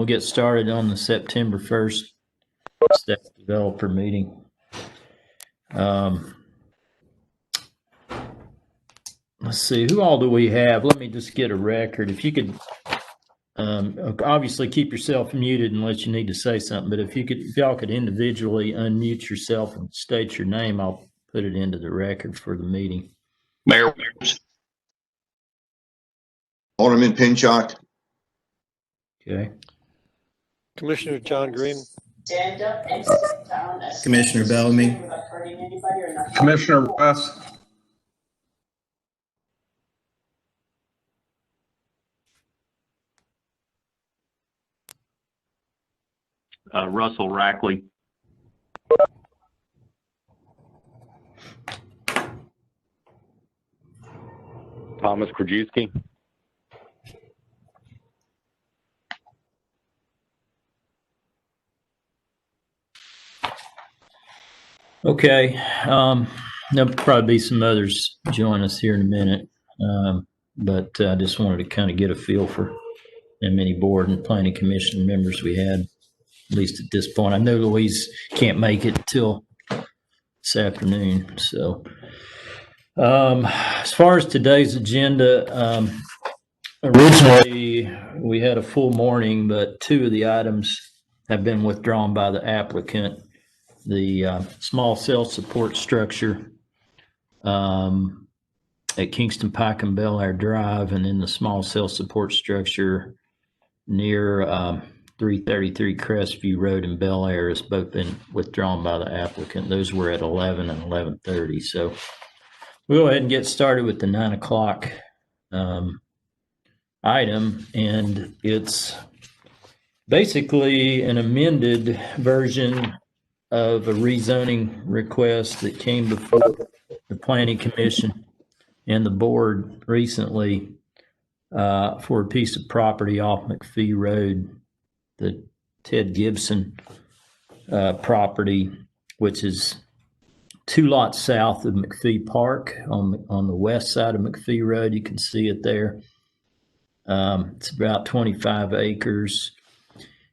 We'll get started on the September 1st staff developer meeting. Let's see, who all do we have? Let me just get a record. If you could, obviously keep yourself muted unless you need to say something, but if y'all could individually unmute yourself and state your name, I'll put it into the record for the meeting. Mayor. Alderman Pinchot. Okay. Commissioner John Green. Commissioner Bellamy. Commissioner Russ. Russell Rackley. Thomas Krajewski. Okay, there'll probably be some others join us here in a minute, but I just wanted to kind of get a feel for how many board and planning commission members we had, at least at this point. I know Louise can't make it till this afternoon, so as far as today's agenda, originally we had a full morning, but two of the items have been withdrawn by the applicant. The small cell support structure at Kingston Pike and Bel Air Drive, and then the small cell support structure near 333 Crestview Road in Bel Air has both been withdrawn by the applicant. Those were at 11 and 11:30. So we'll go ahead and get started with the 9 o'clock item, and it's basically an amended version of a rezoning request that came before the Planning Commission and the board recently for a piece of property off McPhee Road, the Ted Gibson property, which is 2 lots south of McPhee Park on the west side of McPhee Road. You can see it there. It's about 25 acres.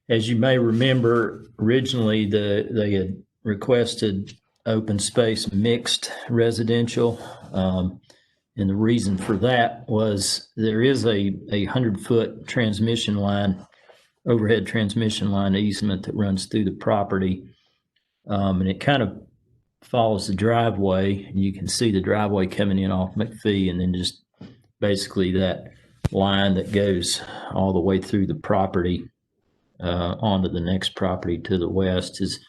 As you may remember, originally they had requested open space mixed residential. And the reason for that was there is a 100-foot transmission line, overhead transmission line easement that runs through the property. And it kind of follows the driveway. And you can see the driveway coming in off McPhee, and then just basically that line that goes all the way through the property onto the next property to the west is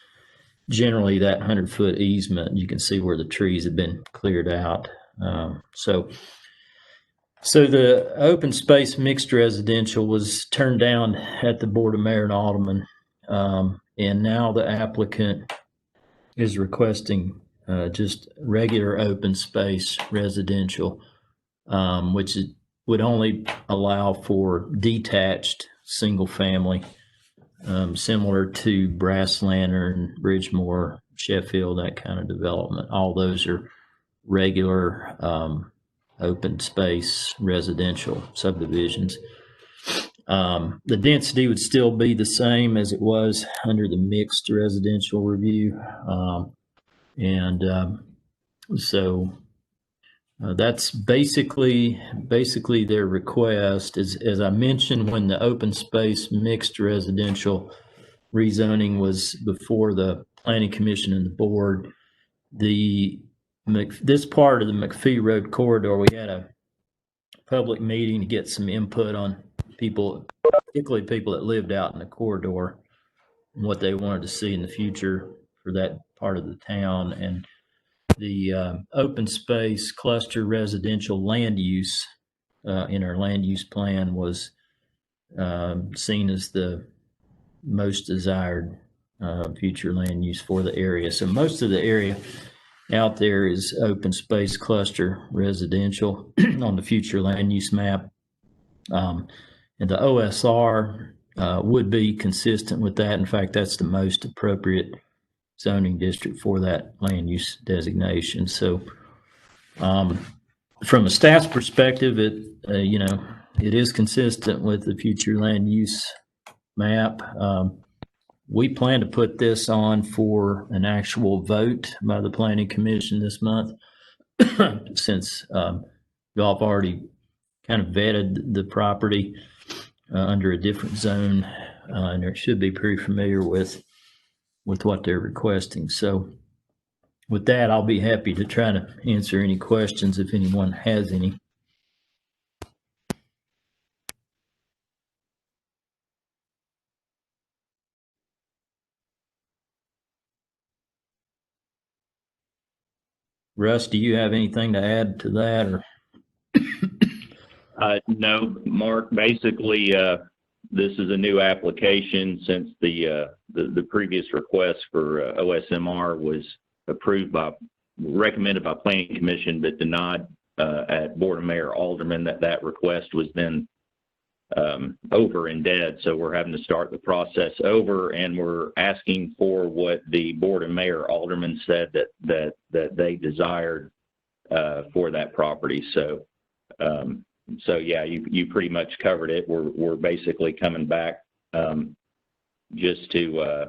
generally that 100-foot easement. You can see where the trees have been cleared out. So the open space mixed residential was turned down at the Board of Mayor and Alderman, and now the applicant is requesting just regular open space residential, which would only allow for detached single family, similar to Brass Lantern, Bridgemore, Sheffield, that kind of development. All those are regular open space residential subdivisions. The density would still be the same as it was under the mixed residential review. So that's basically their request. As I mentioned, when the open space mixed residential rezoning was before the Planning Commission and the board, this part of the McPhee Road corridor, we had a public meeting to get some input on people, particularly people that lived out in the corridor, and what they wanted to see in the future for that part of the town. And the open space cluster residential land use in our land use plan was seen as the most desired future land use for the area. So most of the area out there is open space cluster residential on the future land use map. And the OSR would be consistent with that. In fact, that's the most appropriate zoning district for that land use designation. So from a staff's perspective, it is consistent with the future land use map. We plan to put this on for an actual vote by the Planning Commission this month, since y'all have already kind of vetted the property under a different zone, and they should be pretty familiar with what they're requesting. So with that, I'll be happy to try to answer any questions if anyone has any. Russ, do you have anything to add to that? Or No, Mark, basically, this is a new application since the previous request for OSMR was recommended by Planning Commission, but denied at Board of Mayor Alderman. That request was then over and dead. So we're having to start the process over, and we're asking for what the Board of Mayor Alderman said that they desired for that property. So yeah, you pretty much covered it. We're basically coming back just to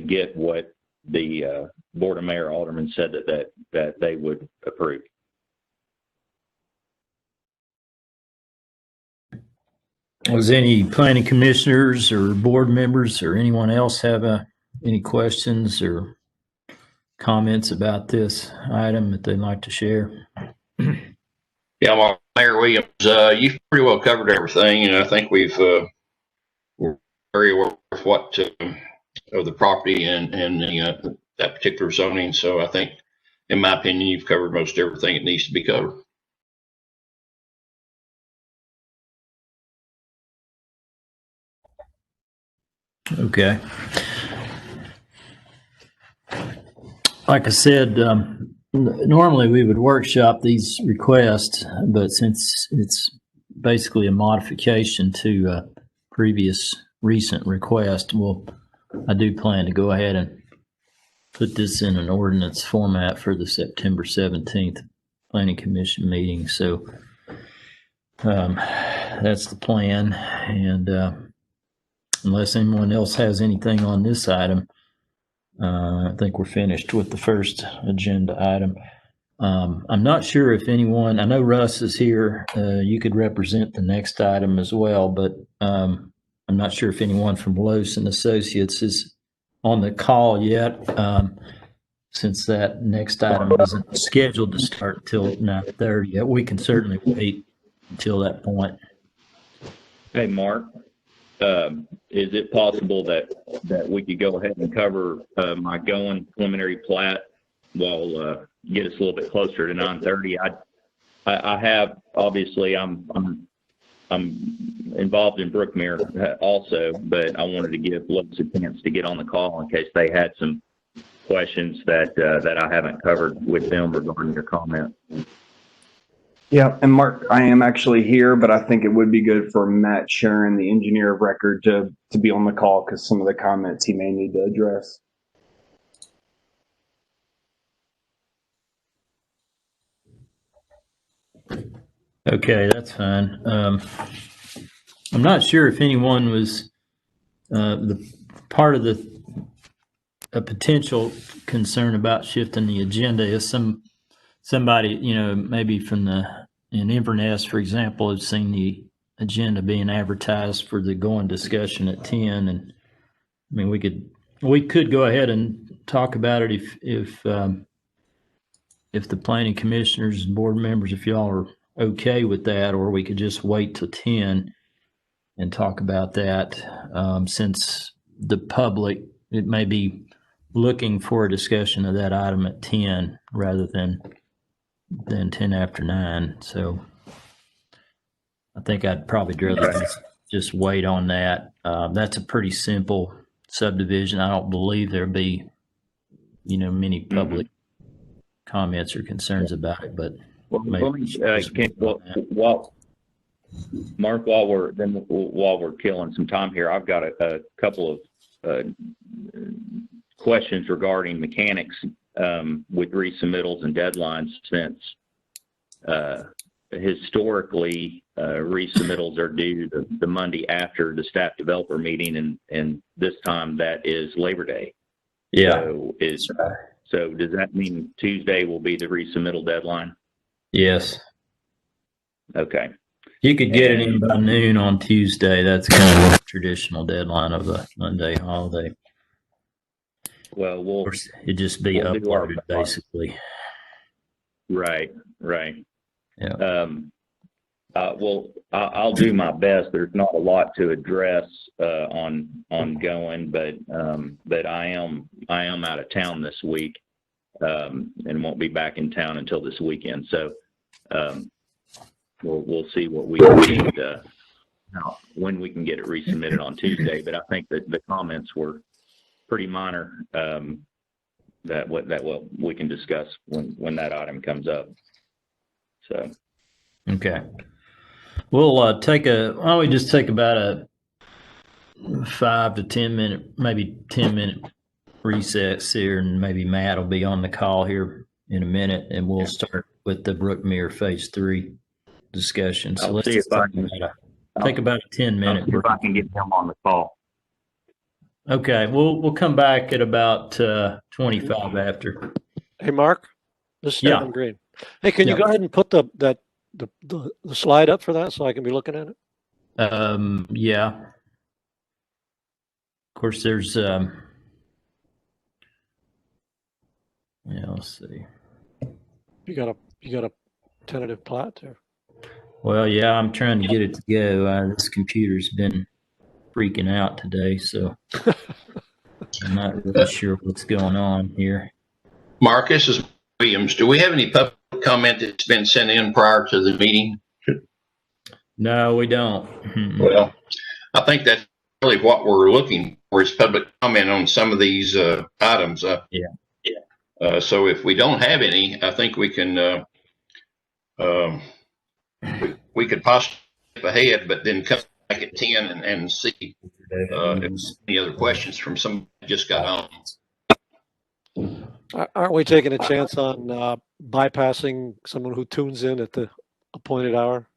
get what the Board of Mayor Alderman said that they would approve. was any planning commissioners or board members or anyone else have any questions or comments about this item that they'd like to share? Yeah, well, Mayor Williams, you've pretty well covered everything, and I think we're very aware of what of the property and that particular zoning. So I think, in my opinion, you've covered most everything that needs to be covered. Okay. Like I said, normally we would workshop these requests, but since it's basically a modification to a previous recent request, I do plan to go ahead and put this in an ordinance format for the September 17th Planning Commission meeting. So that's the plan. And unless anyone else has anything on this item, I think we're finished with the first agenda item. I'm not sure if anyone, I know Russ is here, you could represent the next item as well, but I'm not sure if anyone from Los and Associates is on the call yet, since that next item isn't scheduled to start until 9:30 yet. We can certainly wait until that point. Hey, Mark, is it possible that we could go ahead and cover my going preliminary plat while get us a little bit closer to 9:30? I have, obviously, I'm involved in Brookmere also, but I wanted to give Los a chance to get on the call in case they had some questions that I haven't covered with them regarding your comment. Yeah, and Mark, I am actually here, but I think it would be good for Matt Sharon, the engineer of record, to be on the call because some of the comments he may need to address. Okay, that's fine. I'm not sure if anyone was the part of a potential concern about shifting the agenda is somebody, maybe from in Inverness, for example, has seen the agenda being advertised for the going discussion at 10. And I mean, we could go ahead and talk about it if the planning commissioners and board members, if y'all are okay with that, or we could just wait till 10 and talk about that, since the public, it may be looking for a discussion of that item at 10 rather than 10 after 9. So I think I'd probably rather just wait on that. That's a pretty simple subdivision. I don't believe there'll be, many public comments or concerns about it, but Mark, while we're killing some time here, I've got a couple of questions regarding mechanics with resubmittals and deadlines, since historically, resubmittals are due the Monday after the staff developer meeting, and this time that is Labor Day. Yeah. So does that mean Tuesday will be the resubmittal deadline? Yes. Okay. You could get it in by noon on Tuesday. That's kind of the traditional deadline of the Monday holiday. Well, Of course, it'd just be we'll do our uploaded, best. basically. Right. Yeah. Well, I'll do my best. There's not a lot to address ongoing, but I am out of town this week, and won't be back in town until this weekend. So we'll see what we need when we can get it resubmitted on Tuesday. But I think that the comments were pretty minor. That what we can discuss when that item comes up. So. Okay. We'll why don't we just take about a 5 to 10 minute, maybe 10-minute recess here, and maybe Matt will be on the call here in a minute, and we'll start with the Brookmere Phase 3 discussion. So let's just take about a 10-minute I'll see if I can get him on the call. Okay, we'll come back at about 25 after. Hey, Mark, this is Yeah. Stephen Green. Hey, can you Yeah. go ahead and put the slide up for that so I can be looking at it? Yeah. Of course, there's yeah. Let's see. You got a tentative plat there. Well, yeah, I'm trying to get it to go. This computer's been freaking out today, so I'm not really sure what's going on here. Marcus is Williams. Do we have any public comment that's been sent in prior to the meeting? No, we don't. Well, I think that's really what we're looking for, is public comment on some of these items. Yeah. So if we don't have any, I think we can we could possibly skip ahead, but then come back at 10 and see if any other questions from somebody who just got on. Aren't we taking a chance on bypassing someone who tunes in at the appointed hour?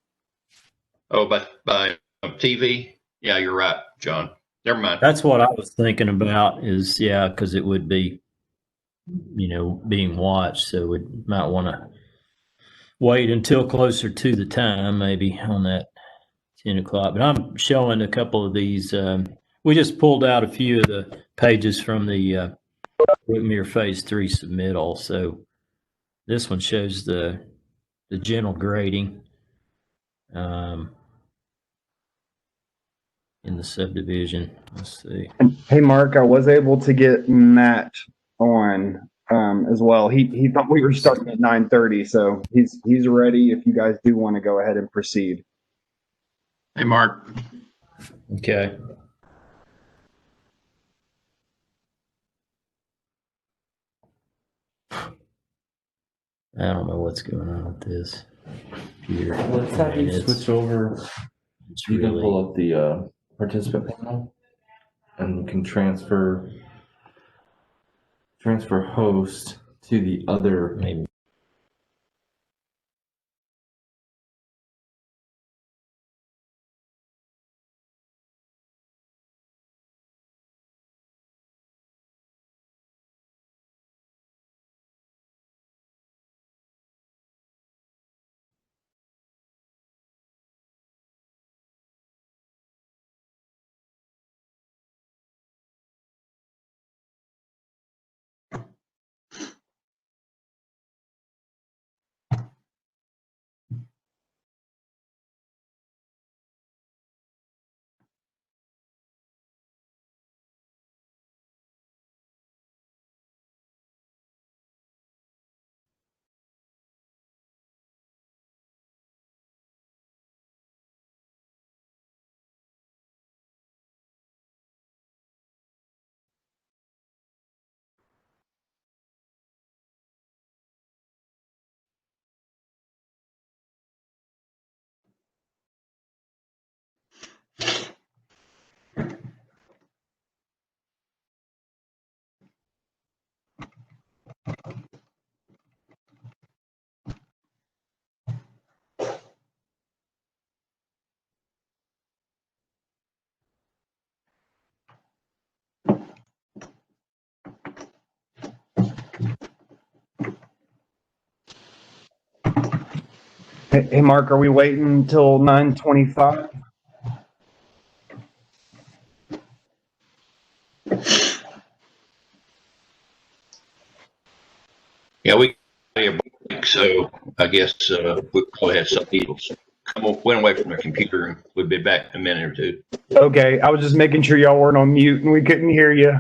Oh, but by TV? Yeah, you're right, John. Never mind. That's what I was thinking about is, yeah, because it would be, being watched. So we might want to wait until closer to the time, maybe on that 10 o'clock. But I'm showing a couple of these. We just pulled out a few of the pages from the Brookmere Phase 3 submittal. So this one shows the general grading in the subdivision. Let's see. And hey, Mark, I was able to get Matt on as well. He thought we were starting at 9:30, so he's ready if you guys do want to go ahead and proceed. Hey, Mark. Okay. I don't know what's going on with this computer. Let's have you switch over. It's You can really, pull up the participant panel, and we can transfer host to the other. maybe Hey, Mark, are we waiting until 9:25? Yeah, we got a break, so I guess we'll probably have some people went away from their computer and we'll be back in a minute or two. Okay, I was just making sure y'all weren't on mute and we couldn't hear you.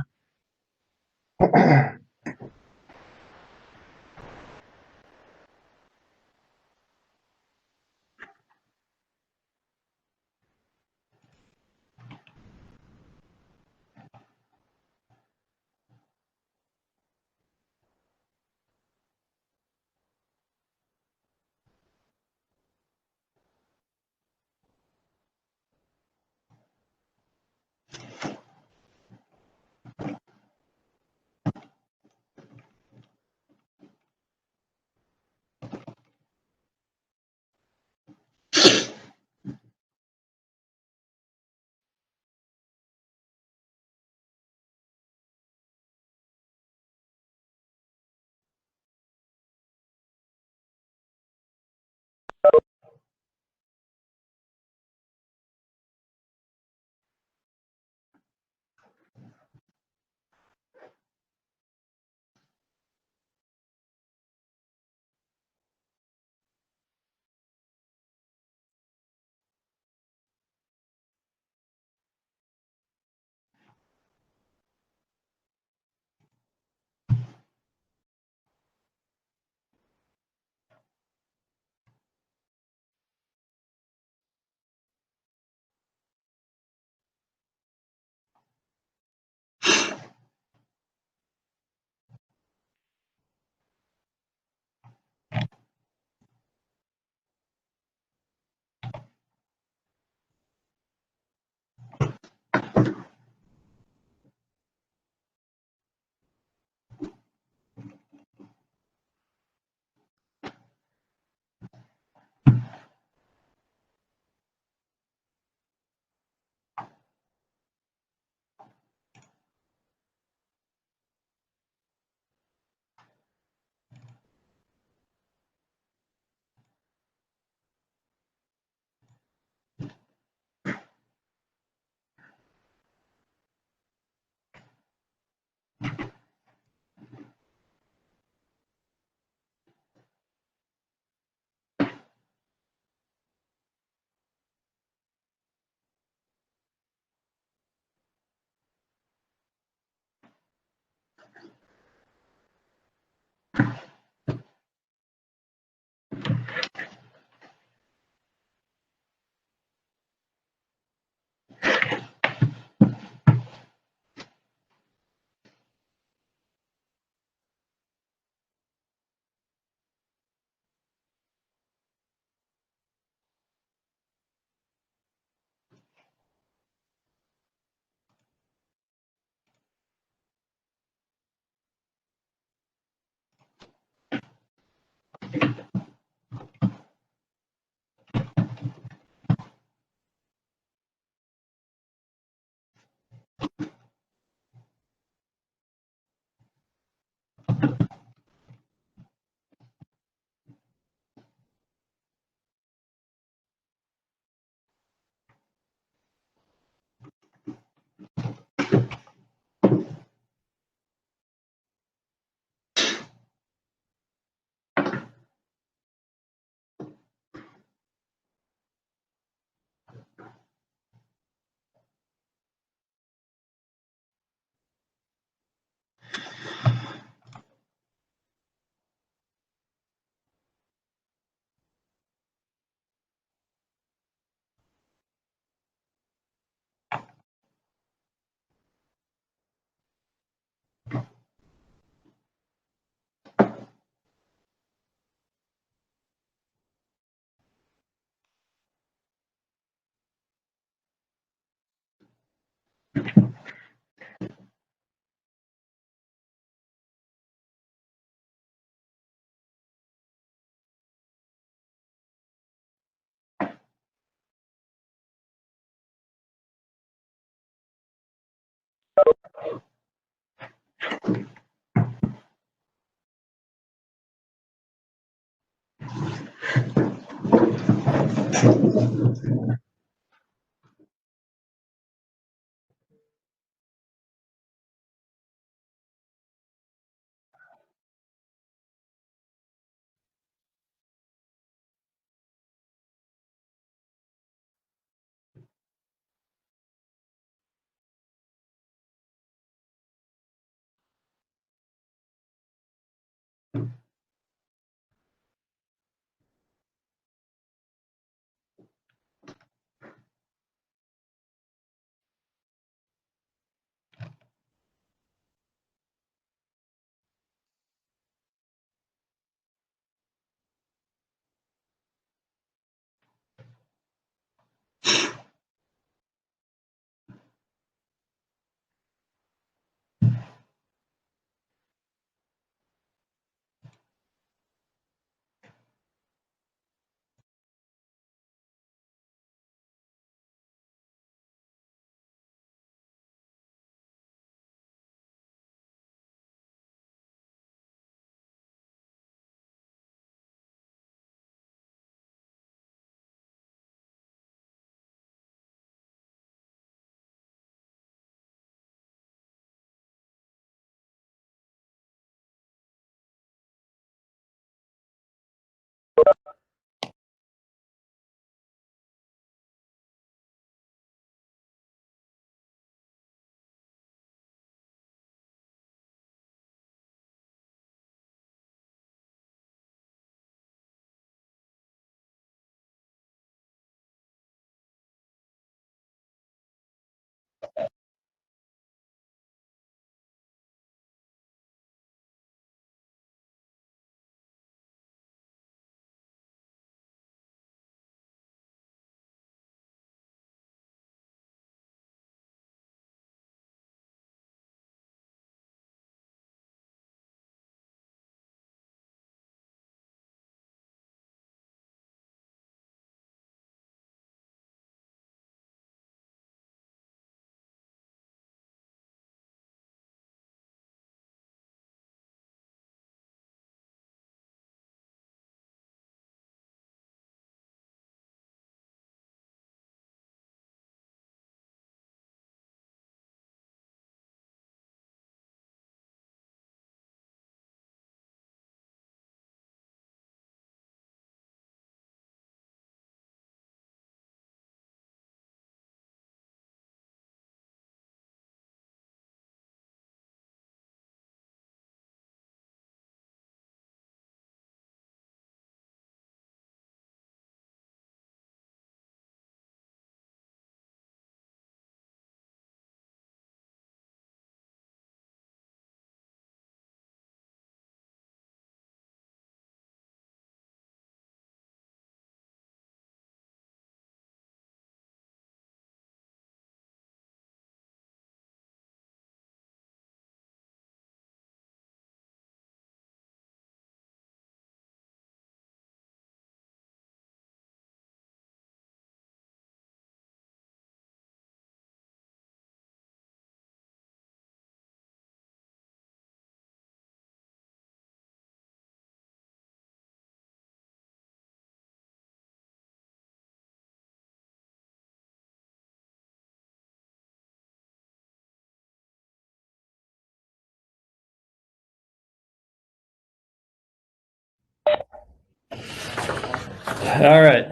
All right.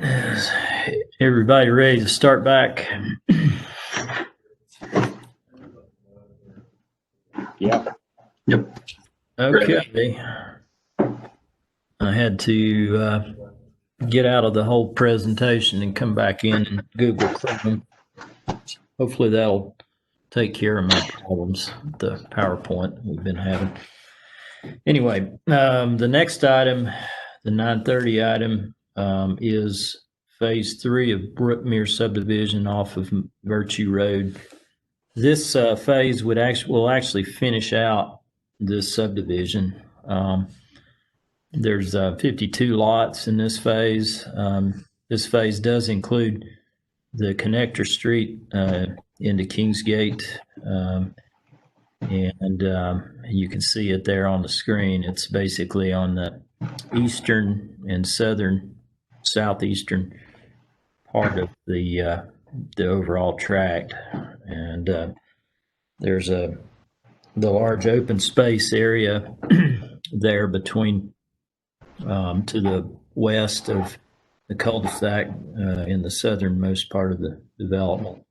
Everybody ready to start back? Yeah. Okay. I had to get out of the whole presentation and come back in Google Chrome. Hopefully that'll take care of my problems with the PowerPoint we've been having. Anyway, the next item, the 9:30 item, is phase 3 of Brookmere subdivision off of Virtue Road. This phase will actually finish out this subdivision. There's 52 lots in this phase. This phase does include the connector street into Kingsgate, and you can see it there on the screen. It's basically on the eastern and southeastern part of the overall tract, and there's the large open space area there between to the west of the cul-de-sac in the southernmost part of the development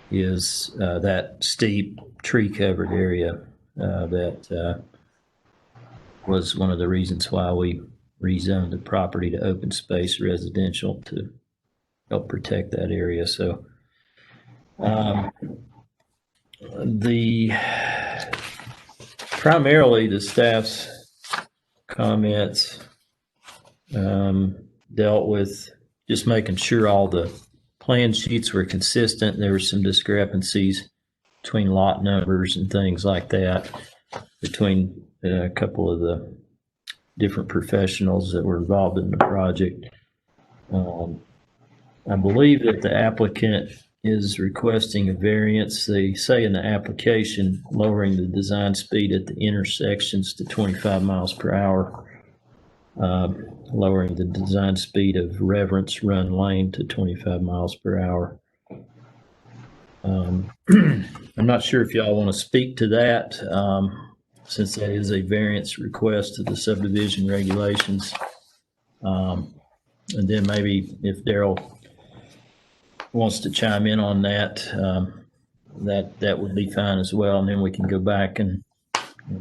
is that steep tree-covered area that was one of the reasons why we rezoned the property to open space residential to help protect that area. So primarily the staff's comments dealt with just making sure all the plan sheets were consistent. There were some discrepancies between lot numbers and things like that between a couple of the different professionals that were involved in the project. I believe that the applicant is requesting a variance. They say in the application, lowering the design speed at the intersections to 25 miles per hour, lowering the design speed of Reverence Run Lane to 25 miles per hour. I'm not sure if y'all want to speak to that, since that is a variance request to the subdivision regulations. And then maybe if Daryl wants to chime in on that, that would be fine as well. And then we can go back, and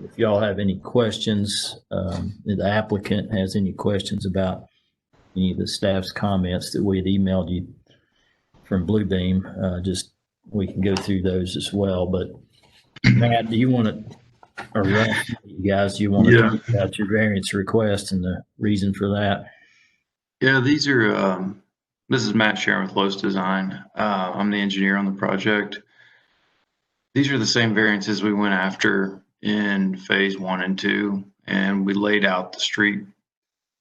if y'all have any questions, if the applicant has any questions about any of the staff's comments that we had emailed you from Bluebeam, we can go through those as well. But Matt, do you want to, or Ralph, you guys, do you want to talk about your variance request and the reason for that? Yeah, these are, this is Matt Sharon with Lowe's Design. I'm the engineer on the project. These are the same variances we went after in phase 1 and 2, and we laid out the street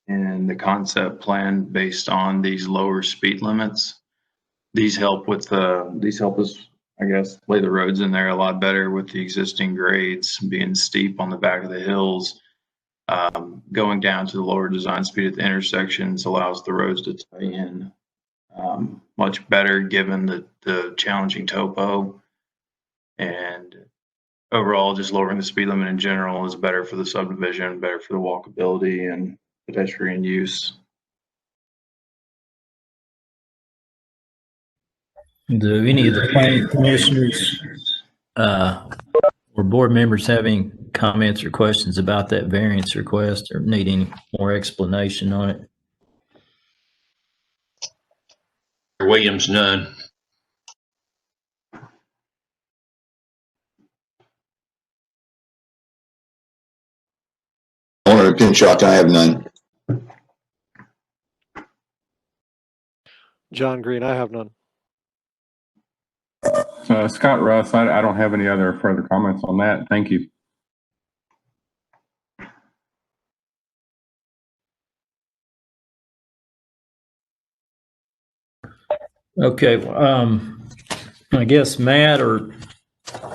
and the concept plan based on these lower speed limits. These help us, I guess, lay the roads in there a lot better with the existing grades being steep on the back of the hills. Going down to the lower design speed at the intersections allows the roads to tie in much better given the challenging topo. And overall, just lowering the speed limit in general is better for the subdivision, better for the walkability and pedestrian use. Do any of the planning commissioners or board members have any comments or questions about that variance request, or need any more explanation on it? Williams, none. Owner of Pinchot, I have none. John Green, I have none. Scott Russ, I don't have any other further comments on that. Thank you. Okay, I guess Matt or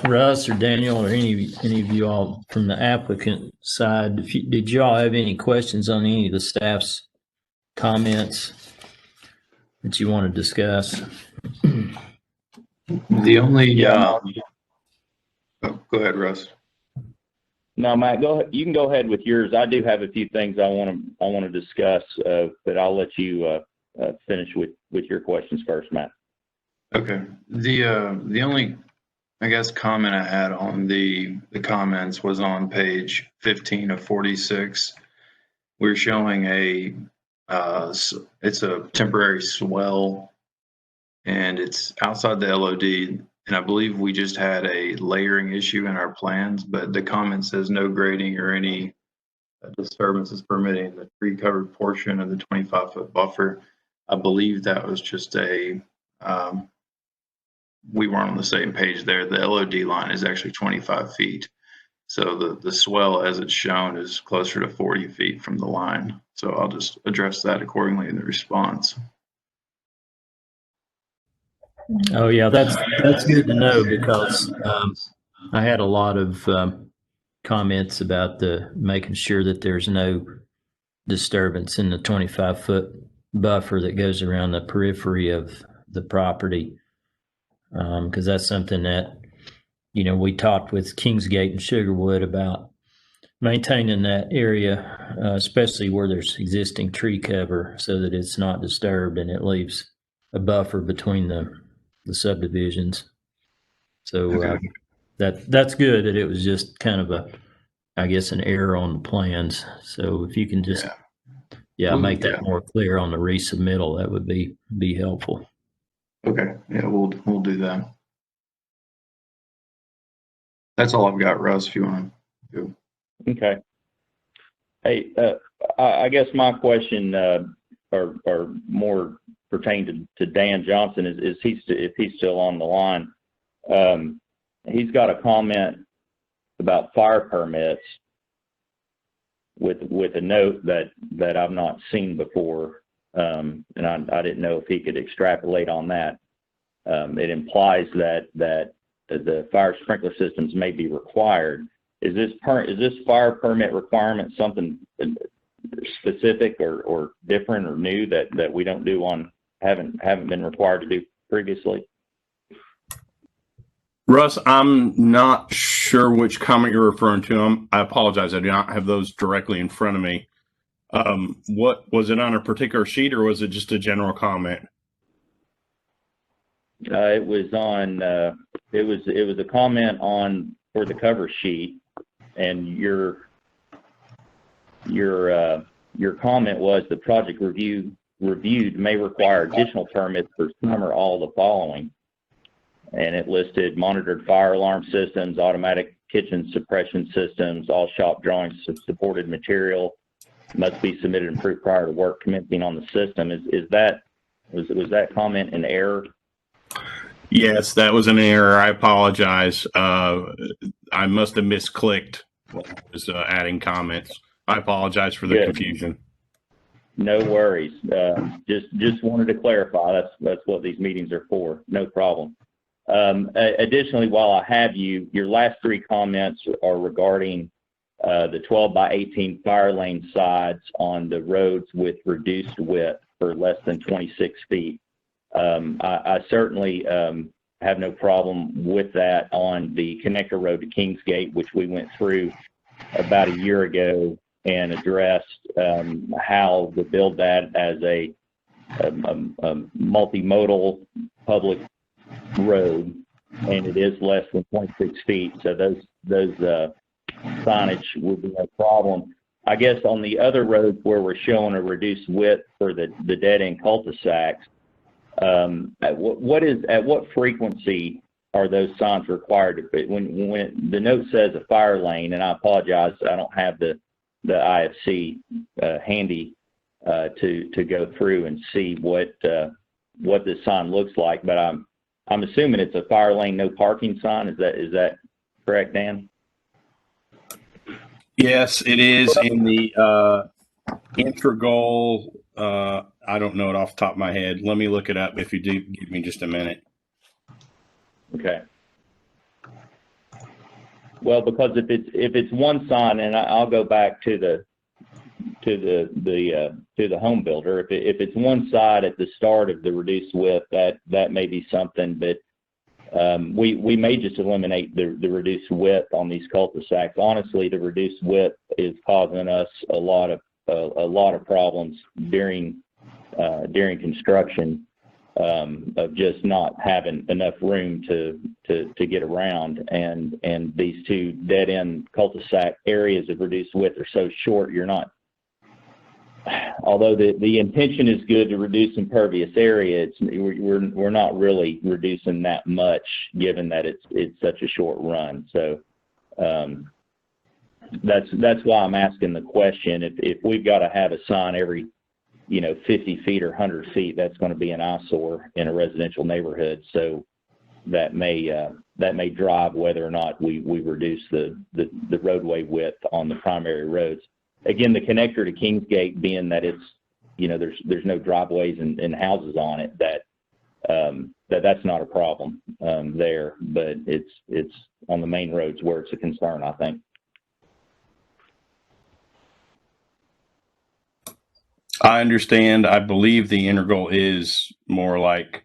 Russ or Daniel or any of you all from the applicant side, did you all have any questions on any of the staff's comments that you want to discuss? The only, oh, go ahead, Russ. No, Matt, go ahead. You can go ahead with yours. I do have a few things I want to discuss, but I'll let you finish with your questions first, Matt. Okay. The only, I guess, comment I had on the comments was on page 15 of 46. We're showing it's a temporary swell, and it's outside the LOD. And I believe we just had a layering issue in our plans, but the comment says no grading or any disturbances permitting the tree covered portion of the 25-foot buffer. I believe that was just we weren't on the same page there. The LOD line is actually 25 feet. So the swell as it's shown is closer to 40 feet from the line. So I'll just address that accordingly in the response. Oh yeah, that's good to know, because I had a lot of comments about making sure that there's no disturbance in the 25-foot buffer that goes around the periphery of the property, because that's something that, you know, we talked with Kingsgate and Sugarwood about maintaining that area, especially where there's existing tree cover, so that it's not disturbed and it leaves a buffer between the subdivisions. So Okay. that's good that it was just kind of a I guess, an error on the plans. So if you can just, make that more clear on the resubmittal, that would be helpful. Okay, yeah, we'll do that. That's all I've got, Russ, if you want to go. Okay. Hey, I guess my question, or more pertain to Dan Johnson, is if he's still on the line. He's got a comment about fire permits with a note that I've not seen before, and I didn't know if he could extrapolate on that. It implies that the fire sprinkler systems may be required. Is this fire permit requirement something specific or different or new that we don't do haven't been required to do previously? Russ, I'm not sure which comment you're referring to. I apologize. I do not have those directly in front of me. What was it on a particular sheet, or was it just a general comment? It was on. It was a comment for the cover sheet, and your comment was the project reviewed may require additional permits for some or all the following. And it listed monitored fire alarm systems, automatic kitchen suppression systems, all shop drawings of supported material must be submitted and approved prior to work commencing on the system. Was that comment an error? Yes, that was an error. I apologize. I must have misclicked when I was adding comments. I apologize for the confusion. No worries. Just wanted to clarify. That's what these meetings are for. No problem. Additionally, while I have you, your last three comments are regarding the 12 by 18 fire lane sides on the roads with reduced width for less than 26 feet. I certainly have no problem with that on the connector road to Kingsgate, which we went through about a year ago and addressed how to build that as a multimodal public road, and it is less than 26 feet. So those signage would be no problem. I guess on the other roads where we're showing a reduced width for the dead end cul-de-sacs, at what frequency are those signs required to be? When the note says a fire lane, and I apologize, I don't have the IFC handy to go through and see what this sign looks like, but I'm assuming it's a fire lane, no parking sign. Is that correct, Dan? Yes, it is in the integral. I don't know it off the top of my head. Let me look it up if you do give me just a minute. Okay. Well, because if it's one sign, and I'll go back to the home builder. If it's one side at the start of the reduced width, that may be something, but we may just eliminate the reduced width on these cul-de-sacs. Honestly, the reduced width is causing us a lot of problems during construction, of just not having enough room to get around, and these two dead end cul-de-sac areas of reduced width are so short, you're not. Although the intention is good to reduce impervious area, we're not really reducing that much, given that it's such a short run. So that's why I'm asking the question. If we've got to have a sign every 50 feet or 100 feet, that's going to be an eyesore in a residential neighborhood. So that may drive whether or not we reduce the roadway width on the primary roads. Again, the connector to Kingsgate, being that it's, there's no driveways and houses on it, that's not a problem there, but it's on the main roads where it's a concern, I think. I understand. I believe the integral is more like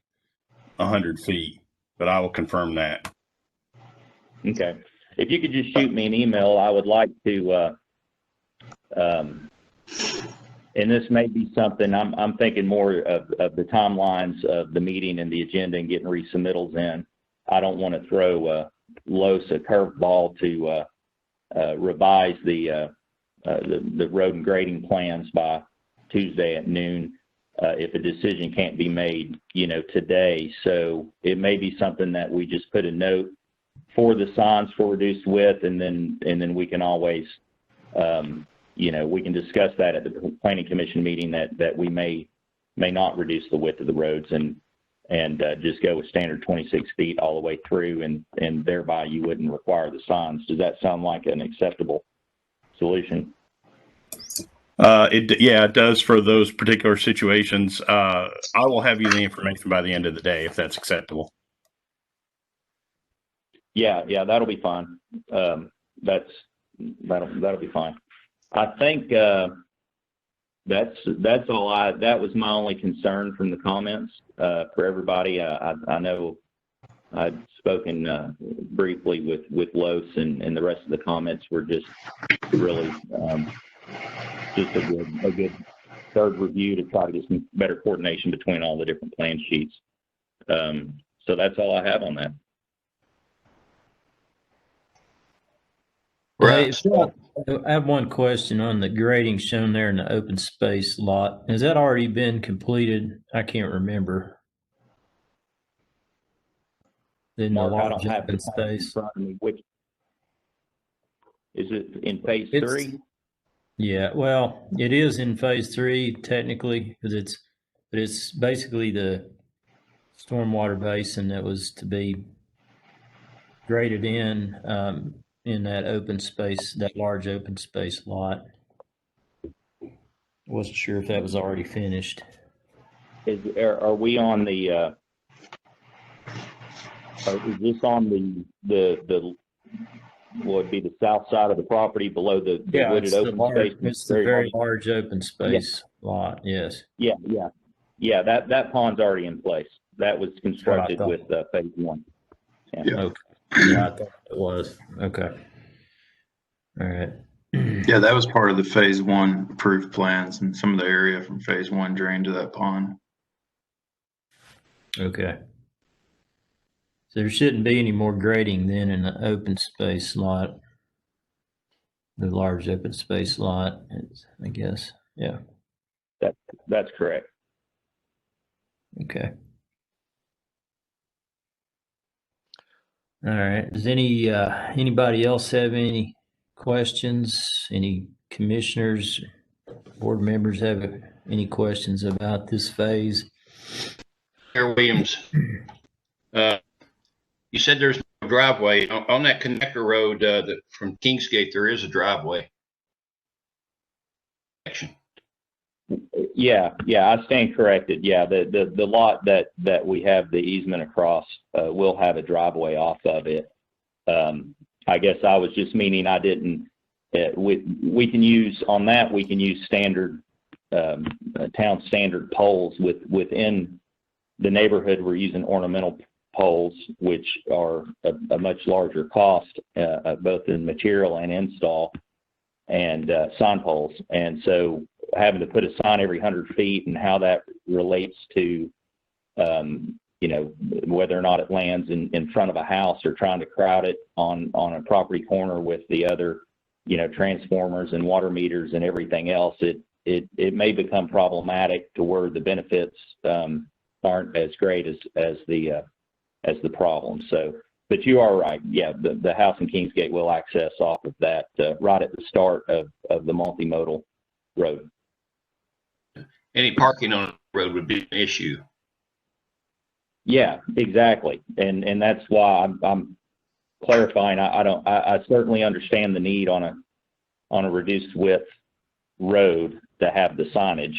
100 feet, but I will confirm that. Okay. If you could just shoot me an email, I would like to, and this may be something I'm thinking more of the timelines of the meeting and the agenda and getting resubmittals in. I don't want to throw Los a curveball revise the road and grading plans by Tuesday at noon. If a decision can't be made, today. So it may be something that we just put a note for the signs for reduced width, and then we can always, we can discuss that at the Planning Commission meeting that we may not reduce the width of the roads and just go with standard 26 feet all the way through, and thereby you wouldn't require the signs. Does that sound like an acceptable solution? It does for those particular situations. I will have you the information by the end of the day if that's acceptable. Yeah, that'll be fine. That'll be fine. I think that's all. That was my only concern from the comments for everybody. I know I'd spoken briefly with Los, and the rest of the comments were just really just a good third review to try to get some better coordination between all the different plan sheets. So that's all I have on that. Right. I have one question on the grading shown there in the open space lot. Has that already been completed? I can't remember. In the Mark, I large don't have open the plan in space. front of me. Which is it in phase 3? Yeah, well, it is in phase 3 technically, because it's basically the stormwater basin that was to be graded in that open space, that large open space lot. Wasn't sure if that was already finished. Are we on the? Is this on the would be the south side of the property below the wooded open space? It's the very large open space lot. Yes. Yeah. That pond's already in place. That was constructed with phase 1. Yeah. Okay. Yeah, I thought it was. Okay. All right. Yeah, that was part of the phase 1 approved plans, and some of the area from phase 1 drained to that pond. Okay. So there shouldn't be any more grading then in the open space lot, the large open space lot, I guess. Yeah. That's correct. Okay. All right. Does anybody else have any questions? Any commissioners, board members have any questions about this phase? Mayor Williams, you said there's no driveway on that connector road from Kingsgate. There is a driveway. Yeah, I stand corrected. Yeah, the lot that we have the easement across will have a driveway off of it. I guess I was just meaning I didn't. We can use on that. We can use standard town standard poles within the neighborhood. We're using ornamental poles, which are a much larger cost, both in material and install, and sign poles. And so having to put a sign every 100 feet and how that relates to, whether or not it lands in front of a house or trying to crowd it on a property corner with the other, transformers and water meters and everything else, it may become problematic to where the benefits aren't as great as the problem. So, but you are right. Yeah, the house in Kingsgate will access off of that right at the start of the multimodal road. Any parking on the road would be an issue. Yeah, exactly, and that's why I'm clarifying. I certainly understand the need on a reduced width road to have the signage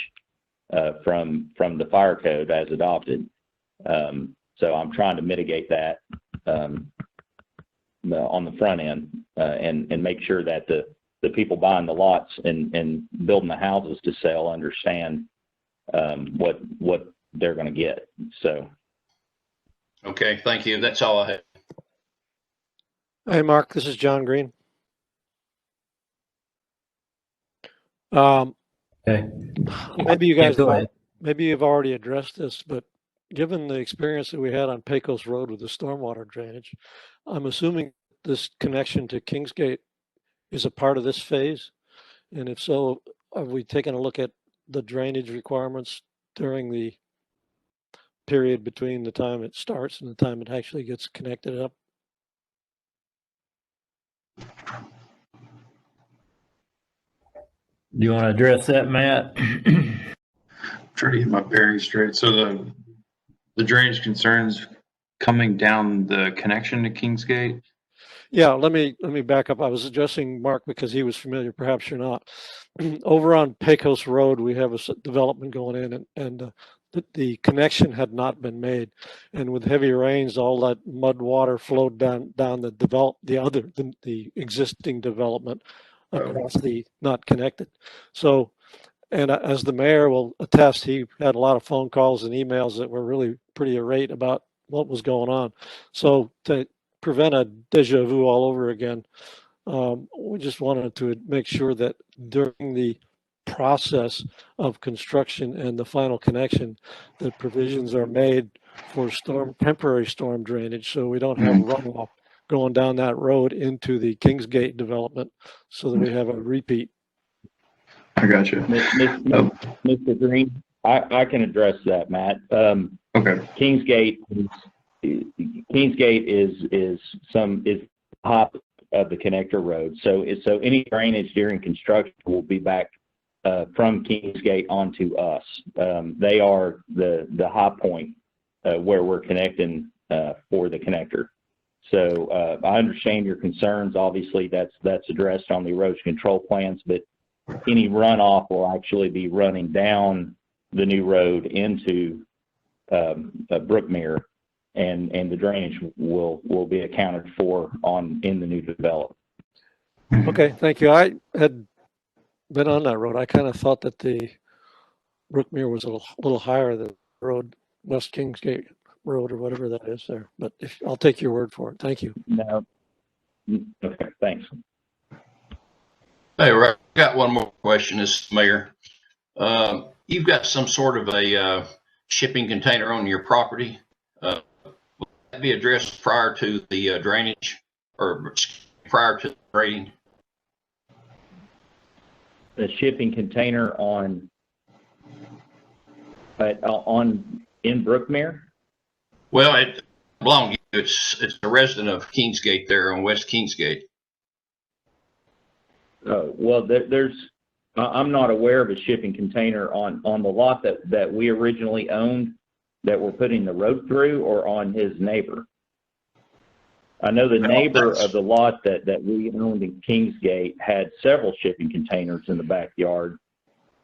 from the fire code as adopted. So I'm trying to mitigate that on the front end and make sure that the people buying the lots and building the houses to sell understand what they're going to get. So. Okay, thank you. That's all I have. Hey, Mark, this is John Green. Maybe you guys, maybe you've already addressed this, but given the experience that we had on Pecos Road with the stormwater drainage, I'm assuming this connection to Kingsgate is a part of this phase? And if so, are we taking a look at the drainage requirements during the period between the time it starts and the time it actually gets connected up? Do you want to address that, Matt? Trying to get my bearings straight. So the drainage concerns coming down the connection to Kingsgate. Yeah, let me back up. I was addressing Mark because he was familiar. Perhaps you're not. Over on Pecos Road, we have a development going in, and the connection had not been made. And with heavy rains, all that mud water flowed down the existing development across the not connected. So, and as the mayor will attest, he had a lot of phone calls and emails that were really pretty irate about what was going on. So to prevent a deja vu all over again, we just wanted to make sure that during the process of construction and the final connection, that provisions are made for temporary storm drainage, so we don't have runoff going down that road into the Kingsgate development, so that we have a repeat. I got you. Mr. Green, I can address that, Matt. Okay. Kingsgate is top of the connector road. So any drainage during construction will be back from Kingsgate onto us. They are the high point where we're connecting for the connector. So I understand your concerns. Obviously, that's addressed on the erosion control plans, but any runoff will actually be running down the new road into Brookmere, and the drainage will be accounted for in the new development. Okay, thank you. I had been on that road. I kind of thought that the Brookmere was a little higher than the road, West Kingsgate Road or whatever that is there. But I'll take your word for it. Thank you. No. Okay, thanks. Hey, Rick, I got one more question, this Mayor. You've got some sort of a shipping container on your property. Will that be addressed prior to the drainage or prior to the grading? The shipping container in Brookmere? Well, it belongs to you. It's a resident of Kingsgate there on West Kingsgate. Well, I'm not aware of a shipping container on the lot that we originally owned that we're putting the road through, or on his neighbor. I know the neighbor of the lot that we owned in Kingsgate had several shipping containers in the backyard.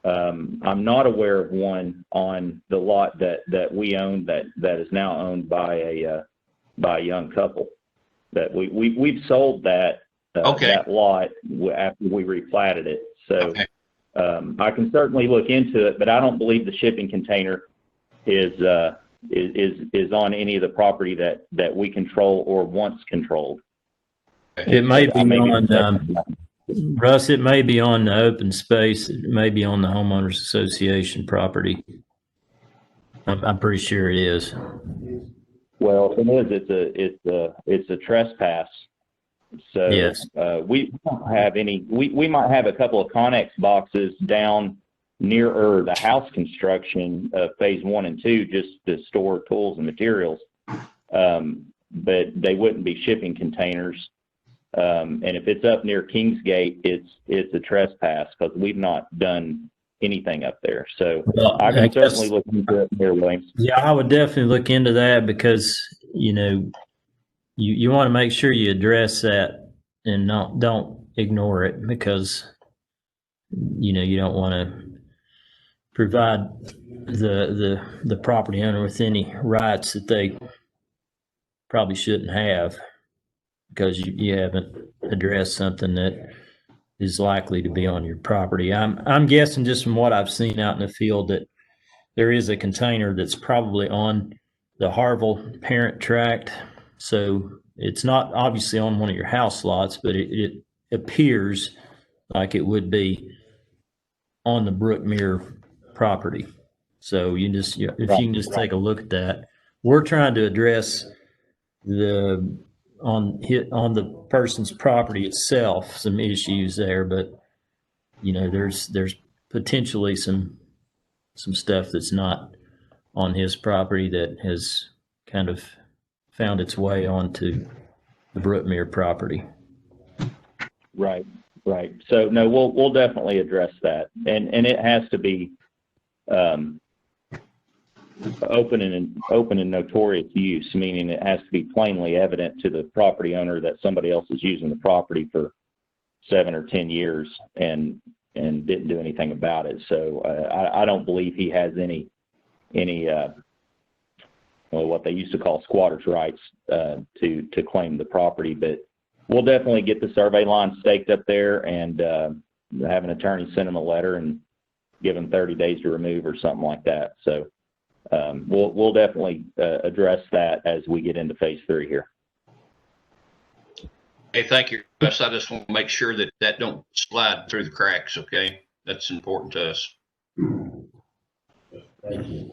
I'm not aware of one on the lot that we owned that is now owned by a young couple. That we've sold that that lot after we replatted it. So I can certainly look into it, but I don't believe the shipping container is on any of the property that we control or once controlled. It may be on, Russ, it may be on the open space. It may be on the homeowners association property. I'm pretty sure it is. Well, if it is, it's a trespass. So yes. We don't have any. We might have a couple of Connex boxes down nearer the house construction of phase 1 and 2, just to store tools and materials. But they wouldn't be shipping containers. And if it's up near Kingsgate, it's a trespass because we've not done anything up there. So I can certainly look into it there, Williams. Yeah, I would definitely look into that because, you know, you want to make sure you address that and don't ignore it, because, you know, you don't want to provide the property owner with any rights that they probably shouldn't have, because you haven't addressed something that is likely to be on your property. I'm guessing, just from what I've seen out in the field, that there is a container that's probably on the Harville parent tract. So it's not obviously on one of your house lots, but it appears like it would be on the Brookmere property. So if you can just take a look at that. We're trying to address the on the person's property itself, some issues there, but there's potentially some stuff that's not on his property that has kind of found its way onto the Brookmere property. Right, right. So no, we'll definitely address that, and it has to be open and notorious use, meaning it has to be plainly evident to the property owner that somebody else is using the property for 7 or 10 years and didn't do anything about it. So I don't believe he has any what they used to call squatters' rights to claim the property. But we'll definitely get the survey line staked up there and have an attorney send him a letter and give him 30 days to remove or something like that. So we'll definitely address that as we get into phase 3 here. Hey, thank you, Russ. I just want to make sure that don't slide through the cracks. Okay, that's important to us. Thank you.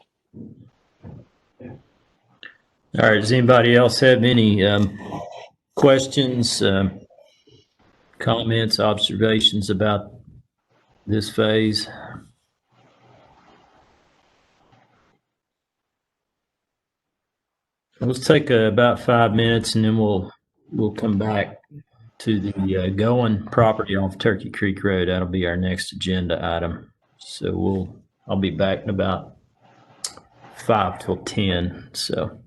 All right. Does anybody else have any questions, comments, observations about this phase? Let's take about 5 minutes, and then we'll come back to the going property off Turkey Creek Road. That'll be our next agenda item. So I'll be back in about 5 till 10. So.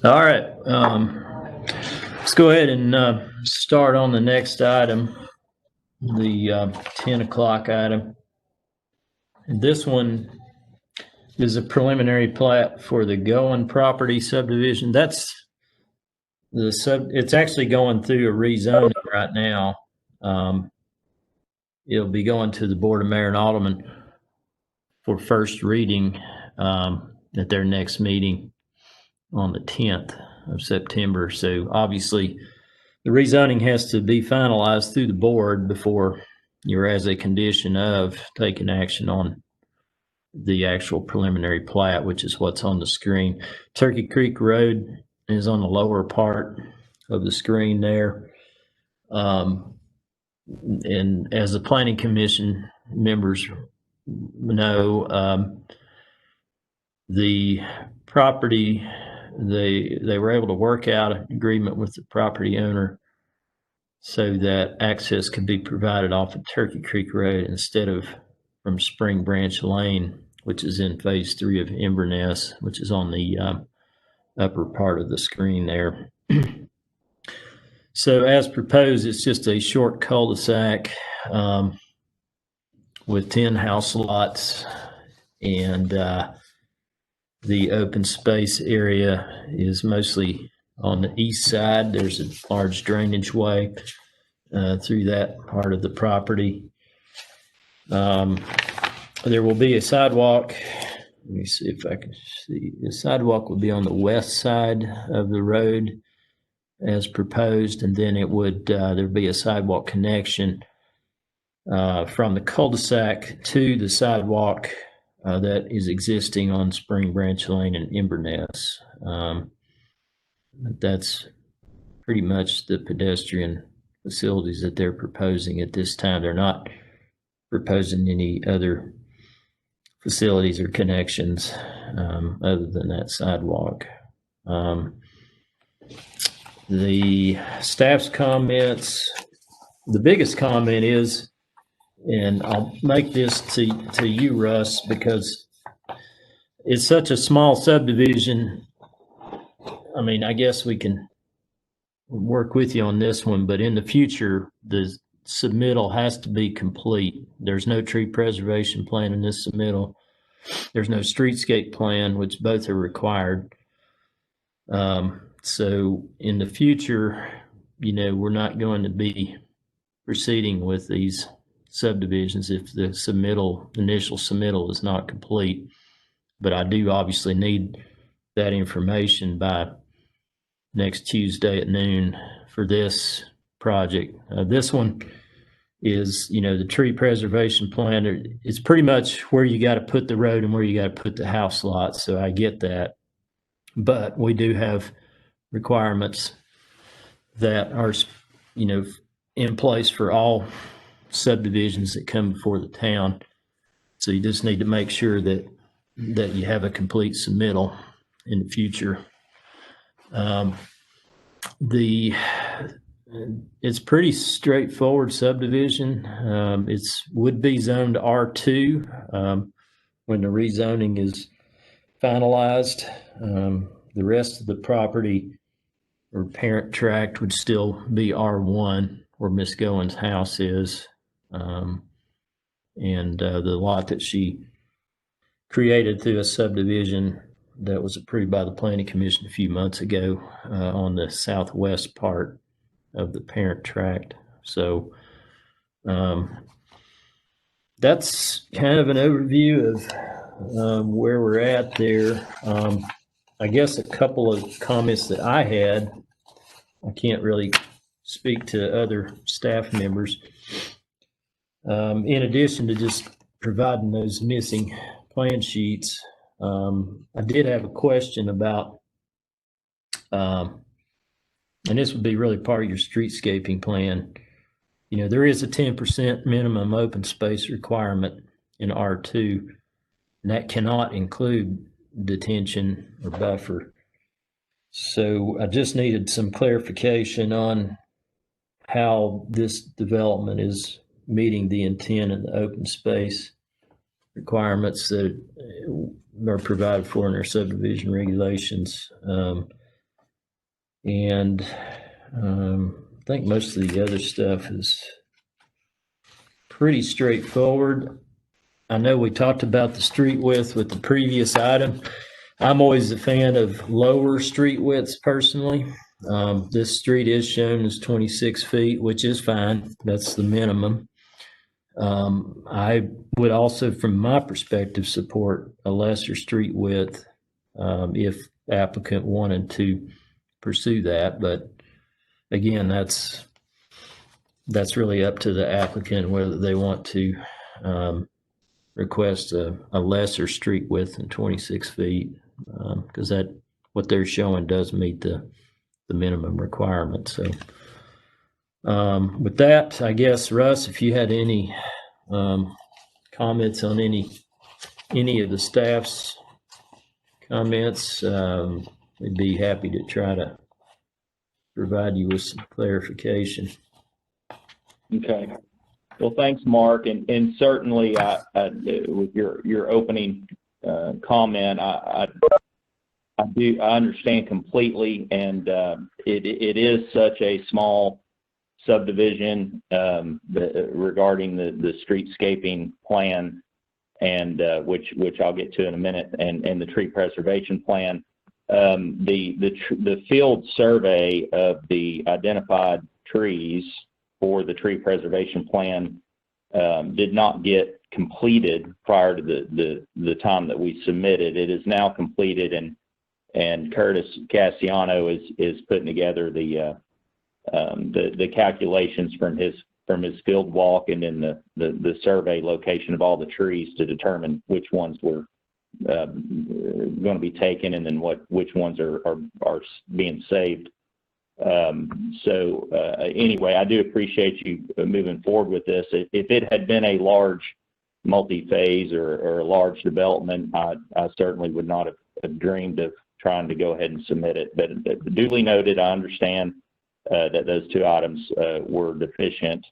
All right. Let's go ahead and start on the next item, the 10 o'clock item. And this one is a preliminary plat for the Goen property subdivision. That's it's actually going through a rezoning right now. It'll be going to the Board of Mayor and Aldermen for first reading at their next meeting on the 10th of September. So obviously the rezoning has to be finalized through the board before you're as a condition of taking action on the actual preliminary plat, which is what's on the screen. Turkey Creek Road is on the lower part of the screen there. And as the Planning Commission members know, the property, they were able to work out an agreement with the property owner so that access could be provided off of Turkey Creek Road instead of from Spring Branch Lane, which is in phase 3 of Inverness, which is on the upper part of the screen there. So as proposed, it's just a short cul-de-sac with 10 house lots, and the open space area is mostly on the east side. There's a large drainage way through that part of the property. There will be a sidewalk. Let me see if I can see. The sidewalk will be on the west side of the road as proposed, and then it would there'd be a sidewalk connection from the cul-de-sac to the sidewalk that is existing on Spring Branch Lane and Inverness. That's pretty much the pedestrian facilities that they're proposing at this time. They're not proposing any other facilities or connections other than that sidewalk. The staff's comments, the biggest comment is, and I'll make this to you, Russ, because it's such a small subdivision. I mean, I guess we can work with you on this one, but in the future, the submittal has to be complete. There's no tree preservation plan in this submittal. There's no streetscape plan, which both are required. So in the future, you know, we're not going to be proceeding with these subdivisions if the initial submittal is not complete. But I do obviously need that information by next Tuesday at noon for this project. This one is, you know, the tree preservation plan. It's pretty much where you got to put the road and where you got to put the house lots. So I get that. But we do have requirements that are, you know, in place for all subdivisions that come before the town. So you just need to make sure that you have a complete submittal in the future. It's pretty straightforward subdivision. It's would be zoned R2 when the rezoning is finalized. The rest of the property or parent tract would still be R1 where Miss Goen's house is. And the lot that she created through a subdivision that was approved by the Planning Commission a few months ago on the southwest part of the parent tract. So that's kind of an overview of where we're at there. I guess a couple of comments that I had, I can't really speak to other staff members. In addition to just providing those missing plan sheets, I did have a question about, and this would be really part of your streetscaping plan. You know, there is a 10% minimum open space requirement in R2, and that cannot include detention or buffer. So I just needed some clarification on how this development is meeting the intent of the open space requirements that are provided for in our subdivision regulations. And I think most of the other stuff is pretty straightforward. I know we talked about the street width with the previous item. I'm always a fan of lower street widths personally. This street is shown as 26 feet, which is fine. That's the minimum. I would also, from my perspective, support a lesser street width if applicant wanted to pursue that. But again, that's really up to the applicant whether they want to request a lesser street width than 26 feet, because that what they're showing does meet the minimum requirement. So with that, I guess, Russ, if you had any comments on any of the staff's comments, we'd be happy to try to provide you with some clarification. Okay. Well, thanks, Mark, and certainly with your opening comment, I understand completely, and it is such a small subdivision regarding the streetscaping plan, and which I'll get to in a minute, and the tree preservation plan. The field survey of the identified trees for the tree preservation plan did not get completed prior to the time that we submitted. It is now completed, and Curtis Cassiano is putting together the calculations from his field walk and then the survey location of all the trees to determine which ones were going to be taken and then which ones are being saved. Anyway, I do appreciate you moving forward with this. If it had been a large multi-phase or a large development, I certainly would not have dreamed of trying to go ahead and submit it. But duly noted, I understand that those two items were deficient,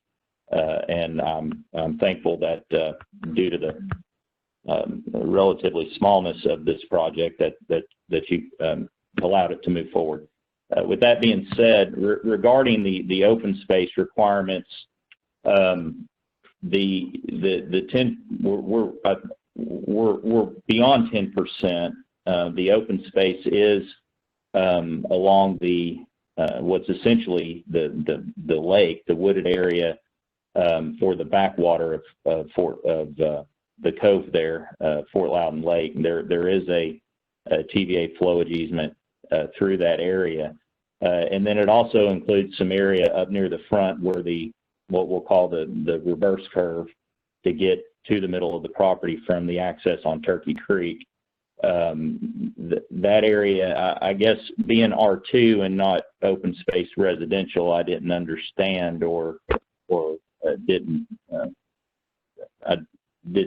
and I'm thankful that due to the relatively smallness of this project that you allowed it to move forward. With that being said, regarding the open space requirements, we're beyond 10%. The open space is along what's essentially the lake, the wooded area for the backwater of the cove there, Fort Loudon Lake. There is a TVA flowage easement through that area. And then it also includes some area up near the front where what we'll call the reverse curve to get to the middle of the property from the access on Turkey Creek. That area, I guess, being R2 and not open space residential, I didn't understand or didn't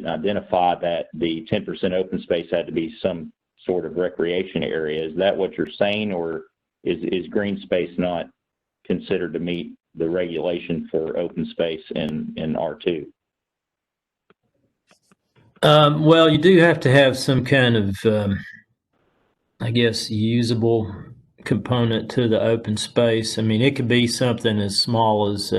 identify that the 10% open space had to be some sort of recreation area. Is that what you're saying, or is green space not considered to meet the regulation for open space in R2? Well, you do have to have some kind of, I guess, usable component to the open space. I mean, it could be something as small as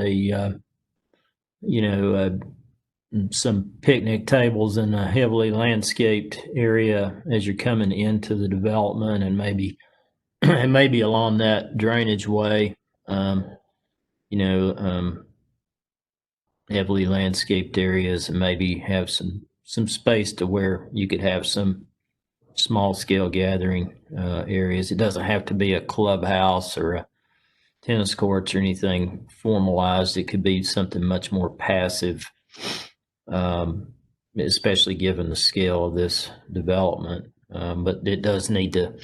some picnic tables in a heavily landscaped area as you're coming into the development, and maybe along that drainage way, heavily landscaped areas, and maybe have some space to where you could have some small scale gathering areas. It doesn't have to be a clubhouse or a tennis courts or anything formalized. It could be something much more passive, especially given the scale of this development. But it does need to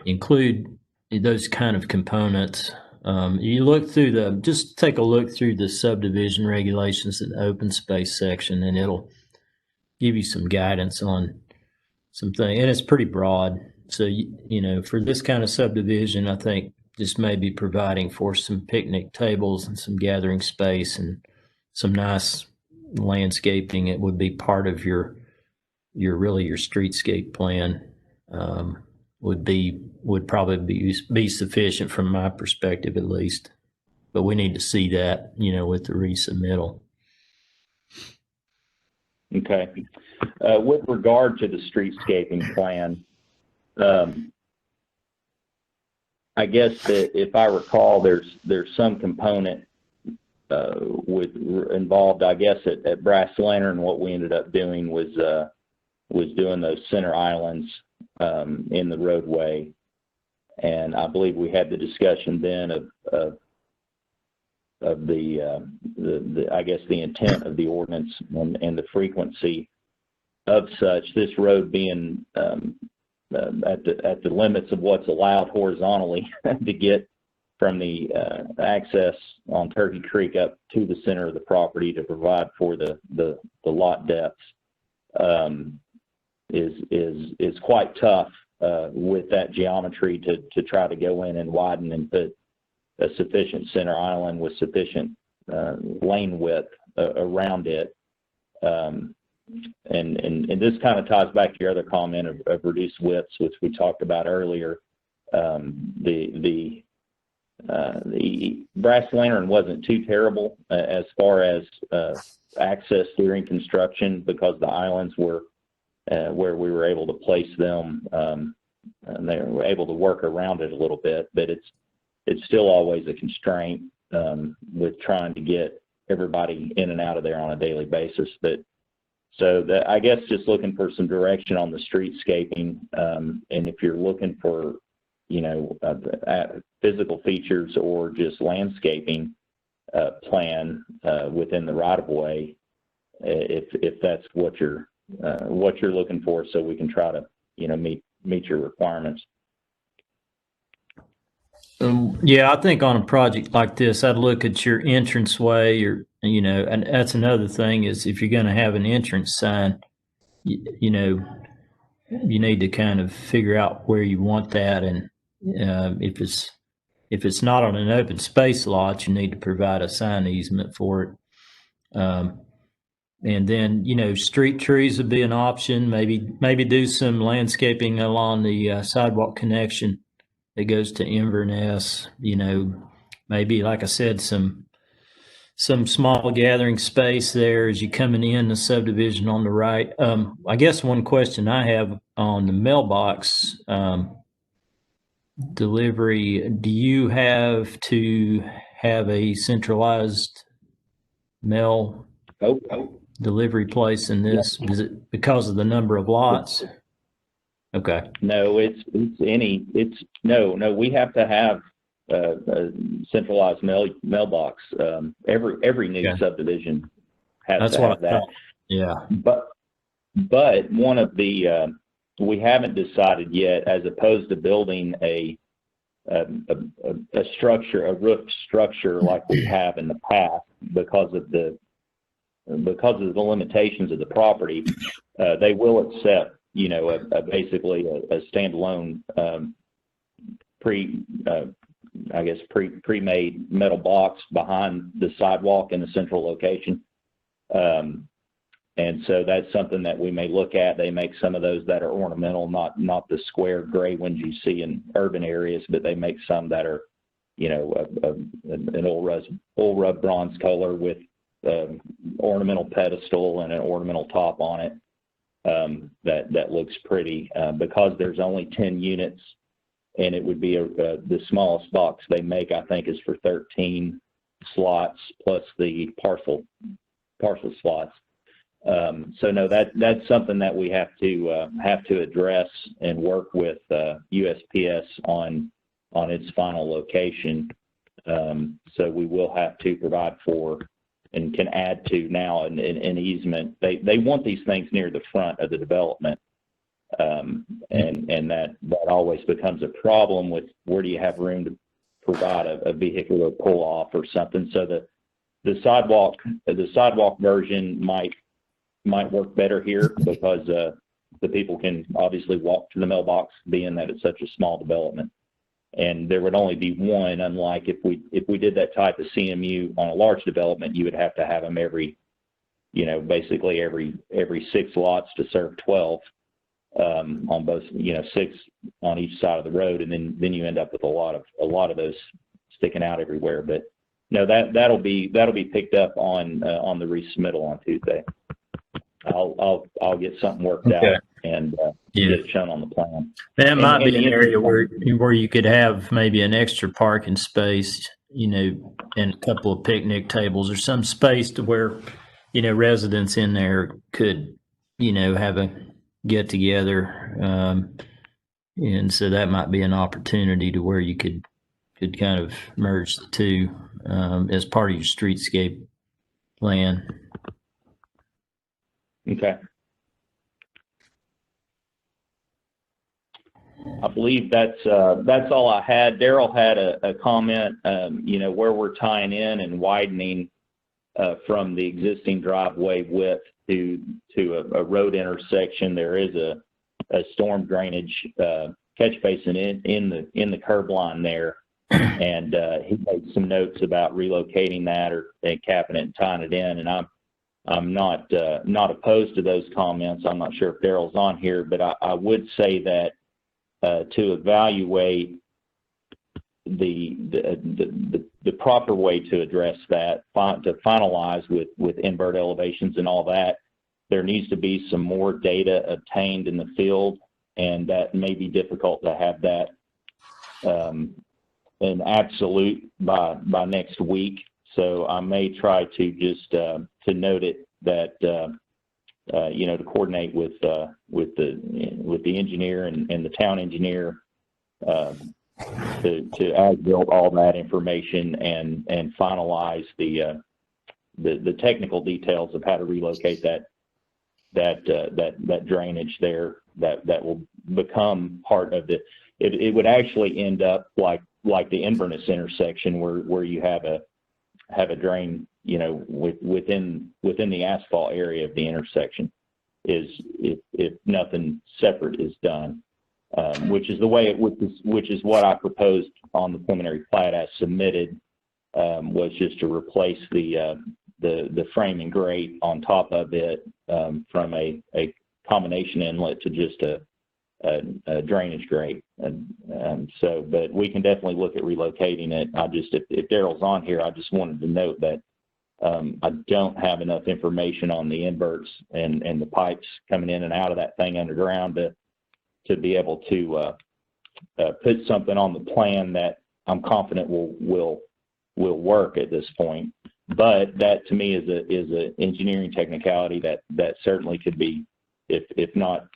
include those kind of components. You look through just take a look through the subdivision regulations in the open space section, and it'll give you some guidance on something, and it's pretty broad. So, for this kind of subdivision, I think just maybe providing for some picnic tables and some gathering space and some nice landscaping, it would be part of your streetscape plan. would probably be sufficient from my perspective at least. But we need to see that, with the resubmittal. Okay. With regard to the streetscaping plan, I guess that if I recall, there's some component involved. I guess at Brass Lantern, what we ended up doing was doing those center islands in the roadway, and I believe we had the discussion then of the I guess the intent of the ordinance and the frequency of such. This road being at the limits of what's allowed horizontally to get from the access on Turkey Creek up to the center of the property to provide for the lot depths is quite tough with that geometry to try to go in and widen and put a sufficient center island with sufficient lane width around it. And this kind of ties back to your other comment of reduced widths, which we talked about earlier. The Brass Lantern wasn't too terrible as far as access during construction, because the islands were where we were able to place them, and they were able to work around it a little bit. But it's still always a constraint with trying to get everybody in and out of there on a daily basis. But so I guess just looking for some direction on the streetscaping, and if you're looking for, physical features or just landscaping plan within the right of way, if that's what you're looking for, so we can try to meet your requirements. Yeah, I think on a project like this, I'd look at your entranceway, and that's another thing is if you're going to have an entrance sign, you need to kind of figure out where you want that. And if it's not on an open space lot, you need to provide a sign easement for it. And then, street trees would be an option. Maybe do some landscaping along the sidewalk connection that goes to Inverness. Maybe, like I said, some small gathering space there as you're coming in the subdivision on the right. I guess one question I have on the mailbox delivery, do you have to have a centralized mail delivery place in this? Is it because of the number of lots? Okay. No, no, we have to have a centralized mailbox. Every new subdivision has to have that. Yeah. But one of the we haven't decided yet, as opposed to building a structure, a roof structure like we have in the past, because of the limitations of the property, they will accept basically a standalone pre-made metal box behind the sidewalk in the central location. And so that's something that we may look at. They make some of those that are ornamental, not the square gray ones you see in urban areas, but they make some that are, an old rub bronze color with ornamental pedestal and an ornamental top on it. That looks pretty, because there's only 10 units, and it would be the smallest box they make, I think, is for 13 slots plus the parcel slots. So no, that's something that we have to address and work with USPS on its final location. So we will have to provide for and can add to now an easement. They want these things near the front of the development, and that always becomes a problem with where do you have room to provide a vehicular pull off or something. So the sidewalk version might work better here, because the people can obviously walk to the mailbox, being that it's such a small development. And there would only be one, unlike if we did that type of CMU on a large development, you would have to have them basically every 6 lots to serve 12. on both, 6 on each side of the road, and then you end up with a lot of those sticking out everywhere. But no, that'll be picked up on the resubmittal on Tuesday. I'll get something worked out and get it shown on the plan. That might be an area where you could have maybe an extra parking space, and a couple of picnic tables or some space to where, residents in there could, have a get together. And so that might be an opportunity to where you could kind of merge the two as part of your streetscape plan. Okay. I believe that's all I had. Daryl had a comment, where we're tying in and widening from the existing driveway width to a road intersection. There is a storm drainage catch basin in the curb line there, and he made some notes about relocating that and capping it and tying it in. And I'm not opposed to those comments. I'm not sure if Daryl's on here, but I would say that to evaluate the proper way to address that, to finalize with invert elevations and all that, there needs to be some more data obtained in the field, and that may be difficult to have that an absolute by next week. So I may try to just to note it that to coordinate with the engineer and the town engineer to as-build all that information and finalize the technical details of how to relocate that drainage there that will become part of it would actually end up like the Inverness intersection where you have a drain, within the asphalt area of the intersection, is if nothing separate is done, which is what I proposed on the preliminary plat as submitted, was just to replace the frame and grate on top of it from a combination inlet to just a drainage grate. But we can definitely look at relocating it. If Daryl's on here, I just wanted to note that I don't have enough information on the inverts and the pipes coming in and out of that thing underground to be able to put something on the plan that I'm confident will work at this point. But that to me is a engineering technicality that certainly could be, if not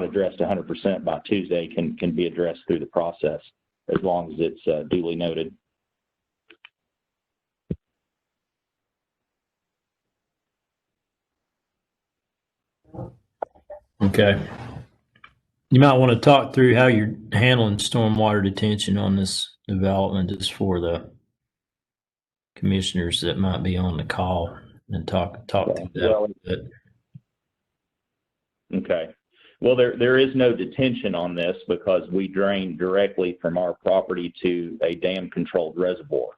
addressed 100% by Tuesday, can be addressed through the process as long as it's duly noted. Okay. You might want to talk through how you're handling stormwater detention on this development, just for the commissioners that might be on the call, and talk through that a bit. Okay. Well, there is no detention on this because we drain directly from our property to a dam-controlled reservoir.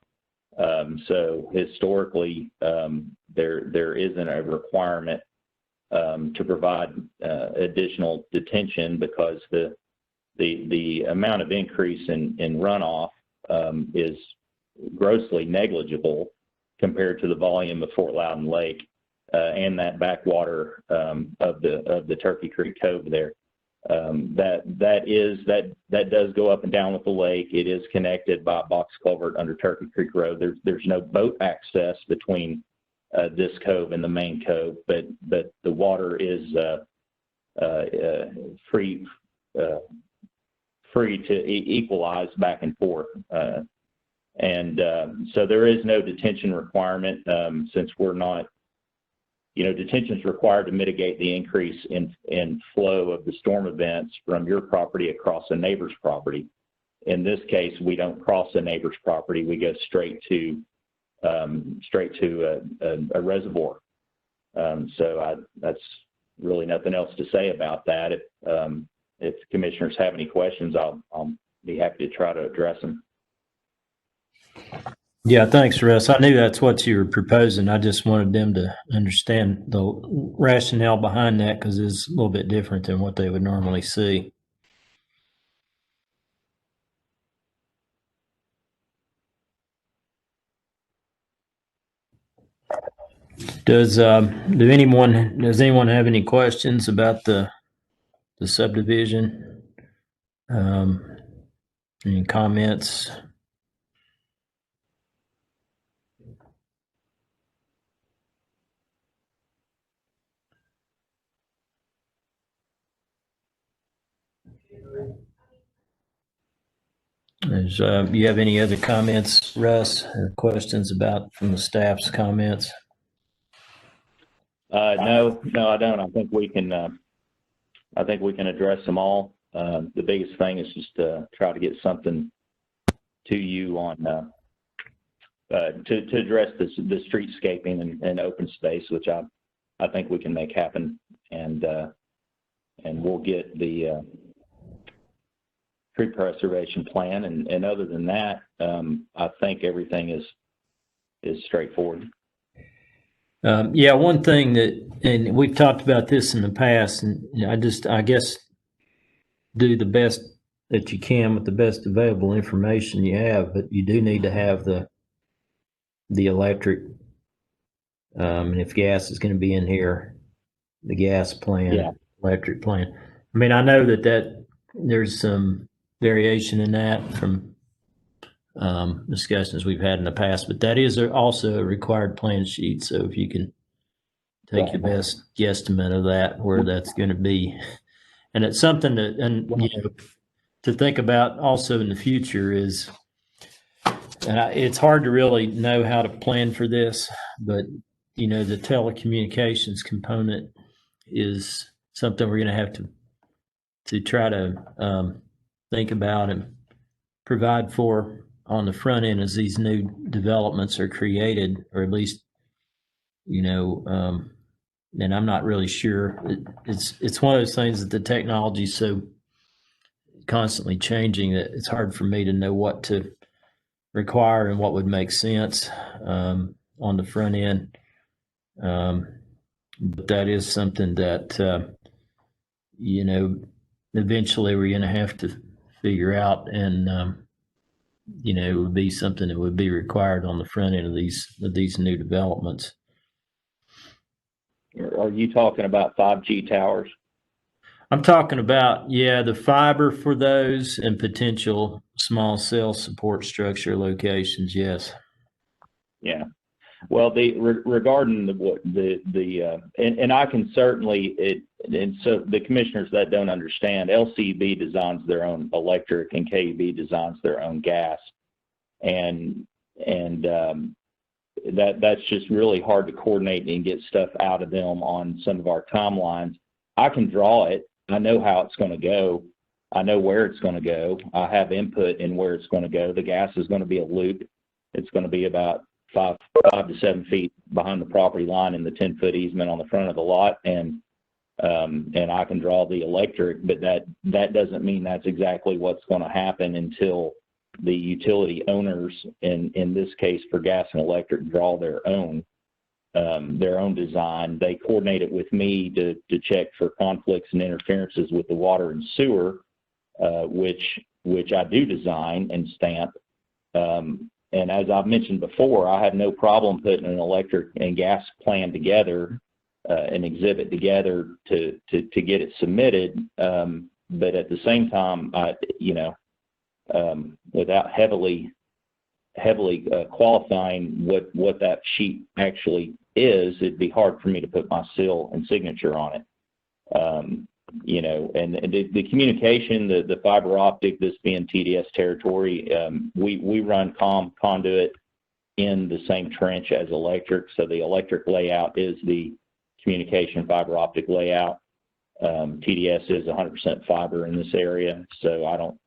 So historically, there isn't a requirement to provide additional detention because the amount of increase in runoff is grossly negligible compared to the volume of Fort Loudon Lake and that backwater of the Turkey Creek Cove there. That does go up and down with the lake. It is connected by a box culvert under Turkey Creek Road. There's no boat access between this cove and the main cove, but the water is free to equalize back and forth. So there is no detention requirement since we're not, detention is required to mitigate the increase in flow of the storm events from your property across a neighbor's property. In this case, we don't cross a neighbor's property. We go straight to a reservoir. So that's really nothing else to say about that. If commissioners have any questions, I'll be happy to try to address them. Yeah, thanks, Russ. I knew that's what you were proposing. I just wanted them to understand the rationale behind that because it's a little bit different than what they would normally see. Does anyone have any questions about the subdivision? Any comments? You have any other comments, Russ, or questions from the staff's comments? No, I don't. I think we can address them all. The biggest thing is just to try to get something to you on to address the streetscaping and open space, which I think we can make happen, and we'll get the tree preservation plan, and other than that, I think everything is straightforward. Yeah, one thing and we've talked about this in the past, and I guess do the best that you can with the best available information you have, but you do need to have the electric, and if gas is going to be in here, the gas plan, Yeah. electric plan. I mean, I know that there's some variation in that from discussions we've had in the past, but that is also a required plan sheet. So if you can take Right. your best guesstimate of that, where that's going to be, and it's something to think about also in the future is, and it's hard to really know how to plan for this, but the telecommunications component is something we're going to have to try to think about and provide for on the front end as these new developments are created, or at least, and I'm not really sure. It's one of those things that the technology is so constantly changing that it's hard for me to know what to require and what would make sense on the front end. But that is something that, eventually we're going to have to figure out, and, it would be something that would be required on the front end of these new developments. Are you talking about 5G towers? I'm talking about, the fiber for those and potential small cell support structure locations. Yes. Yeah. Well, regarding and I can certainly and so the commissioners that don't understand, LCB designs their own electric and KEB designs their own gas, and that's just really hard to coordinate and get stuff out of them on some of our timelines. I can draw it. I know how it's going to go. I know where it's going to go. I have input in where it's going to go. The gas is going to be a loop. It's going to be about 5 to 7 feet behind the property line in the 10-foot easement on the front of the lot, and I can draw the electric, but that doesn't mean that's exactly what's going to happen until the utility owners, in this case for gas and electric, draw their own design. They coordinate it with me to check for conflicts and interferences with the water and sewer, which I do design and stamp. And as I've mentioned before, I have no problem putting an electric and gas plan together, an exhibit together to get it submitted. But at the same time, without heavily qualifying what that sheet actually is, it'd be hard for me to put my seal and signature on it. And the communication, the fiber optic, this being TDS territory, we run conduit in the same trench as electric. So the electric layout is the communication fiber optic layout. TDS is 100% fiber in this area. So I don't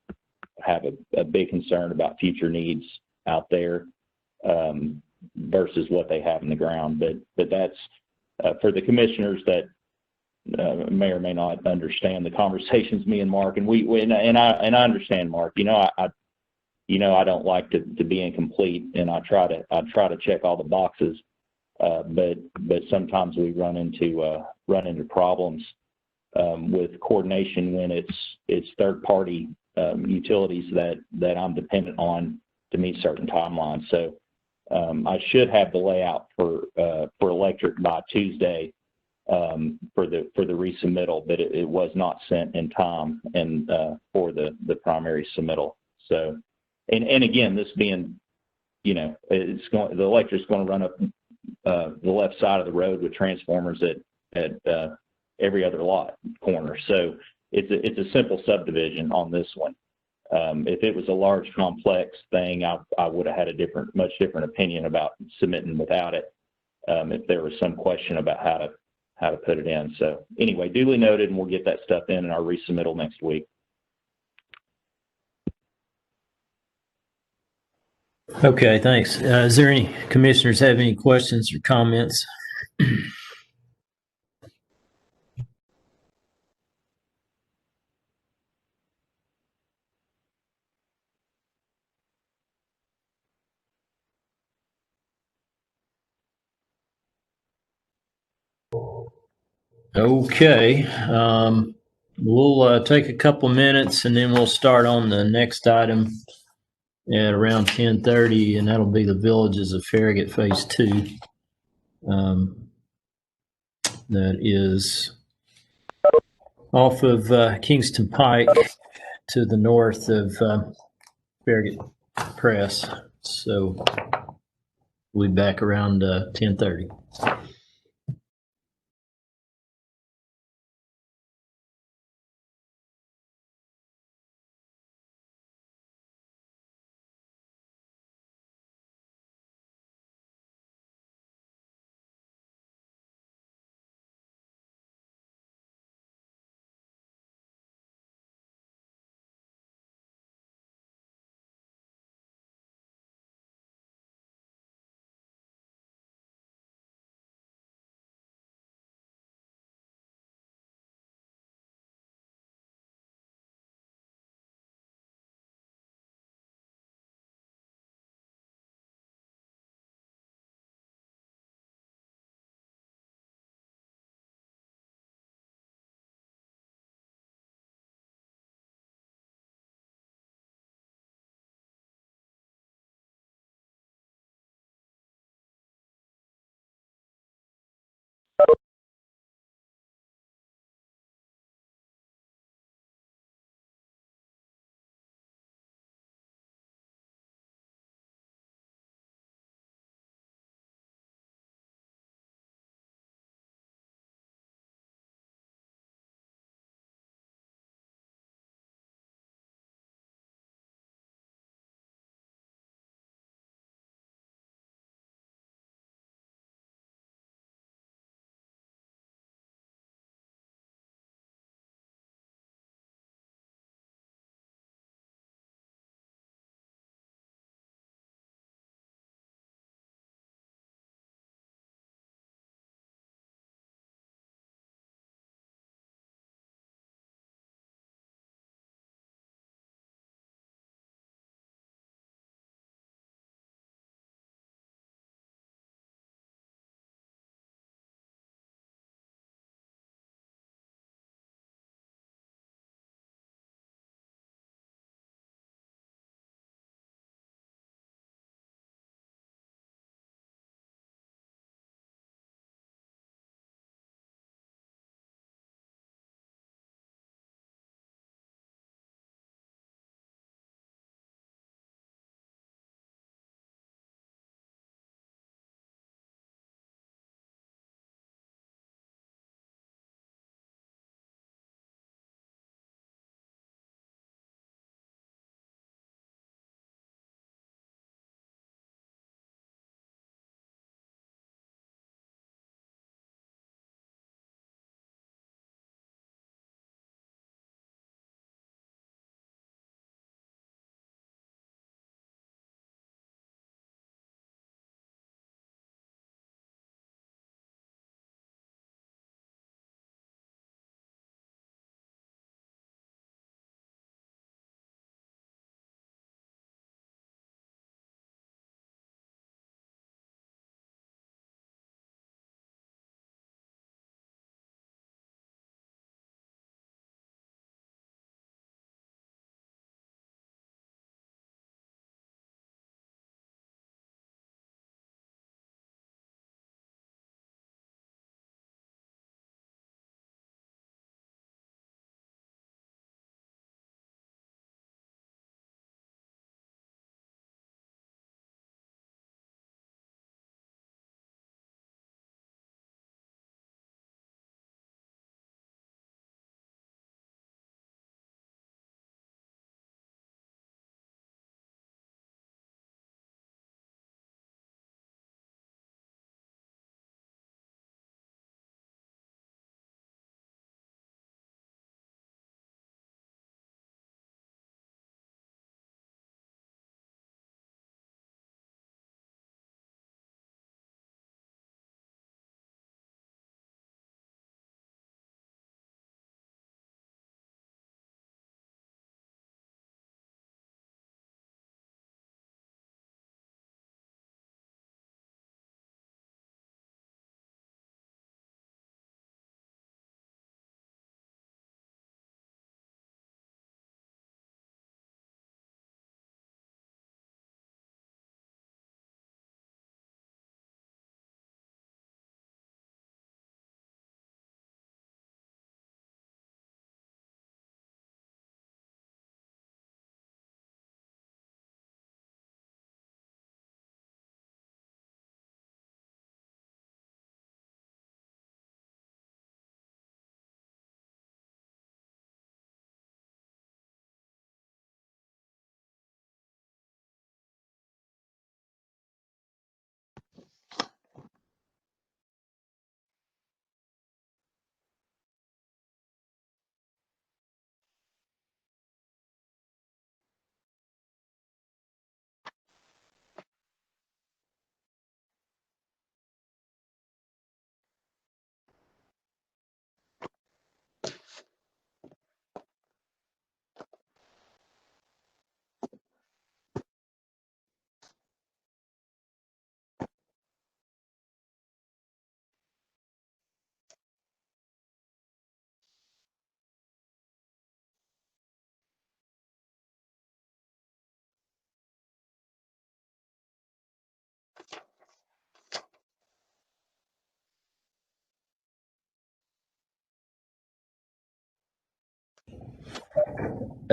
have a big concern about future needs out there versus what they have in the ground. But that's for the commissioners that may or may not understand the conversations me and Mark, and I understand, Mark. I don't like to be incomplete, and I try to check all the boxes. But sometimes we run into problems with coordination when it's third party utilities that I'm dependent on to meet certain timelines. So I should have the layout for electric by Tuesday for the resubmittal, but it was not sent in time and for the primary submittal. So and again, this being the electric's going to run up the left side of the road with transformers at every other lot corner. So it's a simple subdivision on this one. If it was a large complex thing, I would have had a much different opinion about submitting without it. If there was some question about how to put it in. So anyway, duly noted, and we'll get that stuff in our resubmittal next week. Okay, thanks. Is there any commissioners have any questions or comments? Okay, we'll take a couple minutes and then we'll start on the next item at around 10:30, and that'll be the Villages of Farragut Phase 2. That is off of Kingston Pike to the north of Farragut Press. So we'll be back around 10:30.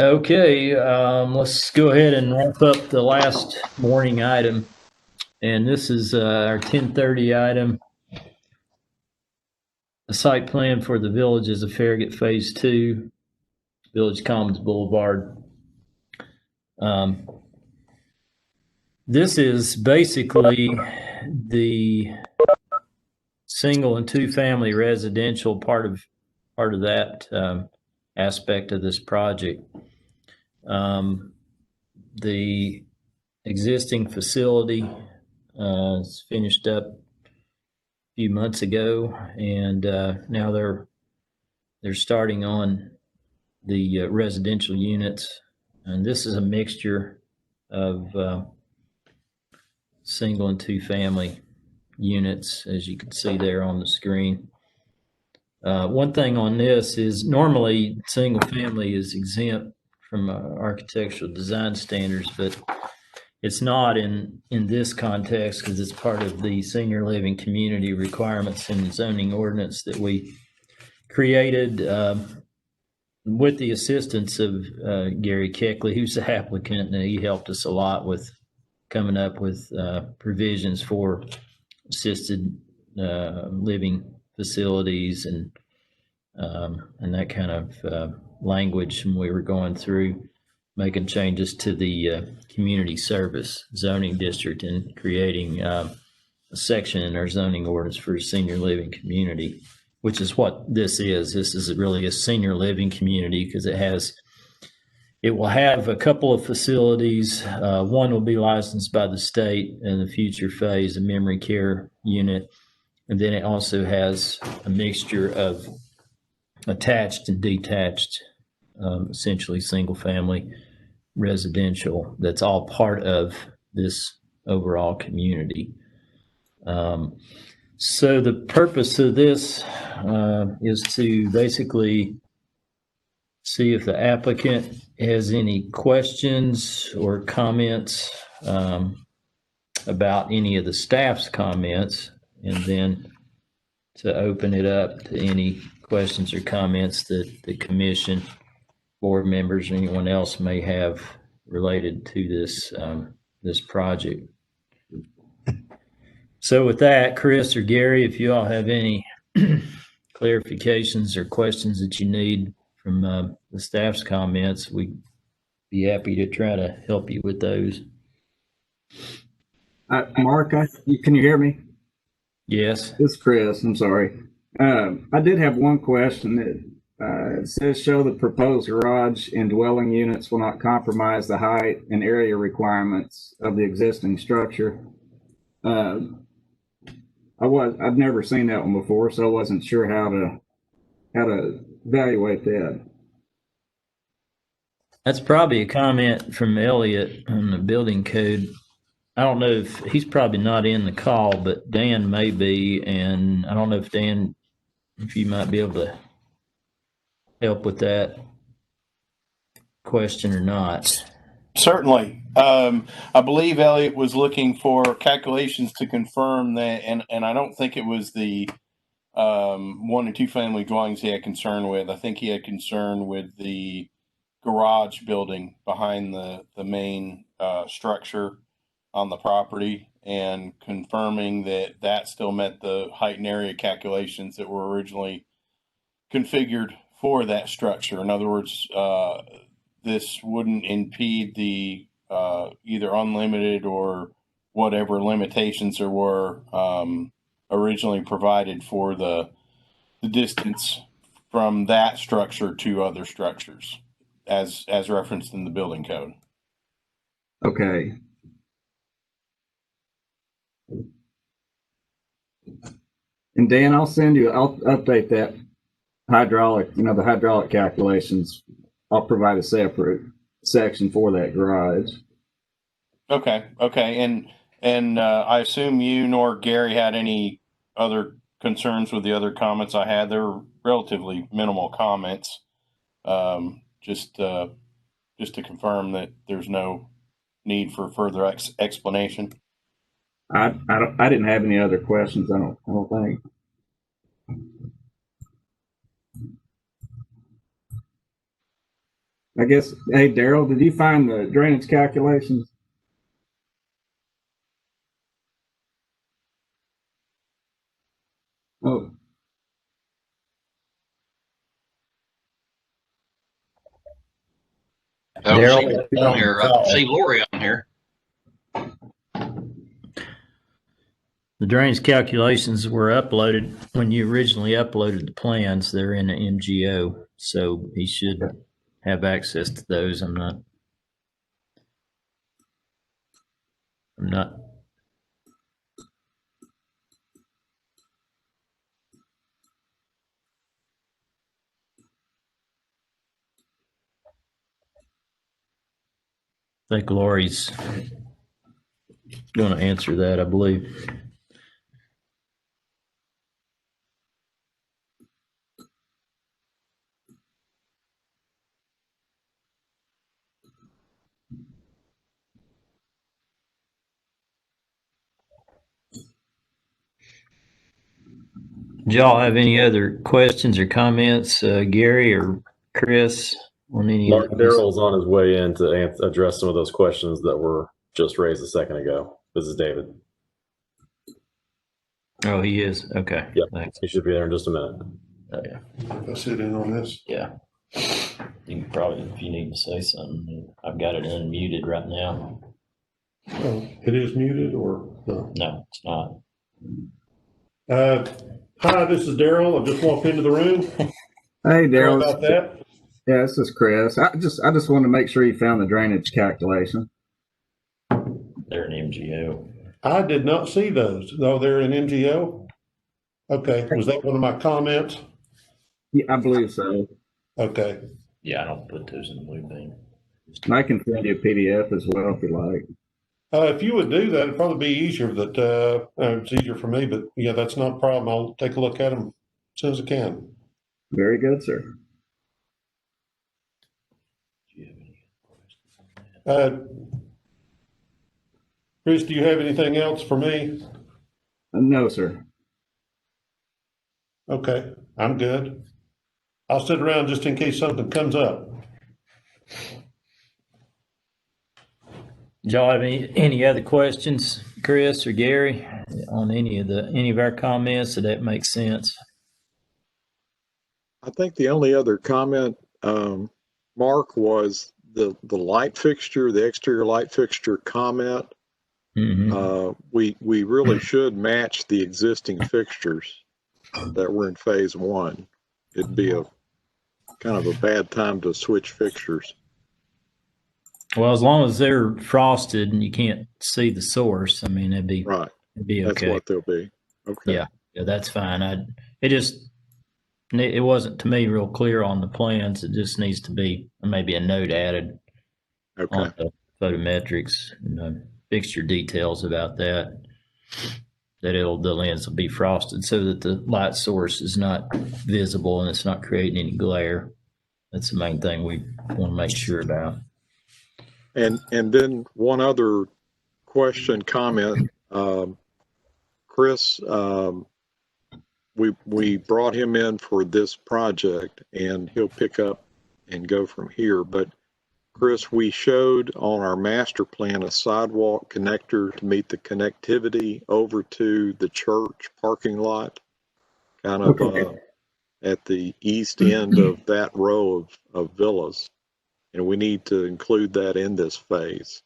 Okay, let's go ahead and wrap up the last morning item. And this is our 10:30 item. The site plan for the villages of Farragut Phase 2, Village Commons Boulevard. This is basically the single and two family residential part of that aspect of this project. The existing facility is finished up a few months ago, and now they're starting on the residential units, and this is a mixture of single and two family units, as you can see there on the screen. One thing on this is normally single family is exempt from architectural design standards, but it's not in this context because it's part of the senior living community requirements and zoning ordinance that we created with the assistance of Gary Keckley, who's the applicant, and he helped us a lot with coming up with provisions for assisted living facilities and that kind of language when we were going through making changes to the community service zoning district and creating a section in our zoning ordinance for a senior living community, which is what this is. This is really a senior living community because it will have a couple of facilities. One will be licensed by the state in the future phase, a memory care unit. And then it also has a mixture of attached and detached, essentially single family residential that's all part of this overall community. So the purpose of this is to basically see if the applicant has any questions or comments about any of the staff's comments, and then to open it up to any questions or comments that the commission, board members, or anyone else may have related to this project. So with that, Chris or Gary, if you all have any clarifications or questions that you need from the staff's comments, we'd be happy to try to help you with those. Mark, can you hear me? Yes. This is Chris. I'm sorry. I did have one question that it says show the proposed garage and dwelling units will not compromise the height and area requirements of the existing structure. I've never seen that one before, so I wasn't sure how to evaluate that. That's probably a comment from Elliot on the building code. I don't know if he's probably not in the call, but Dan may be, and I don't know if Dan, if you might be able to help with that question or not. Certainly. I believe Elliot was looking for calculations to confirm that, and I don't think it was the one and two family dwellings he had concern with. I think he had concern with the garage building behind the main structure on the property, and confirming that still met the height and area calculations that were originally configured for that structure. In other words, this wouldn't impede the either unlimited or whatever limitations there were originally provided for the distance from that structure to other structures as referenced in the building code. Okay. And Dan, I'll update that hydraulic, the hydraulic calculations. I'll provide a separate section for that garage. Okay. And I assume you nor Gary had any other concerns with the other comments I had. They're relatively minimal comments. Just to confirm that there's no need for further explanation. I didn't have any other questions. I don't think. I guess, hey, Daryl, did you find the drainage calculations? Oh, I don't see Daryl, on here. I don't see Lori on here. the drainage calculations were uploaded when you originally uploaded the plans. They're in the MGO, so he should have access to those. I'm not. I think Lori's going to answer that, I believe. Do y'all have any other questions or comments, Gary or Chris, on any Mark of these? Darrell's on his way in to address some of those questions that were just raised a second ago. This is David. Oh, he is? Okay. Yep. Thanks. He should be there in just a minute. Oh, yeah. I'll sit in on this. Yeah. You can probably, if you need to say something, I've got it unmuted right now. Oh, it is muted or no? No, it's not. Hi, this is Daryl. I just walked into the room. hey, Sorry Daryl. about that. Yeah, this is Chris. I just wanted to make sure you found the drainage calculation. They're an MGO. I did not see those. Oh, they're in MGO? Okay. Was that one of my comments? Yeah, I believe so. Okay. Yeah, I don't put those in the blue bin. And I can send you a PDF as well if you like. If you would do that, it'd probably be easier. It's easier for me, but yeah, that's not a problem. I'll take a look at them as soon as I can. Very good, sir. Do you have any questions on that? Chris, do you have anything else for me? No, sir. Okay, I'm good. I'll sit around just in case something comes up. Do y'all have any other questions, Chris or Gary, on any of our comments? So that makes sense. I think the only other comment, Mark, was the light fixture, the exterior light fixture comment. Mm-hmm. We really should match the existing fixtures that were in phase one. It'd be a kind of a bad time to switch fixtures. Well, as long as they're frosted and you can't see the source, I mean, it'd be Right. It'd be That's okay. what they'll be. Okay. Yeah, that's fine. It wasn't to me real clear on the plans. It just needs to be maybe a note added on Okay. the photometrics and fixture details about that. That the lens will be frosted so that the light source is not visible and it's not creating any glare. That's the main thing we want to make sure about. And then one other question, comment. Chris, we brought him in for this project and he'll pick up and go from here. But Chris, we showed on our master plan a sidewalk connector to meet the connectivity over to the church parking lot, kind of at the east end of that row of villas. And we need to include that in this phase.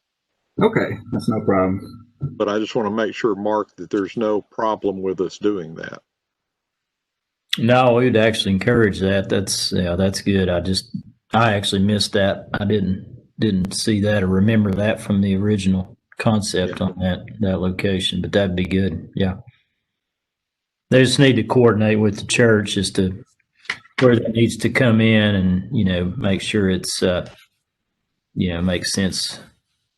Okay, that's no problem. But I just want to make sure, Mark, that there's no problem with us doing that. No, we would actually encourage that. That's good. I actually missed that. I didn't see that or remember that from the original concept on that location, but that'd be good. Yeah. They just need to coordinate with the church as to where it needs to come in and, make sure it's, makes sense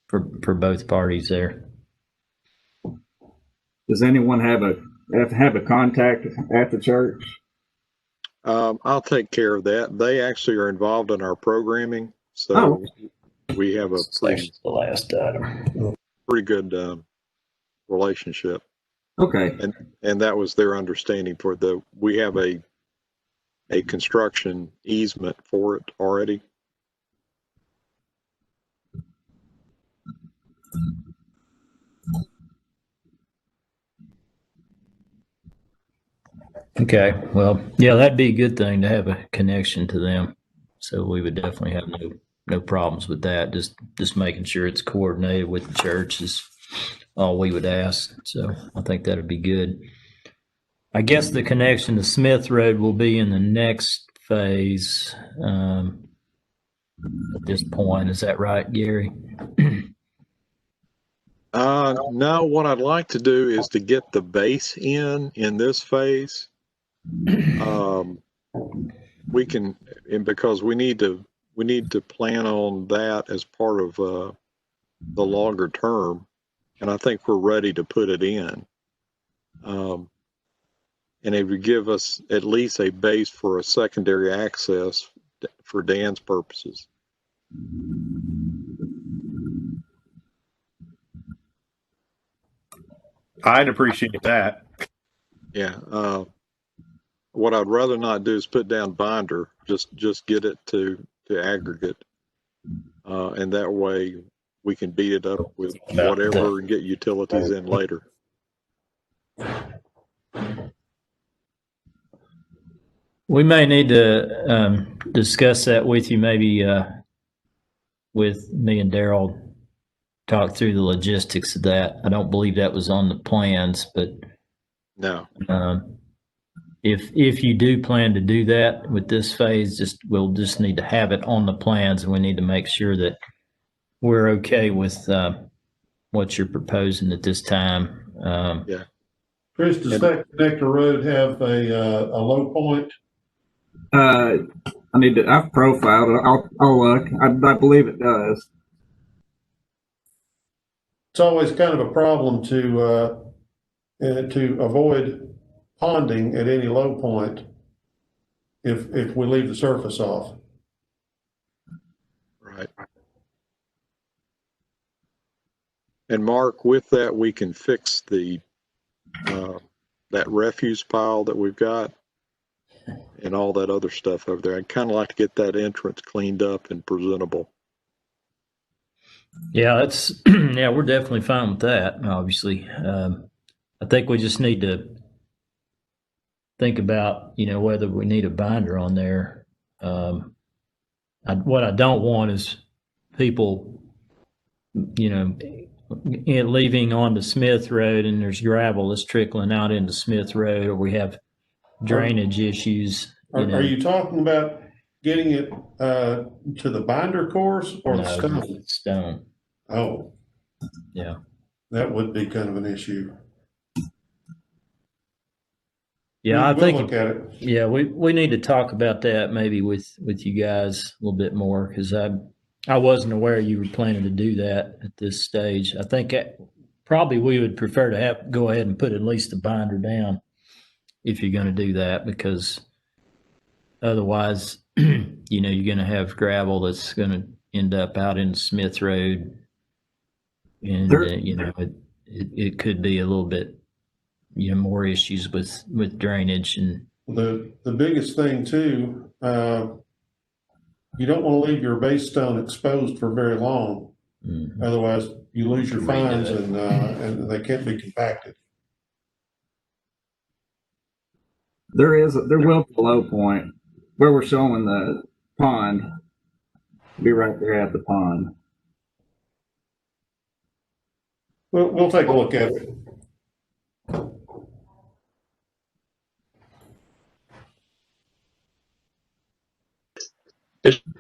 for both parties there. Does anyone have a contact at the church? I'll take care of that. They actually are involved in our programming, so we have a the last item. pretty good relationship. Okay. And that was their understanding we have a construction easement for it already. Okay, well, yeah, that'd be a good thing to have a connection to them. So we would definitely have no problems with that. Just making sure it's coordinated with the church is all we would ask. So I think that'd be good. I guess the connection to Smith Road will be in the next phase at this point. Is that right, Gary? No, what I'd like to do is to get the base in this phase. We can, and because we need to plan on that as part of the longer term, and I think we're ready to put it in. And it would give us at least a base for a secondary access for Dan's purposes. I'd appreciate that. Yeah. What I'd rather not do is put down binder, just get it to aggregate. And that way we can beat it up with whatever and get utilities in later. We may need to discuss that with you, maybe with me and Daryl, talk through the logistics of that. I don't believe that was on the plans, but no. If you do plan to do that with this phase, we'll just need to have it on the plans, and we need to make sure that we're okay with what you're proposing at this time. Yeah. Chris, does that connector road have a low point? I've profiled it. I'll look. I believe it does. It's always kind of a problem to avoid ponding at any low point if we leave the surface off. Right. And Mark, with that, we can fix the that refuse pile that we've got and all that other stuff over there. I'd kind of like to get that entrance cleaned up and presentable. Yeah, yeah, we're definitely fine with that, obviously. I think we just need to think about, whether we need a binder on there. What I don't want is people, leaving onto Smith Road and there's gravel that's trickling out into Smith Road, or we have drainage issues. Are you talking about getting it to the binder course or the stone? Stone. Oh, yeah, that would be kind of an issue. Yeah, I think look at it. Yeah, we need to talk about that maybe with you guys a little bit more, because I wasn't aware you were planning to do that at this stage. I think probably we would prefer to go ahead and put at least a binder down if you're going to do that, because otherwise, you're going to have gravel that's going to end up out in Smith Road, and it could be a little bit more issues with drainage. And the biggest thing too, you don't want to leave your base stone exposed for very long. Mm-hmm. Otherwise you lose your fines and they can't be compacted. There will be a low point where we're showing the pond. Be right there at the pond. We'll take a look at it.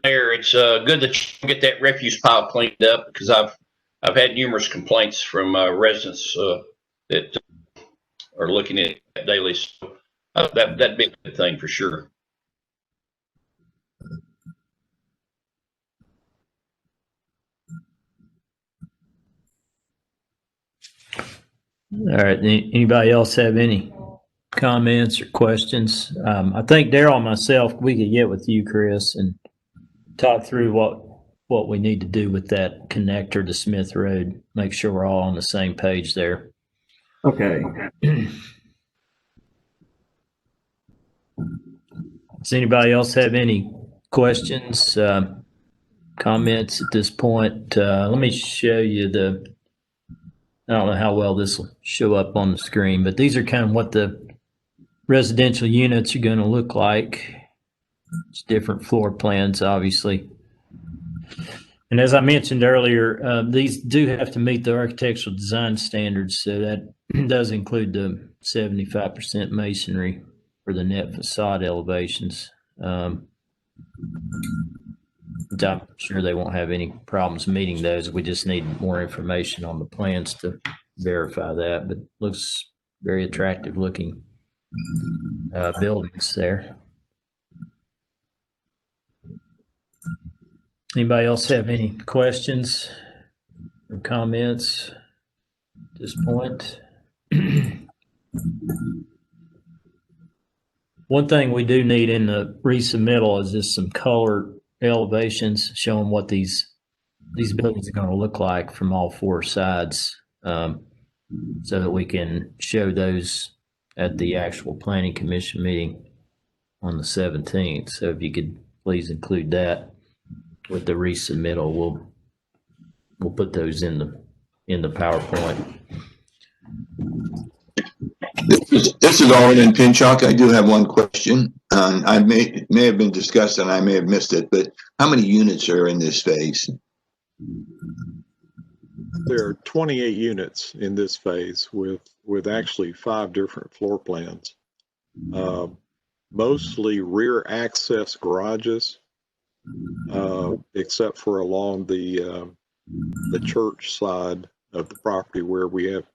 Mayor, it's good that you get that refuse pile cleaned up, because I've had numerous complaints from residents that are looking at it daily. So that'd be a good thing for sure. All right. Anybody else have any comments or questions? I think Daryl and myself, we could get with you, Chris, and talk through what we need to do with that connector to Smith Road. Make sure we're all on the same page there. Okay. Does anybody else have any questions, comments at this point? Let me show you I don't know how well this will show up on the screen, but these are kind of what the residential units are going to look like. It's different floor plans, obviously. And as I mentioned earlier, these do have to meet the architectural design standards, so that does include the 75% masonry for the net facade elevations. I'm sure they won't have any problems meeting those. We just need more information on the plans to verify that, but looks very attractive looking buildings there. Anybody else have any questions or comments at this point? One thing we do need in the resubmittal is just some color elevations showing what these buildings are going to look like from all four sides, so that we can show those at the actual planning commission meeting on the 17th. So if you could please include that with the resubmittal, we'll put those in the PowerPoint. This is Alden in Pinchuk. I do have one question. I may have been discussed and I may have missed it, but how many units are in this phase? There are 28 units in this phase with actually 5 different floor plans. Mostly rear access garages, except for along the church side of the property where we have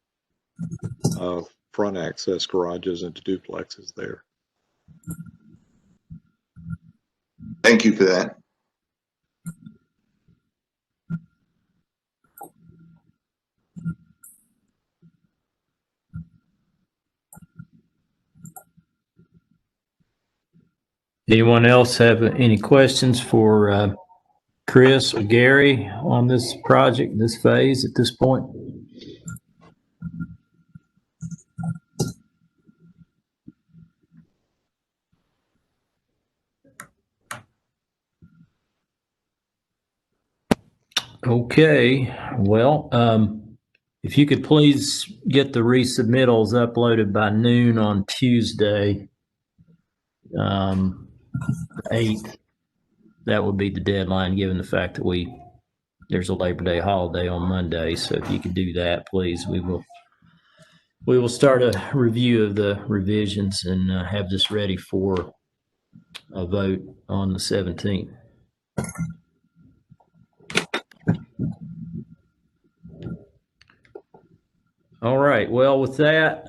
front access garages and duplexes there. Thank you for that. Anyone else have any questions for Chris or Gary on this project, this phase at this point? Okay, well, if you could please get the resubmittals uploaded by noon on Tuesday, 8th, that would be the deadline, given the fact that there's a Labor Day holiday on Monday. So if you could do that, please, we will start a review of the revisions and have this ready for a vote on the 17th. All right. Well, with that,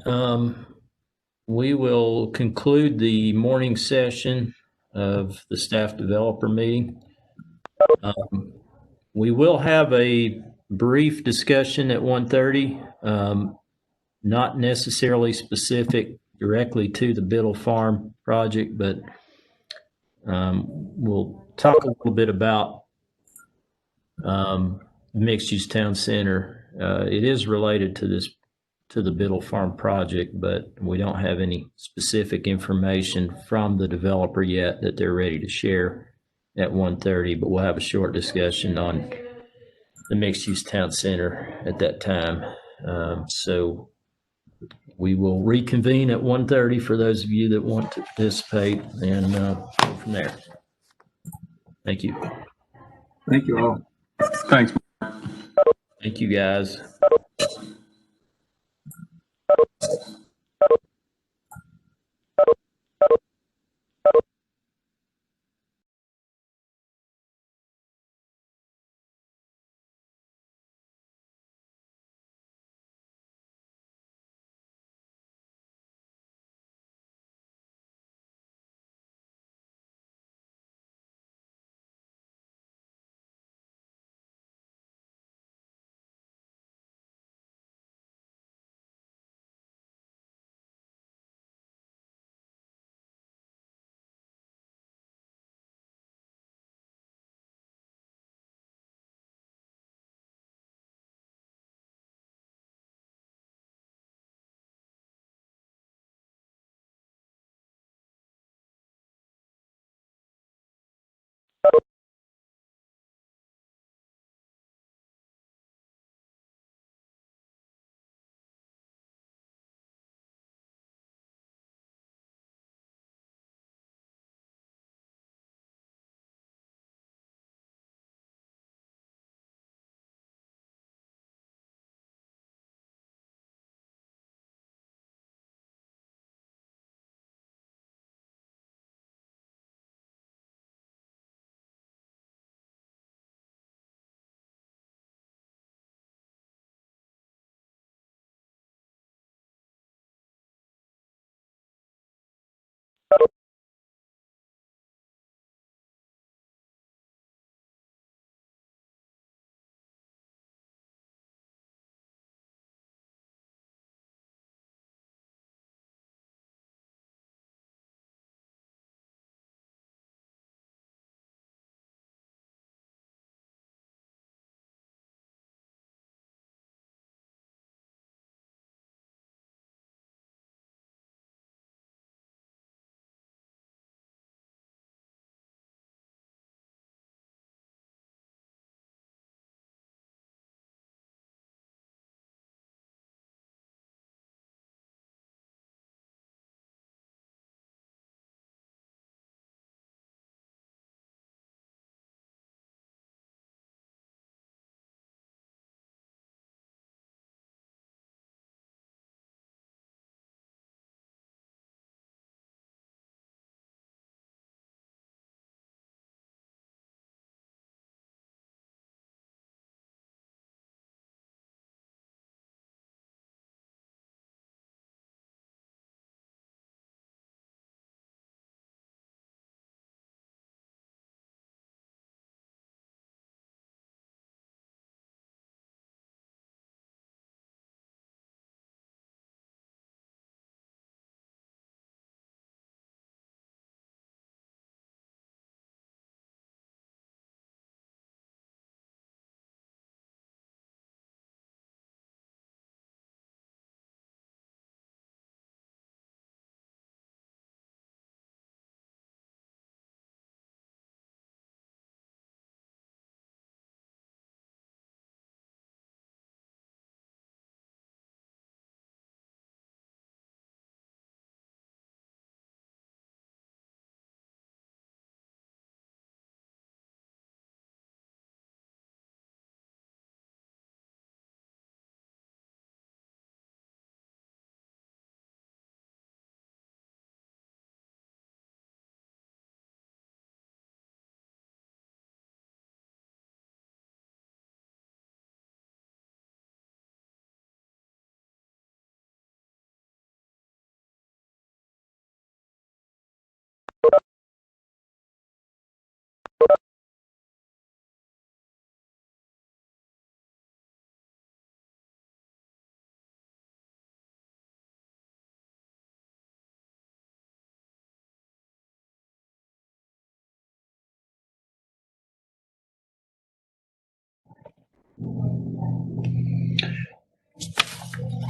we will conclude the morning session of the staff developer meeting. We will have a brief discussion at 1:30, not necessarily specific directly to the Biddle Farm project, but we'll talk a little bit about mixed-use town center. It is related to the Biddle Farm project, but we don't have any specific information from the developer yet that they're ready to share at 1:30, but we'll have a short discussion on the mixed-use town center at that time. So we will reconvene at 1:30 for those of you that want to participate, and go from there. Thank you. Thank you all. Thanks. Thank you, guys.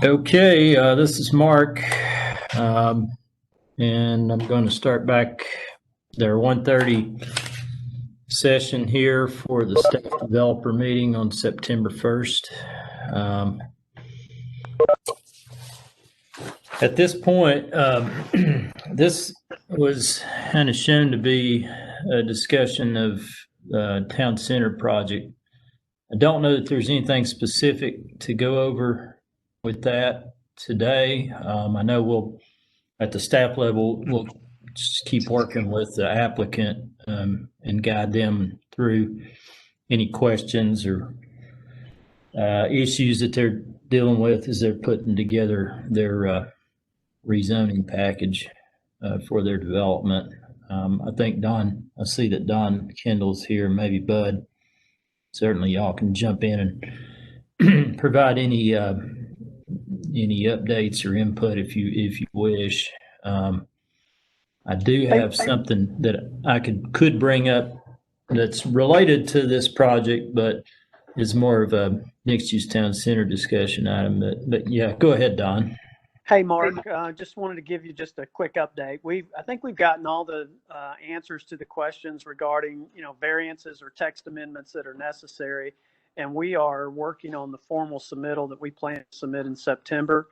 Okay, this is Mark, and I'm going to start back their 1:30 session here for the staff developer meeting on September 1st. At this point, this was kind of shown to be a discussion of town center project. I don't know that there's anything specific to go over with that today. I know we'll, at the staff level, we'll just keep working with the applicant and guide them through any questions or issues that they're dealing with as they're putting together their rezoning package for their development. I think Don, I see that Don Kendall's here, maybe Bud. Certainly y'all can jump in and provide any updates or input if you wish. I do have something that I could bring up that's related to this project, but is more of a mixed-use town center discussion item. But yeah, go ahead, Don. Hey, Mark, just wanted to give you just a quick update. I think we've gotten all the answers to the questions regarding, variances or text amendments that are necessary. And we are working on the formal submittal that we plan to submit in September.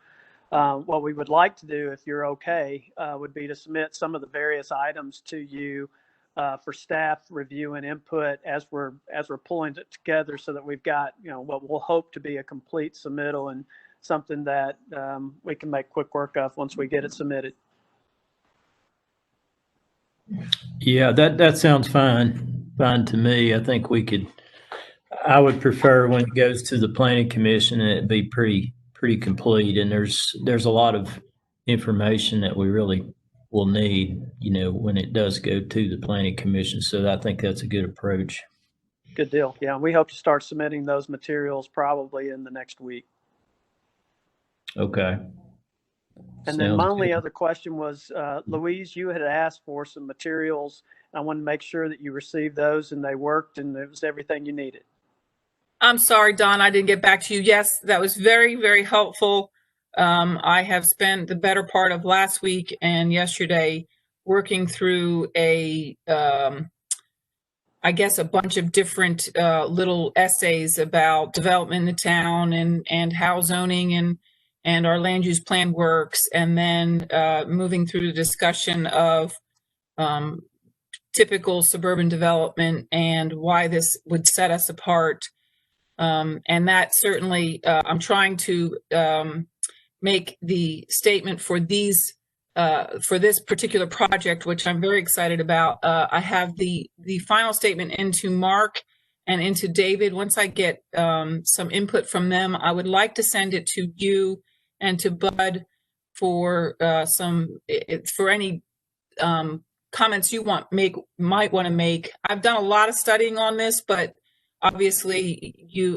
What we would like to do, if you're okay, would be to submit some of the various items to you for staff review and input as we're pulling it together, so that we've got, what we'll hope to be a complete submittal and something that we can make quick work of once we get it submitted. Yeah, that sounds fine to me. I think I would prefer when it goes to the planning commission, it be pretty complete, and there's a lot of information that we really will need, when it does go to the planning commission. So I think that's a good approach. Good deal. Yeah, we hope to start submitting those materials probably in the next week. Okay. And then my only other question was, Louise, you had asked for some materials. I wanted to make sure that you received those and they worked and it was everything you needed. I'm sorry, Don, I didn't get back to you. Yes, that was very, very helpful. I have spent the better part of last week and yesterday working through I guess a bunch of different little essays about development in the town and how zoning and our land use plan works, and then moving through the discussion of typical suburban development and why this would set us apart. And that certainly, I'm trying to make the statement for this particular project, which I'm very excited about. I have the final statement into Mark and into David. Once I get some input from them, I would like to send it to you and to Bud for any comments you might want to make. I've done a lot of studying on this, but obviously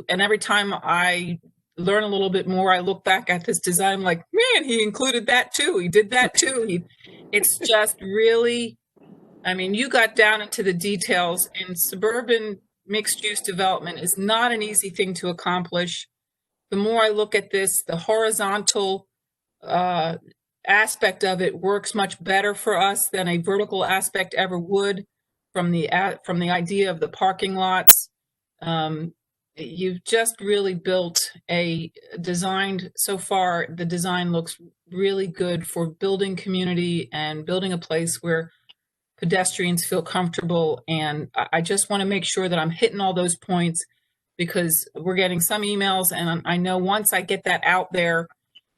and every time I learn a little bit more, I look back at this design like, man, he included that too. He did that too. It's just really, you got down into the details, and suburban mixed use development is not an easy thing to accomplish. The more I look at this, the horizontal aspect of it works much better for us than a vertical aspect ever would, from the idea of the parking lots. You've just really built so far, the design looks really good for building community and building a place where pedestrians feel comfortable. And I just want to make sure that I'm hitting all those points, because we're getting some emails, and I know once I get that out there,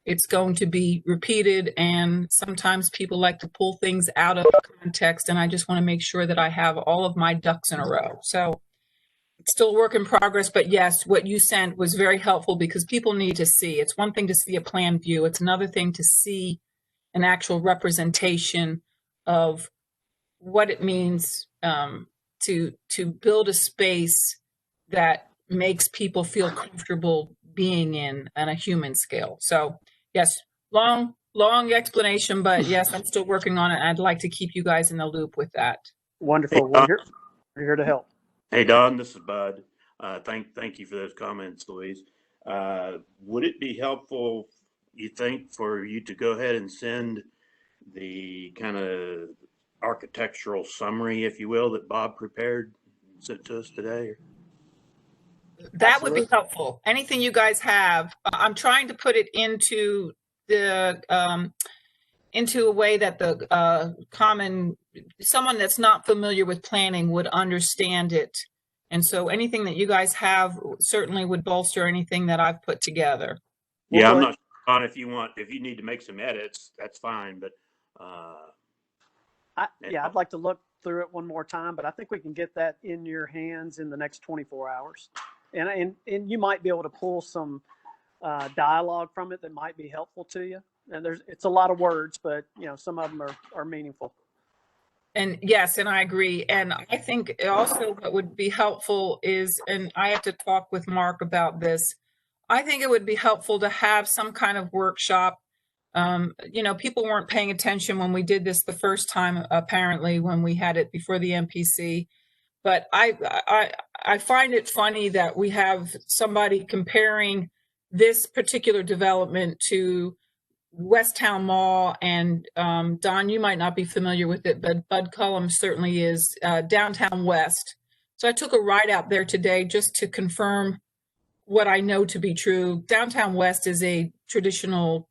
it's going to be repeated, and sometimes people like to pull things out of context, and I just want to make sure that I have all of my ducks in a row. So it's still a work in progress, but yes, what you sent was very helpful, because people need to see. It's one thing to see a plan view. It's another thing to see an actual representation of what it means to build a space that makes people feel comfortable being in on a human scale. So yes, long explanation, but yes, I'm still working on it. I'd like to keep you guys in the loop with that. Wonderful. Hey, We're here to help. Hey, Don, this is Bud. Thank you for those comments, Louise. Would it be helpful you think, for you to go ahead and send the kind of architectural summary, if you will, that Bob prepared and sent to us today? That would be helpful. Anything you guys have. I'm trying to put it into the into a way that the someone that's not familiar with planning would understand it. And so anything that you guys have certainly would bolster anything that I've put together. Yeah, I'm not sure on if you need to make some edits, that's fine, but I'd like to look through it one more time, but I think we can get that in your hands in the next 24 hours. And you might be able to pull some dialogue from it that might be helpful to you. And it's a lot of words, but some of them are meaningful. And yes, and I agree. And I think also what would be helpful is, and I have to talk with Mark about this, I think it would be helpful to have some kind of workshop. People weren't paying attention when we did this the first time, apparently, when we had it before the MPC. But I find it funny that we have somebody comparing this particular development to Westtown Mall, and Don, you might not be familiar with it, but Bud Cullum certainly is, downtown West. So I took a ride out there today just to confirm what I know to be true. Downtown West is a traditional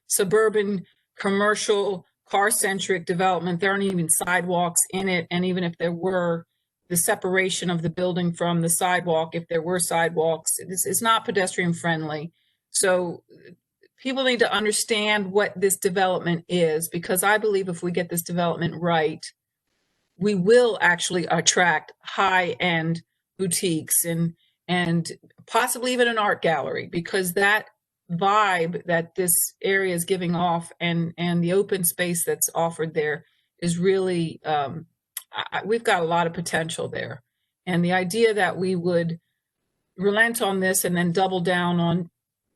suburban, commercial, car-centric development. There aren't even sidewalks in it, and even if there were, the separation of the building from the sidewalk, if there were sidewalks, this is not pedestrian friendly. So people need to understand what this development is, because I believe if we get this development right, we will actually attract high-end boutiques and possibly even an art gallery, because that vibe that this area is giving off and the open space that's offered there is really, we've got a lot of potential there. And the idea that we would relent on this and then double down on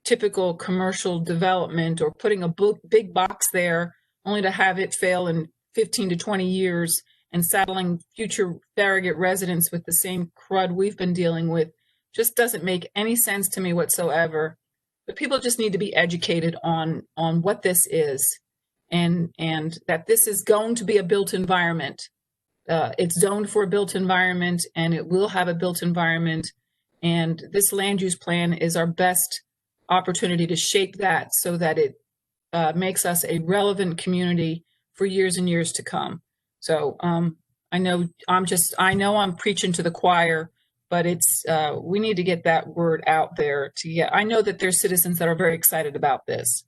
typical commercial development, or putting a big box there only to have it fail in 15 to 20 years and saddling future Farragut residents with the same crud we've been dealing with, just doesn't make any sense to me whatsoever. But people just need to be educated on what this is, and that this is going to be a built environment. It's zoned for a built environment, and it will have a built environment. And this land use plan is our best opportunity to shape that so that it makes us a relevant community for years and years to come. So I know I'm preaching to the choir, but it's we need to get that word out there. I know that there's citizens that are very excited about this,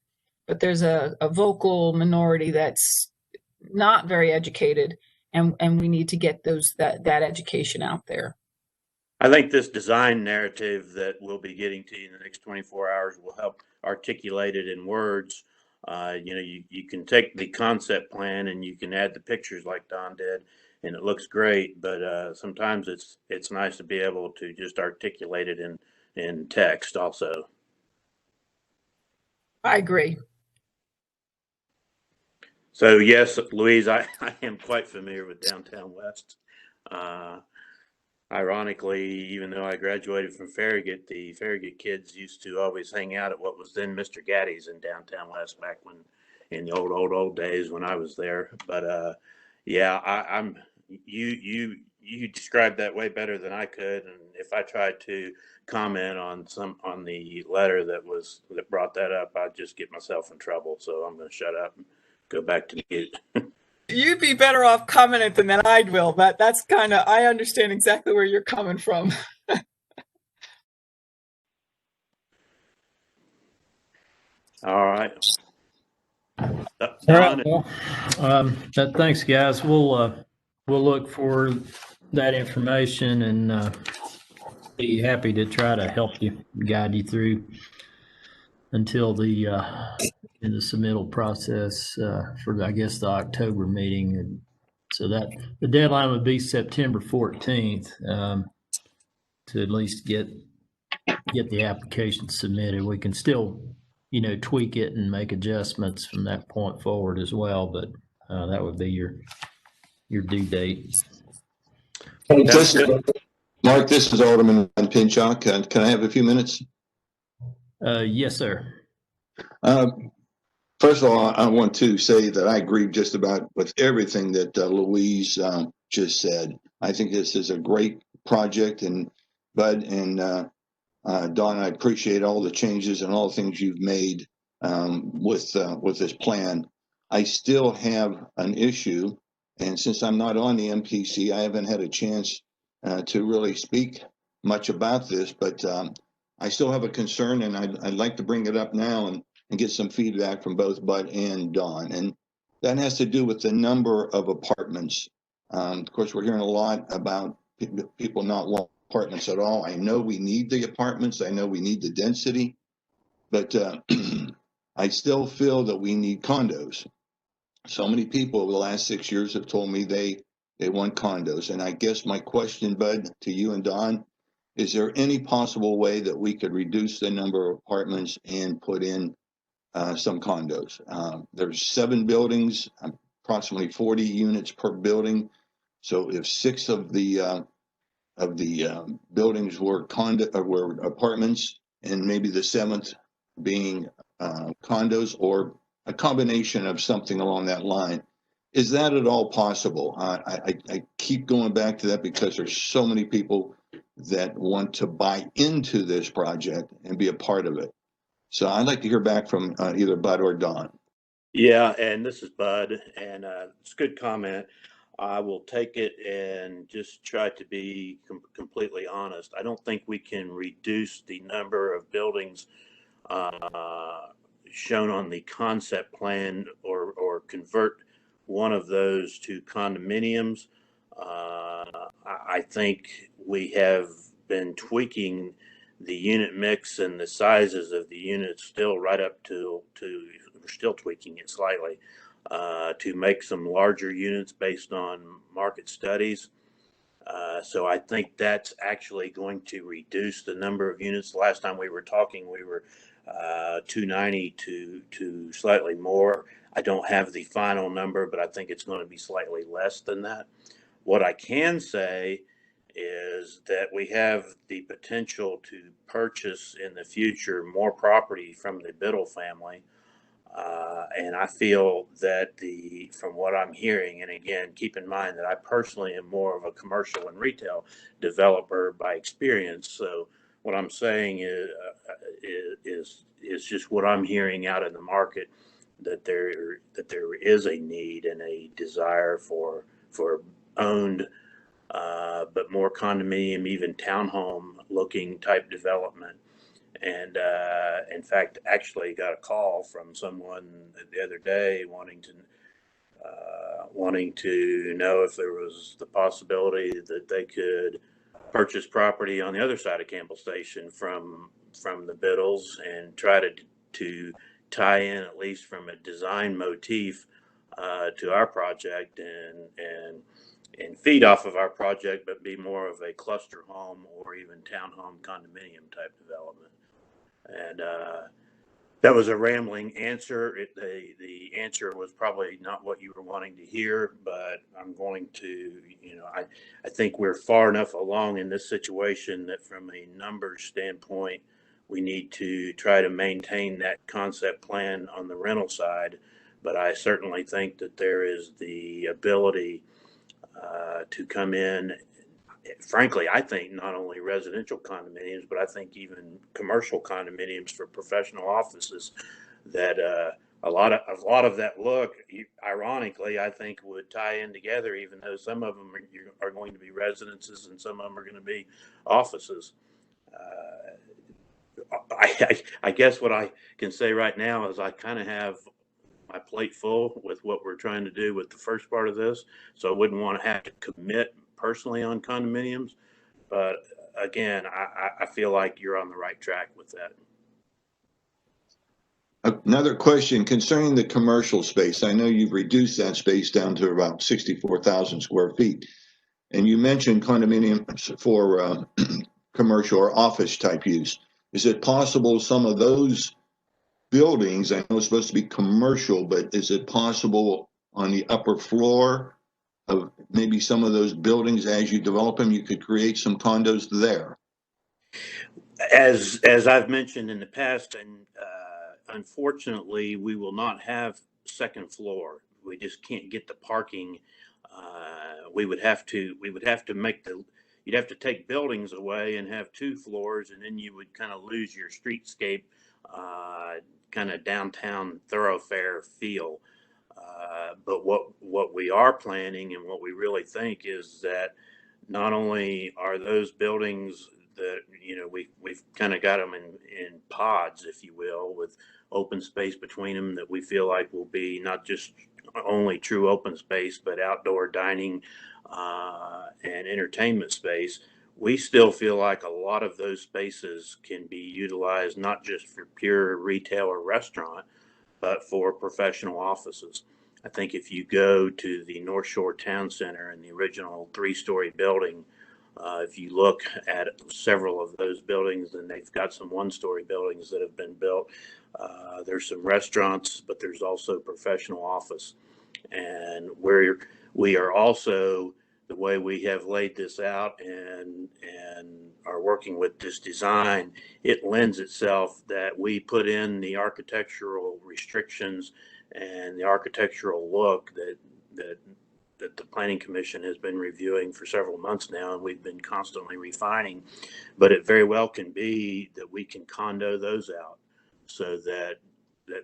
but there's a vocal minority that's not very educated, and we need to get that education out there. I think this design narrative that we'll be getting to you in the next 24 hours will help articulate it in words. You can take the concept plan and you can add the pictures like Don did, and it looks great, but sometimes it's nice to be able to just articulate it in text also. I agree. So yes, Louise, I am quite familiar with Downtown West. Ironically, even though I graduated from Farragut, the Farragut kids used to always hang out at what was then Mr. Gaddy's in Downtown West back when, in the old days when I was there. But yeah, you described that way better than I could. And if I tried to comment on the letter that brought that up, I'd just get myself in trouble. So I'm going to shut up and go back to mute. You'd be better off commenting than I will, but that's I understand exactly where you're coming from. All right. All right. Well, thanks, guys. We'll look for that information and be happy to try to help you, guide you through until the submittal process for, I guess, the October meeting. And so that the deadline would be September 14th to at least get the application submitted. We can still, tweak it and make adjustments from that point forward as well, but that would be your due date. Mark, this is Alderman Pinchot. Can I have a few minutes? Yes, sir. First of all, I want to say that I agree just about with everything that Louise just said. I think this is a great project, and Bud and Don, I appreciate all the changes and all the things you've made with this plan. I still have an issue, and since I'm not on the MPC, I haven't had a chance to really speak much about this, but I still have a concern, and I'd like to bring it up now and get some feedback from both Bud and Don. And that has to do with the number of apartments. Of course, we're hearing a lot about people not wanting apartments at all. I know we need the apartments. I know we need the density, but I still feel that we need condos. So many people over the last 6 years have told me they want condos. And I guess my question, Bud, to you and Don, is there any possible way that we could reduce the number of apartments and put in some condos? There's 7 buildings, approximately 40 units per building. So if 6 of the buildings were apartments, and maybe the 7th being condos, or a combination of something along that line, is that at all possible? I keep going back to that because there's so many people that want to buy into this project and be a part of it. So I'd like to hear back from either Bud or Don. Yeah, and this is Bud, and it's a good comment. I will take it and just try to be completely honest. I don't think we can reduce the number of buildings shown on the concept plan or convert one of those to condominiums. I think we have been tweaking the unit mix and the sizes of the units still right up to we're still tweaking it slightly to make some larger units based on market studies. So I think that's actually going to reduce the number of units. The last time we were talking, we were 290 to slightly more. I don't have the final number, but I think it's going to be slightly less than that. What I can say is that we have the potential to purchase in the future more property from the Biddle family. And I feel that from what I'm hearing, and again, keep in mind that I personally am more of a commercial and retail developer by experience. So what I'm saying is just what I'm hearing out in the market, that there is a need and a desire for owned, but more condominium, even townhome looking type development. And in fact, actually got a call from someone the other day wanting to know if there was the possibility that they could purchase property on the other side of Campbell Station from the Biddles and try to tie in, at least from a design motif, to our project and feed off of our project, but be more of a cluster home or even townhome condominium type development. And that was a rambling answer. The answer was probably not what you were wanting to hear, but I'm going to, I think we're far enough along in this situation that from a numbers standpoint, we need to try to maintain that concept plan on the rental side. But I certainly think that there is the ability to come in. Frankly, I think not only residential condominiums, but I think even commercial condominiums for professional offices, that a lot of that look, ironically, I think would tie in together, even though some of them are going to be residences and some of them are going to be offices. I guess what I can say right now is I kind of have my plate full with what we're trying to do with the first part of this, so I wouldn't want to have to commit personally on condominiums. But again, I feel like you're on the right track with that. Another question concerning the commercial space. I know you've reduced that space down to about 64,000 square feet. And you mentioned condominiums for commercial or office type use. Is it possible some of those buildings, I know it's supposed to be commercial, but is it possible on the upper floor of maybe some of those buildings, as you develop them, you could create some condos there? As I've mentioned in the past, and unfortunately, we will not have second floor. We just can't get the parking. We would have to make you'd have to take buildings away and have 2 floors, and then you would kind of lose your streetscape, kind of downtown thoroughfare feel. But what we are planning and what we really think is that not only are those buildings that, you know, we've kind of got them in pods, if you will, with open space between them that we feel like will be not just only true open space, but outdoor dining and entertainment space. We still feel like a lot of those spaces can be utilized not just for pure retail or restaurant, but for professional offices. I think if you go to the North Shore Town Center and the original 3-story building, if you look at several of those buildings, and they've got some 1-story buildings that have been built, there's some restaurants, but there's also professional office. And we are also, the way we have laid this out and are working with this design, it lends itself that we put in the architectural restrictions and the architectural look that the Planning Commission has been reviewing for several months now, and we've been constantly refining. But it very well can be that we can condo those out so that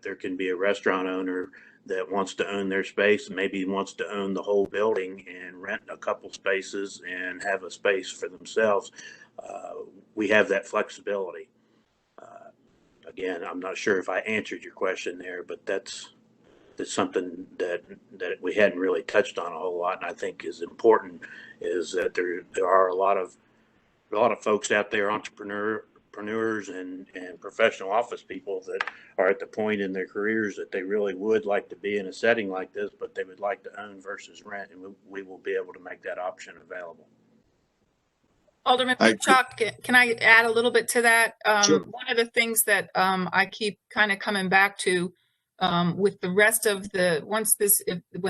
there can be a restaurant owner that wants to own their space and maybe wants to own the whole building and rent a couple spaces and have a space for themselves. We have that flexibility. Again, I'm not sure if I answered your question there, but that's something that we hadn't really touched on a whole lot, and I think is important, is that there are a lot of folks out there, entrepreneurs and professional office people, that are at the point in their careers that they really would like to be in a setting like this, but they would like to own versus rent, and we will be able to make that option available. Alderman Chuck, can I add a little bit to that? Sure. One of the things that I keep kind of coming back to with the rest of when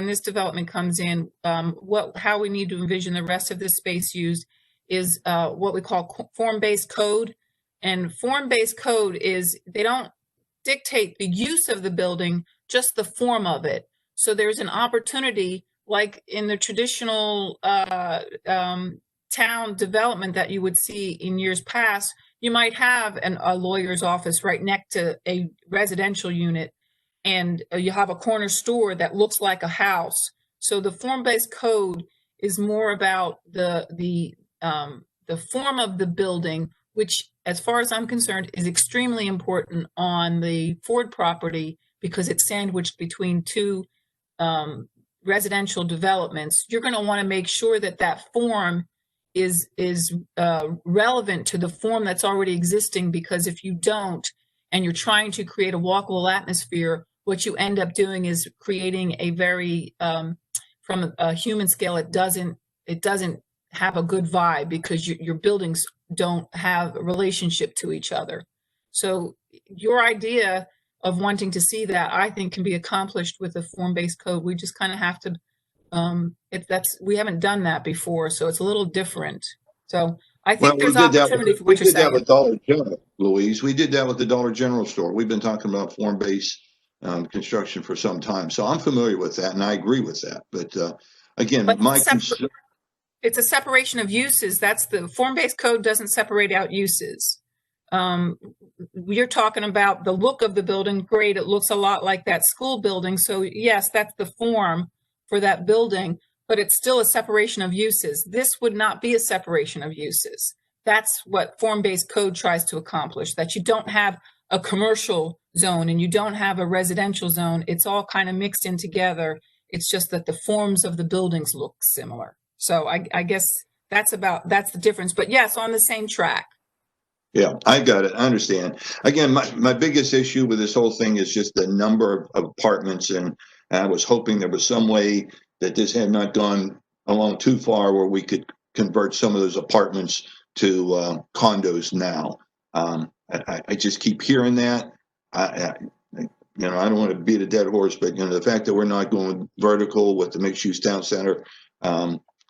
this development comes in, how we need to envision the rest of the space used is what we call form-based code. And form-based code is, they don't dictate the use of the building, just the form of it. So there's an opportunity, like in the traditional town development that you would see in years past, you might have a lawyer's office right next to a residential unit, and you have a corner store that looks like a house. So the form-based code is more about the form of the building, which, as far as I'm concerned, is extremely important on the Ford property because it's sandwiched between 2 residential developments. You're going to want to make sure that that form is relevant to the form that's already existing, because if you don't, and you're trying to create a walkable atmosphere, what you end up doing is creating a very, from a human scale, it doesn't have a good vibe, because your buildings don't have a relationship to each other. So your idea of wanting to see that, I think, can be accomplished with a form-based code. We just kind of have to, we haven't done that before, so it's a little different. So I think there's opportunity for what you're saying. We did that with Dollar General, Louise. We did that with the Dollar General store. We've been talking about form-based construction for some time. So I'm familiar with that, and I agree with that. But again, it's a separation of uses. That's the form-based code doesn't separate out uses. You're talking about the look of the building. Great. It looks a lot like that school building. So yes, that's the form for that building, but it's still a separation of uses. This would not be a separation of uses. That's what form-based code tries to accomplish, that you don't have a commercial zone and you don't have a residential zone. It's all kind of mixed in together. It's just that the forms of the buildings look similar. So I guess that's the difference, but yes, on the same track. Yeah, I got it. I understand. Again, my biggest issue with this whole thing is just the number of apartments, and I was hoping there was some way that this had not gone along too far where we could convert some of those apartments to condos now. I just keep hearing that. I don't want to beat a dead horse, but the fact that we're not going vertical with the mixed-use town center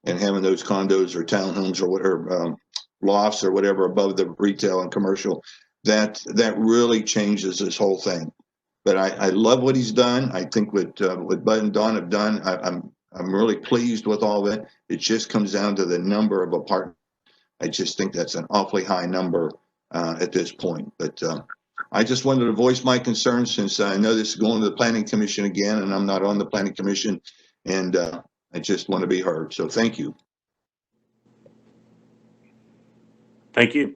and having those condos or townhomes or whatever, lofts or whatever above the retail and commercial, that really changes this whole thing. but I love what he's done. I think what Bud and Don have done, I'm really pleased with all that. It just comes down to the number of apartments. I just think that's an awfully high number at this point. But I just wanted to voice my concerns since I know this is going to the Planning Commission again, and I'm not on the Planning Commission, and I just want to be heard. So thank you. Thank you.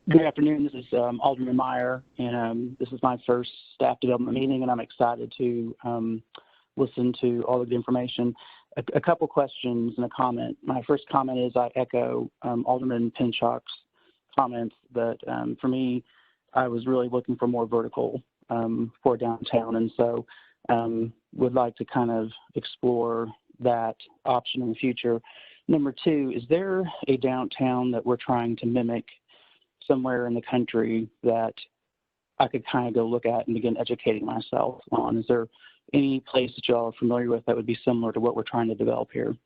Good afternoon. This is Alderman Meyer, and this is my first staff development meeting, and I'm excited to listen to all of the information. A couple questions and a comment. My first comment is I echo Alderman Pinchuk's comments that for me, I was really looking for more vertical for downtown, and so would like to kind of explore that option in the future. Number two, is there a downtown that we're trying to mimic somewhere in the country that I could kind of go look at and begin educating myself on? Is there any place that y'all are familiar with that would be similar to what we're trying to develop here?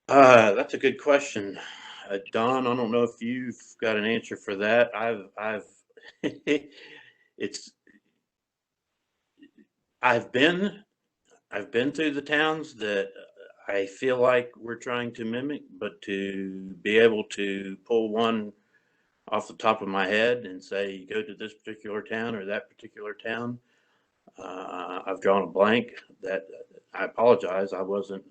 That's a good question. Don, I don't know if you've got an answer for that. I've been through the towns that I feel like we're trying to mimic, but to be able to pull one off the top of my head and say, go to this particular town or that particular town, I've drawn a blank. That I apologize. I wasn't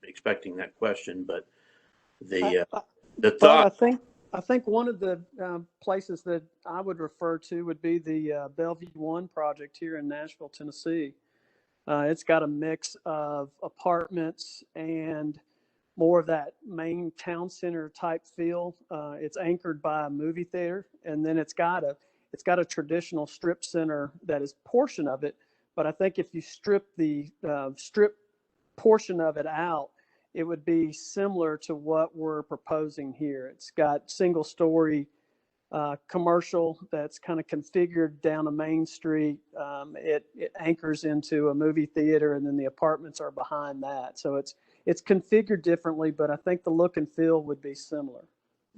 expecting that question, but the thought. I think one of the places that I would refer to would be the Bellevue 1 project here in Nashville, Tennessee. It's got a mix of apartments and more of that main town center type feel. It's anchored by a movie theater, and then it's got a traditional strip center that is portion of it. But I think if you strip the strip portion of it out, it would be similar to what we're proposing here. It's got single story commercial that's kind of configured down a main street. It anchors into a movie theater, and then the apartments are behind that. So it's configured differently, but I think the look and feel would be similar.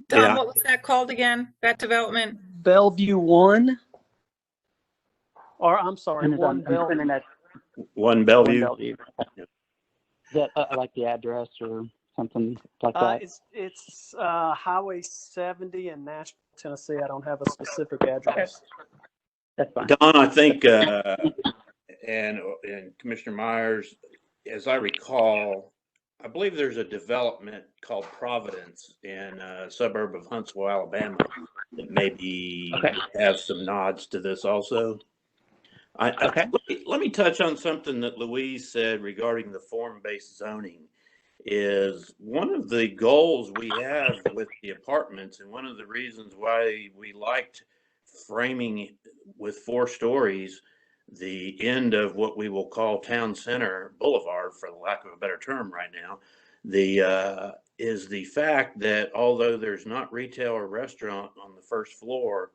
Don, what was that called again? That development? Bellevue 1, or I'm sorry, One Bellevue. One Bellevue. One Bellevue. That I like the address or something like that. It's Highway 70 in Nashville, Tennessee. I don't have a specific address. That's fine. Don, I think, and Commissioner Myers, as I recall, I believe there's a development called Providence in a suburb of Huntsville, Alabama, that maybe have some nods to this also. Let me touch on something that Louise said regarding the form-based zoning. Is one of the goals we have with the apartments, and one of the reasons why we liked framing with 4 stories the end of what we will call Town Center Boulevard, for the lack of a better term right now, is the fact that although there's not retail or restaurant on the first floor,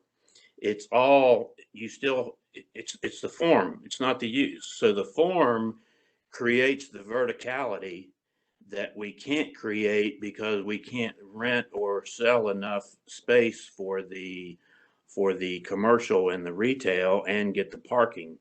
it's the form, it's not the use. So the form creates the verticality that we can't create because we can't rent or sell enough space for the commercial and the retail and get the parking.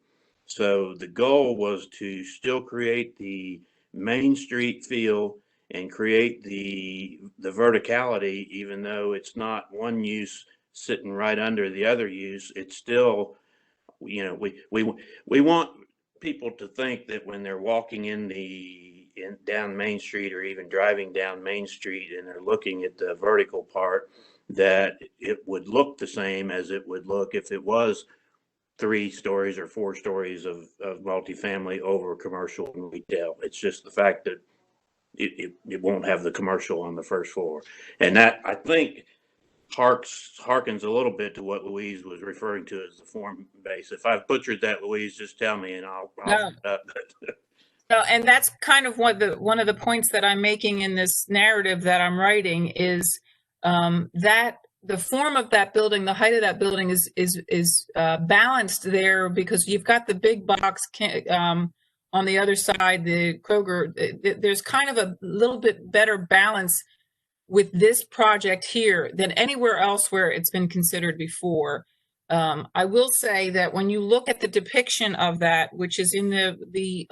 So the goal was to still create the Main Street feel and create the verticality, even though it's not one use sitting right under the other use. It's still, we want people to think that when they're walking down Main Street or even driving down Main Street and they're looking at the vertical part, that it would look the same as it would look if it was 3 stories or 4 stories of multifamily over commercial and retail. It's just the fact that it won't have the commercial on the first floor. And that, I think, harkens a little bit to what Louise was referring to as the form base. If I've butchered that, Louise, just tell me and I'll No, and that's kind of one of the points that I'm making in this narrative that I'm writing is that the form of that building, the height of that building is balanced there because you've got the big box on the other side, the Kroger. There's kind of a little bit better balance with this project here than anywhere else where it's been considered before. I will say that when you look at the depiction of that, which is in the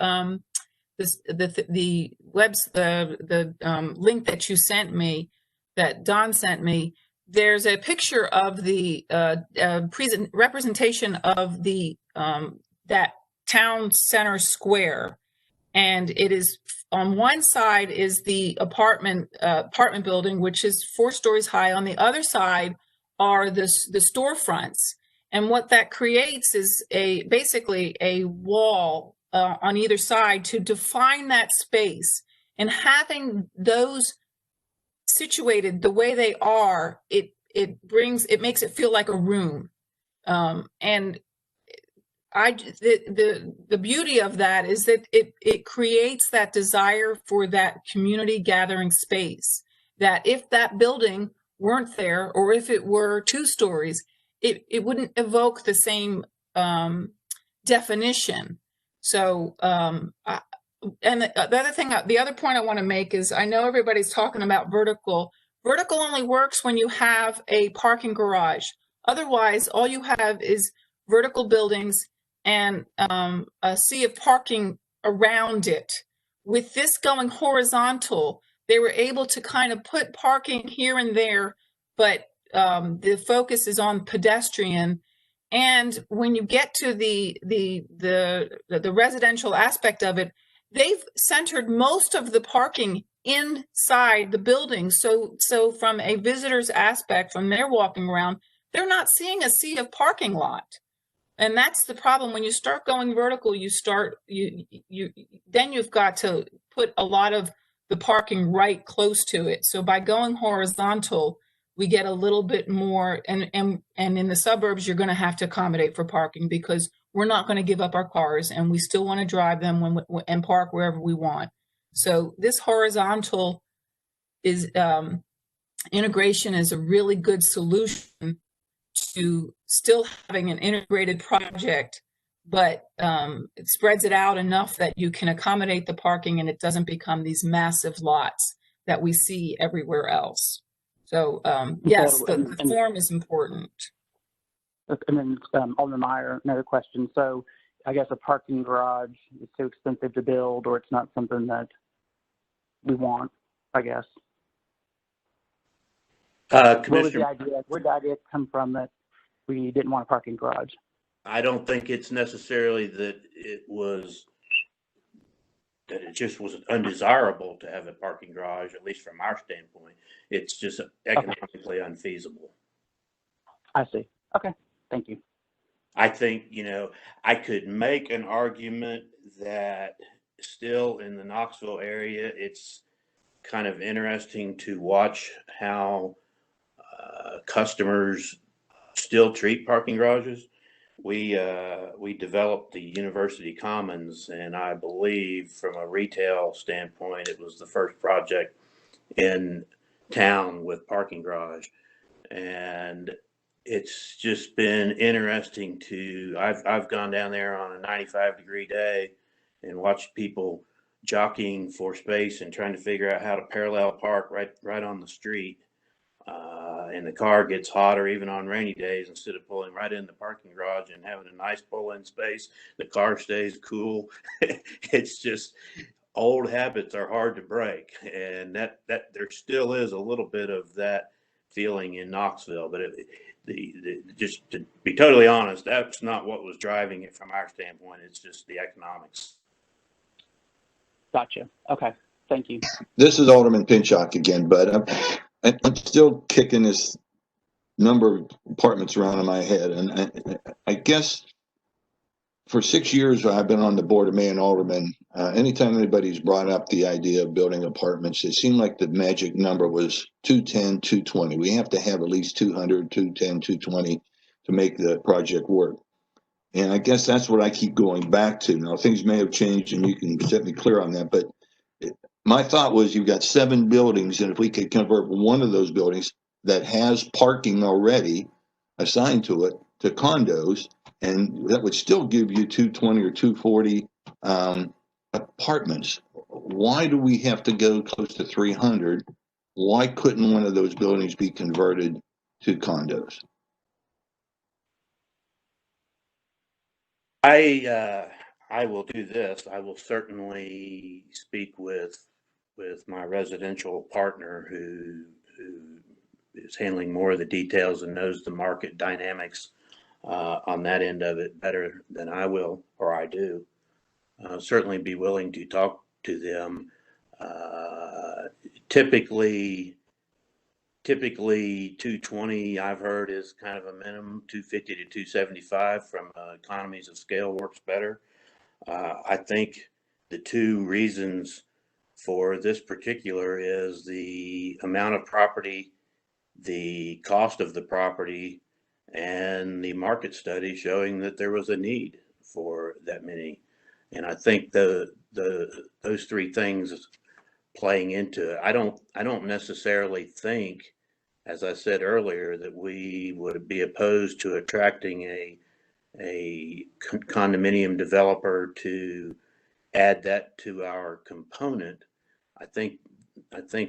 link that you sent me, that Don sent me, there's a picture of the representation of the that town center square, and it is on one side is the apartment building, which is 4 stories high. On the other side are the storefronts, and what that creates is basically a wall on either side to define that space. And having those situated the way they are, it makes it feel like a room. And the beauty of that is that it creates that desire for that community gathering space, that if that building weren't there, or if it were 2 stories, it wouldn't evoke the same definition. So and the other point I want to make is, I know everybody's talking about vertical. Vertical only works when you have a parking garage. Otherwise, all you have is vertical buildings and a sea of parking around it. With this going horizontal, they were able to kind of put parking here and there, but the focus is on pedestrian. And when you get to the residential aspect of it, they've centered most of the parking inside the building. So from a visitor's aspect, from their walking around, they're not seeing a sea of parking lot. And that's the problem. When you start going vertical, then you've got to put a lot of the parking right close to it. So by going horizontal, we get a little bit more, and in the suburbs, you're going to have to accommodate for parking, because we're not going to give up our cars, and we still want to drive them and park wherever we want. So this horizontal integration is a really good solution to still having an integrated project, but it spreads it out enough that you can accommodate the parking and it doesn't become these massive lots that we see everywhere else. So yes, the form is important. And then Alderman Meyer, another question. So I guess a parking garage is too expensive to build, or it's not something that we want, I guess. Where did the idea come from that we didn't want a parking garage? I don't think it's necessarily that it just was undesirable to have a parking garage, at least from our standpoint. It's just economically unfeasible. I see. Okay. Thank you. I think, I could make an argument that still in the Knoxville area, it's kind of interesting to watch how customers still treat parking garages. We developed the University Commons, and I believe from a retail standpoint, it was the first project in town with parking garage. And it's just been interesting I've gone down there on a 95-degree day and watched people jockeying for space and trying to figure out how to parallel park right on the street. And the car gets hotter even on rainy days. Instead of pulling right in the parking garage and having a nice pull-in space, the car stays cool. It's just, old habits are hard to break, and that there still is a little bit of that feeling in Knoxville. But just to be totally honest, that's not what was driving it from our standpoint. It's just the economics. Gotcha. Okay. Thank you. This is Alderman Pinchot again, but I'm still kicking this number of apartments around in my head. And I guess for 6 years I've been on the board of mayor and aldermen, anytime anybody's brought up the idea of building apartments, it seemed like the magic number was 210, 220. We have to have at least 200, 210, 220 to make the project work. And I guess that's what I keep going back to. Now, things may have changed, and you can set me clear on that, but my thought was you've got 7 buildings, and if we could convert one of those buildings that has parking already assigned to it to condos, and that would still give you 220 or 240 apartments. Why do we have to go close to 300 why couldn't one of those buildings be converted to condos? I will do this. I will certainly speak with my residential partner who is handling more of the details and knows the market dynamics on that end of it better than I will, or I do. Certainly be willing to talk to them. Typically 220 I've heard is kind of a minimum. 250 to 275 from economies of scale works better. I think the two reasons for this particular is the amount of property, the cost of the property, and the market study showing that there was a need for that many. And I think those three things playing into it. I don't necessarily think, as I said earlier, that we would be opposed to attracting a condominium developer to add that to our component. I think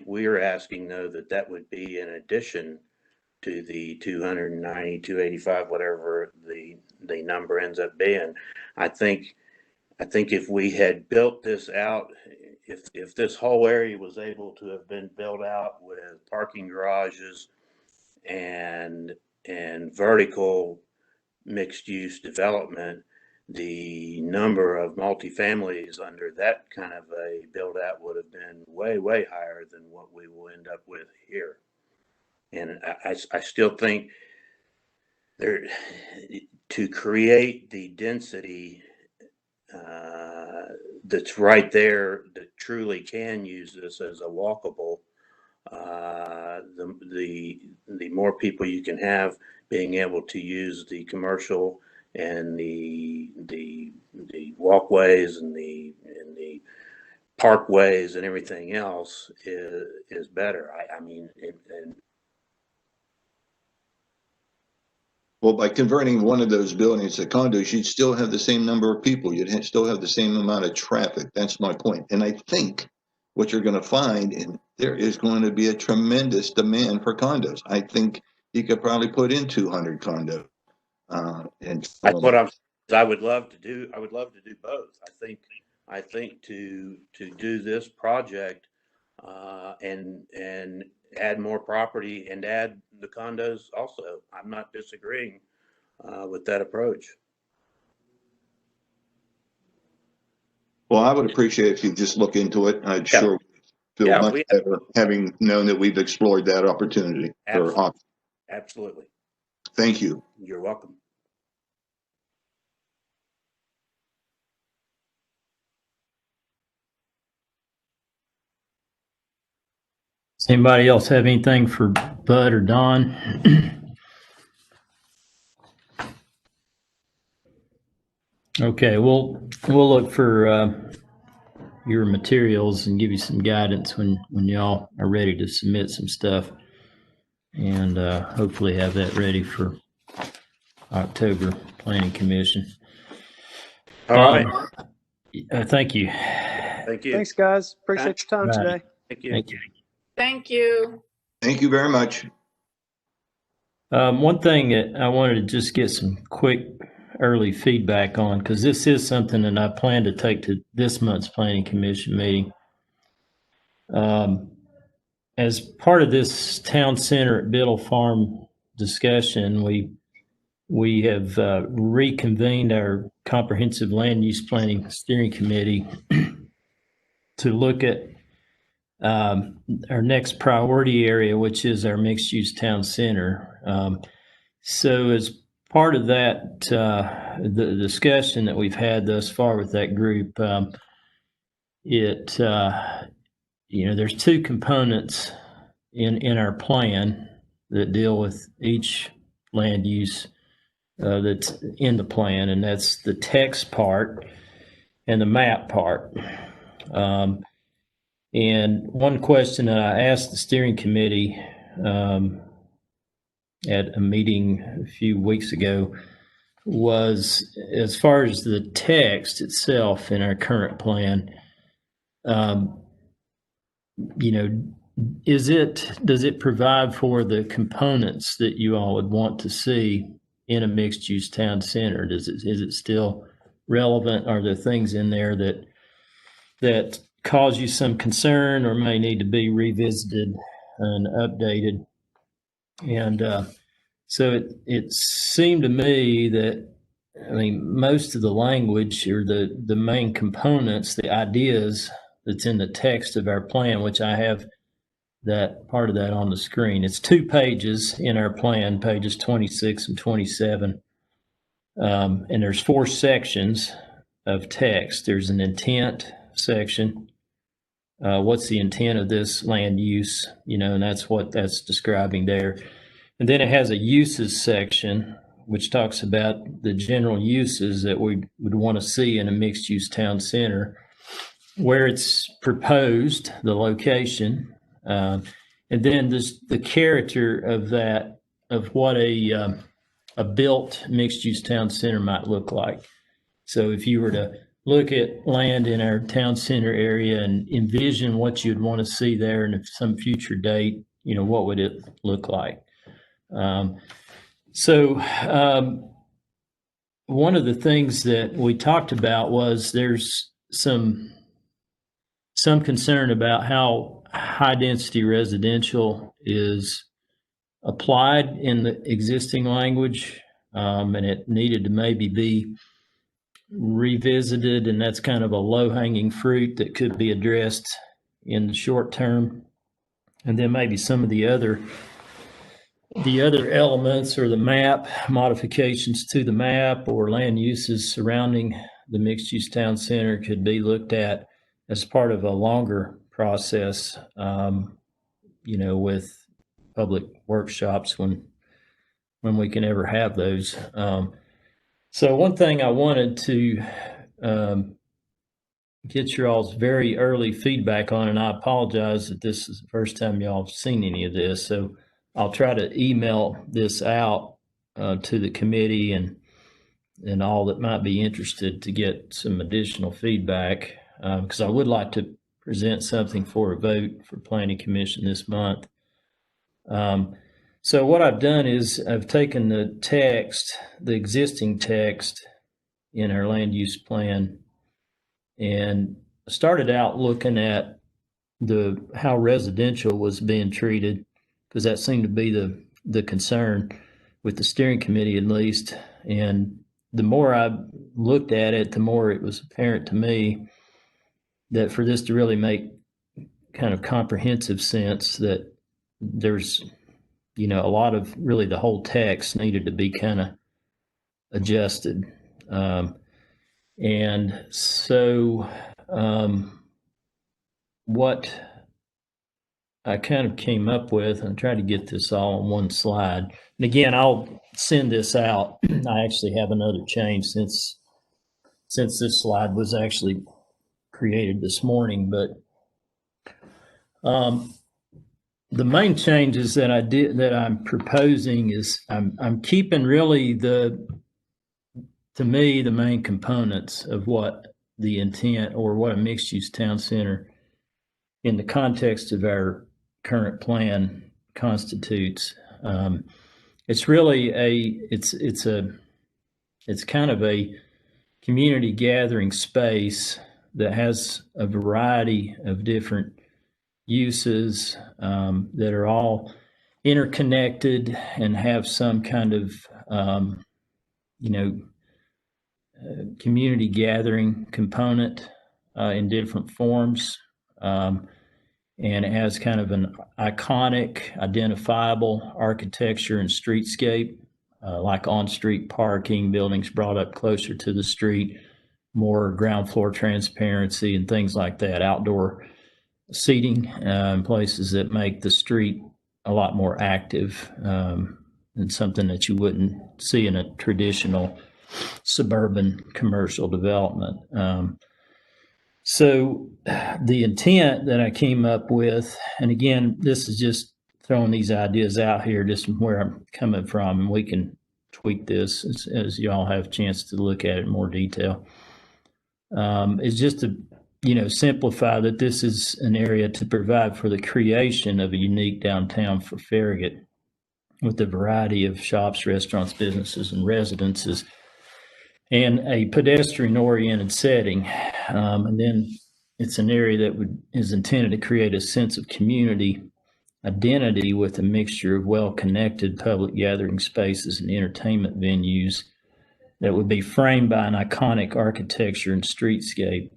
we're asking though that would be in addition to the 290, 285, whatever the number ends up being. I think if we had built this out, if this whole area was able to have been built out with parking garages and vertical mixed use development, the number of multifamilies under that kind of a build out would have been way higher than what we will end up with here. And I still think there, to create the density that's right there that truly can use this as a walkable, the more people you can have being able to use the commercial and the walkways and the parkways and everything else is better. I mean, Well, by converting one of those buildings to condos, you'd still have the same number of people. You'd still have the same amount of traffic. That's my point. And I think what you're going to find, and there is going to be a tremendous demand for condos. I think you could probably put in 200 condos. That's what I would love to do. I would love to do both. I think to do this project and add more property and add the condos also. I'm not disagreeing with that approach. Well, I would appreciate if you just look into it. I'd sure feel much better having known that we've explored that opportunity. Absolutely. Thank you. You're welcome. Does anybody else have anything for Bud or Don? Okay, we'll look for your materials and give you some guidance when y'all are ready to submit some stuff, and hopefully have that ready for October Planning Commission. All right. Thank you. Thank you. Thanks, guys. Appreciate your time today. Thank you. Thank you. Thank you. Thank you very much. One thing that I wanted to just get some quick early feedback on, because this is something that I plan to take to this month's Planning Commission meeting. As part of this town center at Biddle Farm discussion, we have reconvened our comprehensive land use planning steering committee to look at our next priority area, which is our mixed-use town center. So as part of that, the discussion that we've had thus far with that group, there's two components in our plan that deal with each land use that's in the plan, and that's the text part and the map part. And one question that I asked the steering committee at a meeting a few weeks ago was, as far as the text itself in our current plan, does it provide for the components that you all would want to see in a mixed-use town center? Is it still relevant? Are there things in there that cause you some concern or may need to be revisited and updated? And so it seemed to me that, I mean, most of the language or the main components, the ideas that's in the text of our plan, which I have that part of that on the screen. It's 2 pages in our plan, pages 26 and 27. And there's 4 sections of text. There's an intent section. What's the intent of this land use? And that's what that's describing there. And then it has a uses section, which talks about the general uses that we would want to see in a mixed-use town center, where it's proposed, the location, and then the character of that, of what a built mixed-use town center might look like. So if you were to look at land in our town center area and envision what you'd want to see there in some future date, what would it look like? One of the things that we talked about was there's some concern about how high density residential is applied in the existing language, and it needed to maybe be revisited, and that's kind of a low-hanging fruit that could be addressed in the short term. And then maybe some of the other elements or the map modifications to the map or land uses surrounding the mixed-use town center could be looked at as part of a longer process, with public workshops when we can ever have those. So one thing I wanted to get your all's very early feedback on, and I apologize that this is the first time y'all have seen any of this, so I'll try to email this out to the committee and all that might be interested to get some additional feedback, because I would like to present something for a vote for Planning Commission this month. So what I've done is I've taken the text, the existing text in our land use plan, and started out looking at how residential was being treated, because that seemed to be the concern with the steering committee at least. And the more I looked at it, the more it was apparent to me that for this to really make kind of comprehensive sense, that there's, a lot of really the whole text needed to be kind of adjusted. And so what I kind of came up with, and tried to get this all on one slide. And again, I'll send this out. I actually have another change since this slide was actually created this morning, but the main changes that I'm proposing is I'm keeping really to me the main components of what the intent or what a mixed-use town center in the context of our current plan constitutes. It's really it's kind of a community gathering space that has a variety of different uses that are all interconnected and have some kind of community gathering component in different forms, and it has kind of an iconic, identifiable architecture and streetscape, like on-street parking, buildings brought up closer to the street, more ground floor transparency and things like that, outdoor seating, places that make the street a lot more active, and something that you wouldn't see in a traditional suburban commercial development. So the intent that I came up with, and again, this is just throwing these ideas out here, just from where I'm coming from, and we can tweak this as you all have a chance to look at it in more detail, is just to simplify that this is an area to provide for the creation of a unique downtown for Farragut with a variety of shops, restaurants, businesses, and residences, and a pedestrian-oriented setting. And then it's an area that is intended to create a sense of community identity with a mixture of well-connected public gathering spaces and entertainment venues that would be framed by an iconic architecture and streetscape.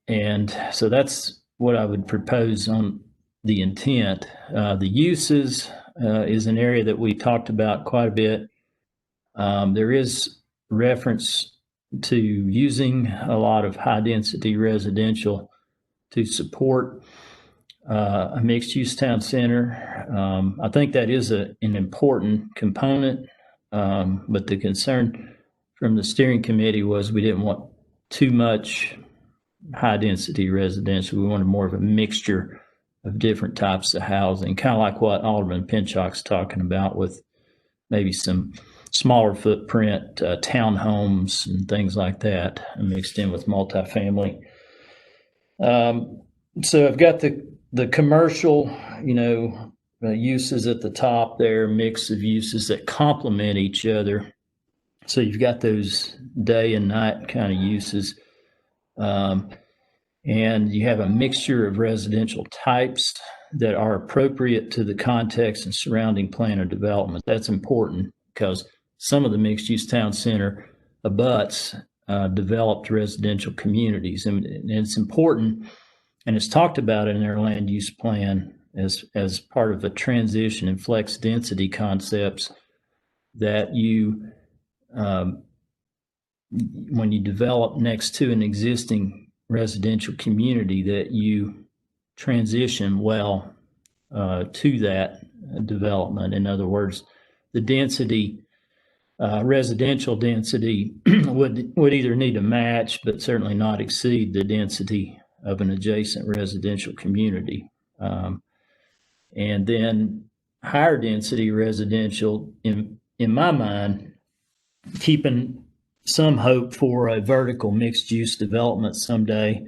And so that's what I would propose on the intent. The uses is an area that we talked about quite a bit. There is reference to using a lot of high-density residential to support a mixed-use town center. I think that is an important component, but the concern from the steering committee was we didn't want too much high-density residential. We wanted more of a mixture of different types of housing, kind of like what Alderman Pinchot's talking about with maybe some smaller footprint townhomes and things like that mixed in with multifamily. So I've got the commercial, uses at the top there, mix of uses that complement each other. So you've got those day and night kind of uses. And you have a mixture of residential types that are appropriate to the context and surrounding plan of development. That's important because some of the mixed-use town center abuts developed residential communities. And it's important, and it's talked about in their land use plan as part of the transition and flex density concepts that you, when you develop next to an existing residential community, that you transition well to that development. In other words, the density, residential density would either need to match, but certainly not exceed the density of an adjacent residential community. And then higher density residential, in my mind, keeping some hope for a vertical mixed use development someday,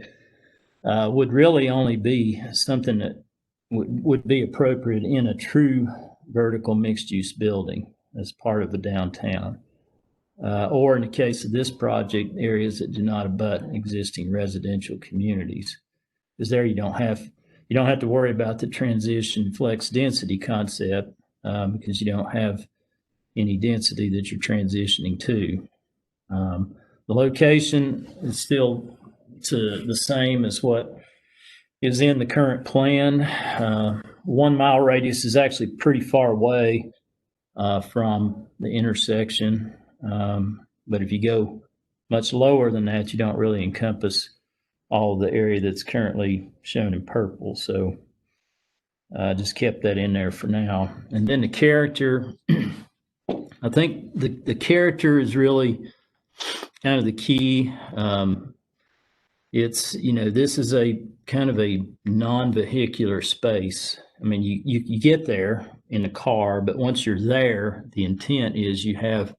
would really only be something that would be appropriate in a true vertical mixed use building as part of the downtown. Or in the case of this project, areas that do not abut existing residential communities. Because there you don't have to worry about the transition flex density concept because you don't have any density that you're transitioning to. The location is still the same as what is in the current plan. 1 mile radius is actually pretty far away from the intersection. But if you go much lower than that, you don't really encompass all of the area that's currently shown in purple. So I just kept that in there for now. And then the character, I think the character is really kind of the key. It's, this is a kind of a non-vehicular space. I mean, you get there in a car, but once you're there, the intent is you have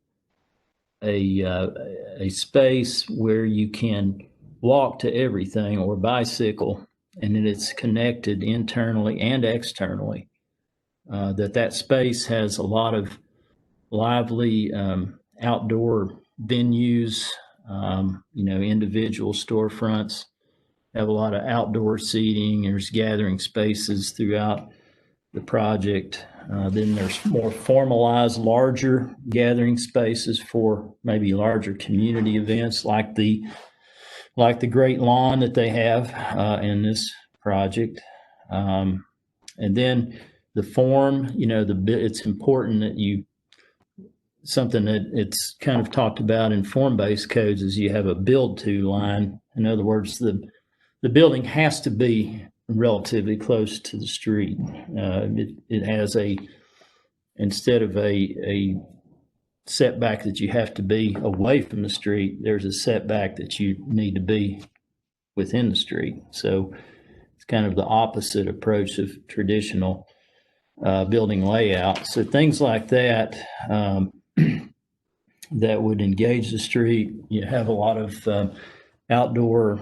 a space where you can walk to everything or bicycle, and then it's connected internally and externally. That space has a lot of lively outdoor venues, individual storefronts have a lot of outdoor seating. There's gathering spaces throughout the project. Then there's more formalized, larger gathering spaces for maybe larger community events like the Great Lawn that they have in this project. And then the form, it's important that something that it's kind of talked about in form-based codes is you have a build-to line. In other words, the building has to be relatively close to the street. It has instead of a setback that you have to be away from the street, there's a setback that you need to be within the street. So it's kind of the opposite approach of traditional building layout. So things like that that would engage the street. You have a lot of outdoor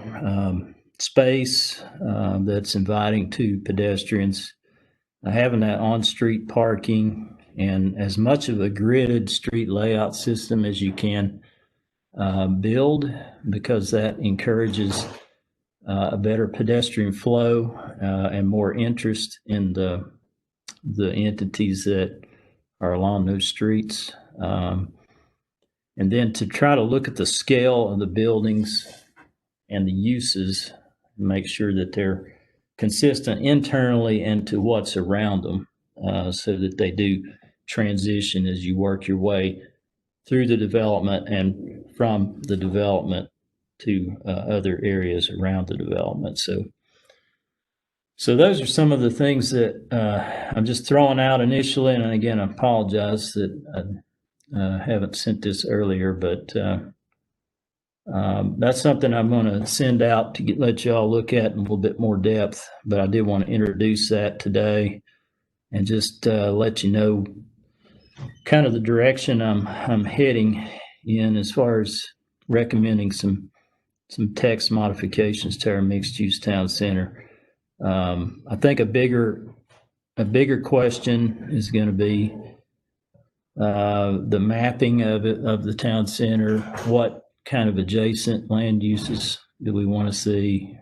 space that's inviting to pedestrians. Having that on-street parking and as much of a gridded street layout system as you can build, because that encourages a better pedestrian flow and more interest in the entities that are along those streets. And then to try to look at the scale of the buildings and the uses, make sure that they're consistent internally and to what's around them, so that they do transition as you work your way through the development and from the development to other areas around the development. So those are some of the things that I'm just throwing out initially. And again, I apologize that I haven't sent this earlier, but that's something I'm going to send out to let y'all look at in a little bit more depth. But I did want to introduce that today and just let you know kind of the direction I'm heading in as far as recommending some text modifications to our mixed-use town center. I think a bigger question is going to be the mapping of the town center. What kind of adjacent land uses do we want to see?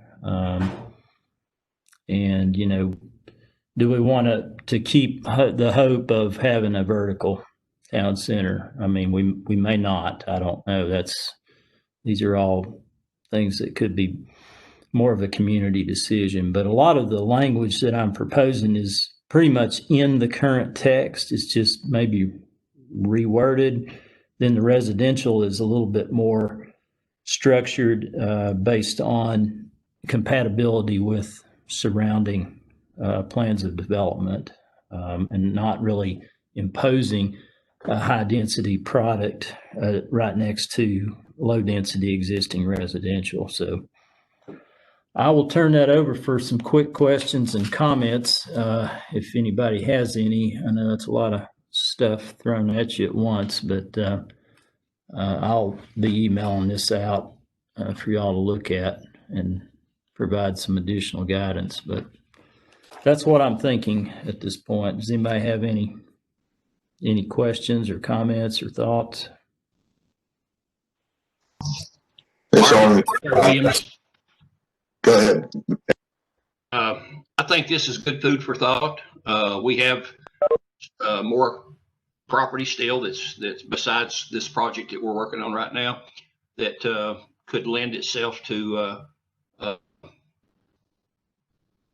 And, you know, do we want to keep the hope of having a vertical town center? I mean, we may not. I don't know. These are all things that could be more of a community decision. But a lot of the language that I'm proposing is pretty much in the current text. It's just maybe reworded. Then the residential is a little bit more structured based on compatibility with surrounding plans of development, and not really imposing a high density product right next to low density existing residential. So I will turn that over for some quick questions and comments if anybody has any. I know it's a lot of stuff thrown at you at once, but I'll be emailing this out for y'all to look at and provide some additional guidance. But that's what I'm thinking at this point. Does anybody have any questions or comments or thoughts? Williams. Go ahead. I think this is good food for thought. We have more property still that's besides this project that we're working on right now that could lend itself to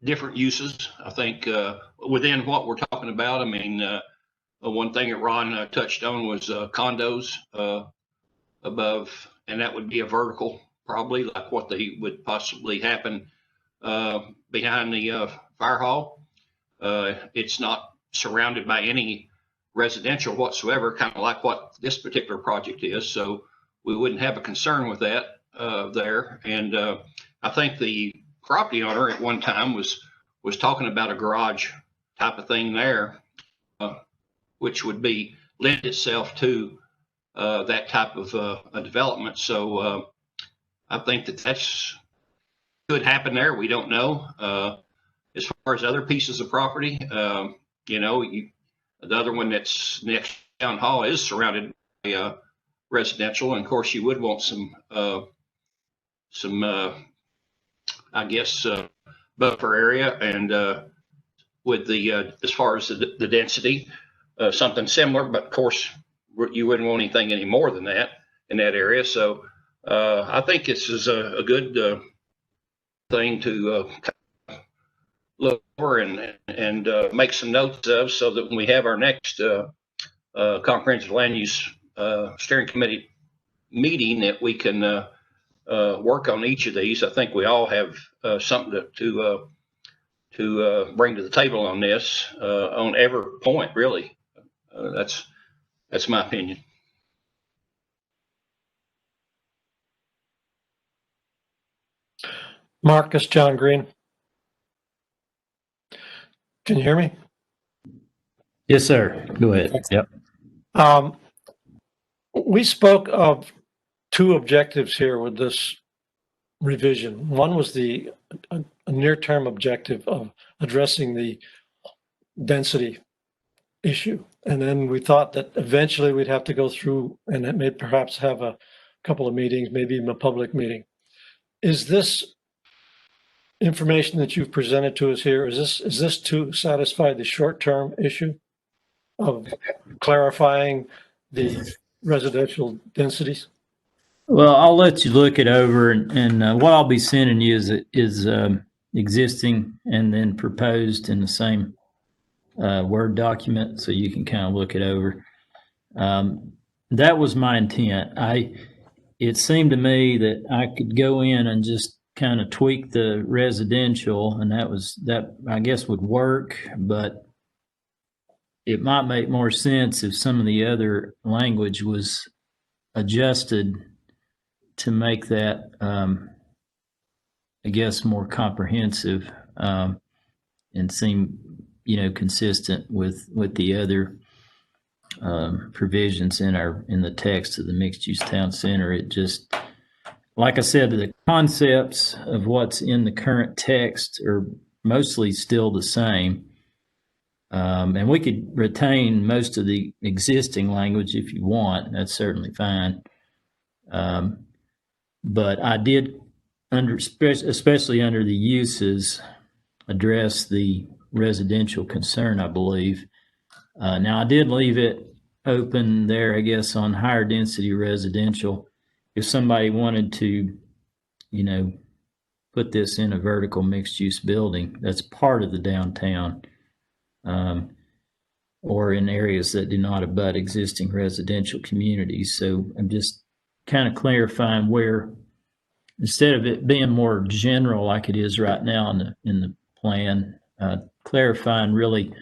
different uses. I think within what we're talking about, I mean, one thing that Ron touched on was condos above, and that would be a vertical, probably like what they would possibly happen behind the fire hall. It's not surrounded by any residential whatsoever, kind of like what this particular project is. So we wouldn't have a concern with that there. And I think the property owner at one time was talking about a garage type of thing there, which would be lend itself to that type of a development. So I think that's could happen there. We don't know. As far as other pieces of property, you know, the other one that's next to town hall is surrounded by residential, and of course you would want some I guess buffer area, and with the as far as the density, something similar, but of course you wouldn't want anything any more than that in that area. So I think this is a good thing to look over and make some notes of, so that when we have our next comprehensive land use steering committee meeting, that we can work on each of these. I think we all have something to bring to the table on this, on every point, really. That's my opinion. Marcus, John Green. Can you hear me? Yes, sir. Go ahead. Yep. We spoke of two objectives here with this revision. One was a near-term objective of addressing the density issue. And then we thought that eventually we'd have to go through and may perhaps have a couple of meetings, maybe even a public meeting. Is this information that you've presented to us here, is this to satisfy the short-term issue of clarifying the residential densities? Well, I'll let you look it over, and what I'll be sending you is existing and then proposed in the same Word document, so you can kind of look it over. That was my intent. It seemed to me that I could go in and just kind of tweak the residential, and that I guess would work, but it might make more sense if some of the other language was adjusted to make that, I guess, more comprehensive and seem, consistent with the other provisions in the text of the mixed-use town center. It just, like I said, the concepts of what's in the current text are mostly still the same. And we could retain most of the existing language if you want. That's certainly fine. But I did, especially under the uses, address the residential concern, I believe. Now, I did leave it open there, I guess, on higher density residential. If somebody wanted to, put this in a vertical mixed use building that's part of the downtown, or in areas that do not abut existing residential communities. So I'm just kind of clarifying where, instead of it being more general like it is right now in the plan, clarifying really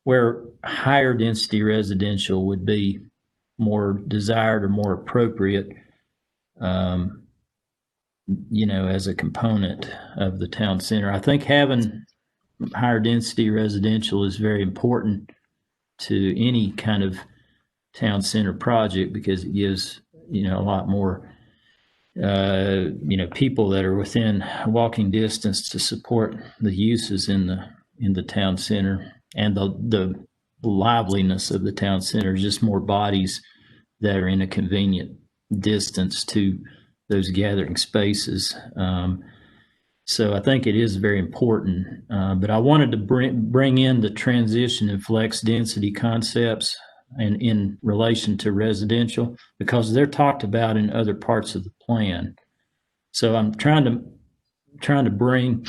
where higher density residential would be more desired or more appropriate, as a component of the town center. I think having higher density residential is very important to any kind of town center project, because it gives, a lot more, people that are within walking distance to support the uses in the town center, and the liveliness of the town center, just more bodies that are in a convenient distance to those gathering spaces. So I think it is very important, but I wanted to bring in the transition and flex density concepts and in relation to residential, because they're talked about in other parts of the plan. So I'm trying to bring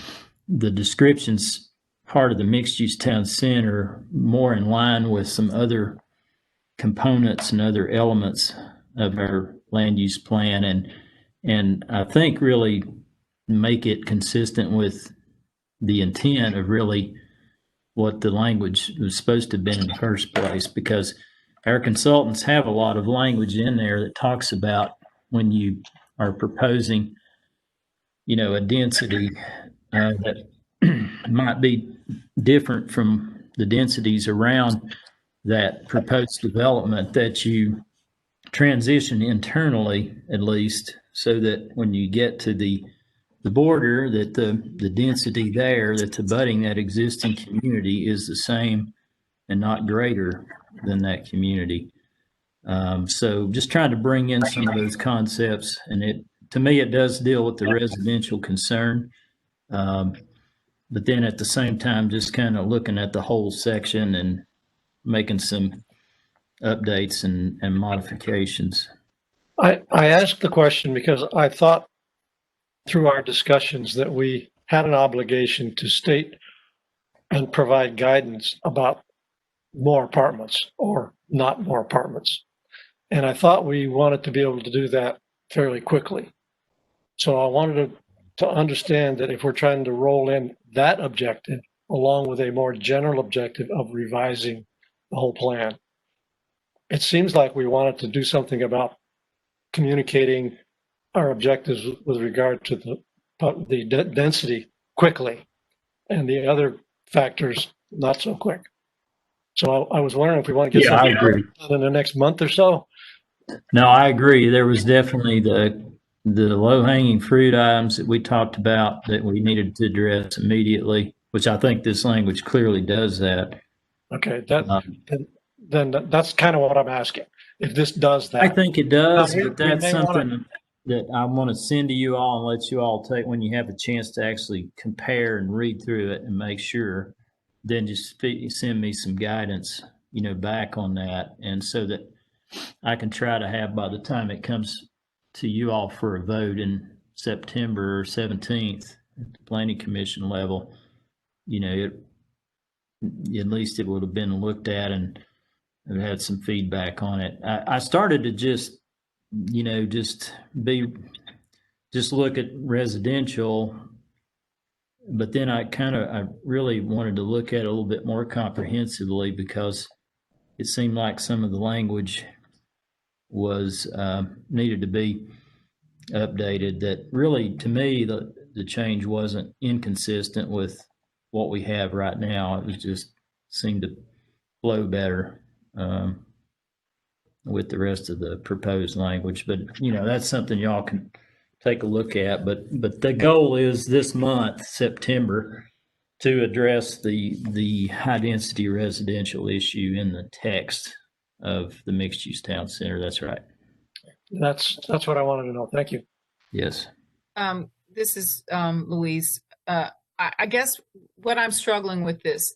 the descriptions part of the mixed use town center more in line with some other components and other elements of our land use plan, and I think really make it consistent with the intent of really what the language was supposed to have been in the first place, because our consultants have a lot of language in there that talks about when you are proposing, a density that might be different from the densities around that proposed development, that you transition internally, at least, so that when you get to the border, that the density there that's abutting that existing community is the same and not greater than that community. So just trying to bring in some of those concepts, and to me, it does deal with the residential concern. But then at the same time, just kind of looking at the whole section and making some updates and modifications. I asked the question because I thought through our discussions that we had an obligation to state and provide guidance about more apartments or not more apartments. And I thought we wanted to be able to do that fairly quickly. So I wanted to understand that if we're trying to roll in that objective along with a more general objective of revising the whole plan, it seems like we wanted to do something about communicating our objectives with regard to the density quickly, and the other factors not so quick. So I was wondering if we want to get something done in the next month or so, No, I agree. There was definitely the low hanging fruit items that we talked about that we needed to address immediately, which I think this language clearly does that. Okay, then that's kind of what I'm asking. If this does that, I think it does, Now, but we that's may wanna- something that I want to send to you all and let you all take when you have a chance to actually compare and read through it and make sure. Then just send me some guidance, back on that, and so that I can try to have by the time it comes to you all for a vote in September 17th at the Planning Commission level, at least it would have been looked at and had some feedback on it. I started to just look at residential, but then I really wanted to look at it a little bit more comprehensively because it seemed like some of the language was needed to be updated. That really, to me, the change wasn't inconsistent with what we have right now. It was just seemed to flow better with the rest of the proposed language. But that's something y'all can take a look at. But the goal is this month, September, to address the high density residential issue in the text of the mixed use town center. That's right. That's what I wanted to know. Thank you. Yes. This is Louise. I guess what I'm struggling with is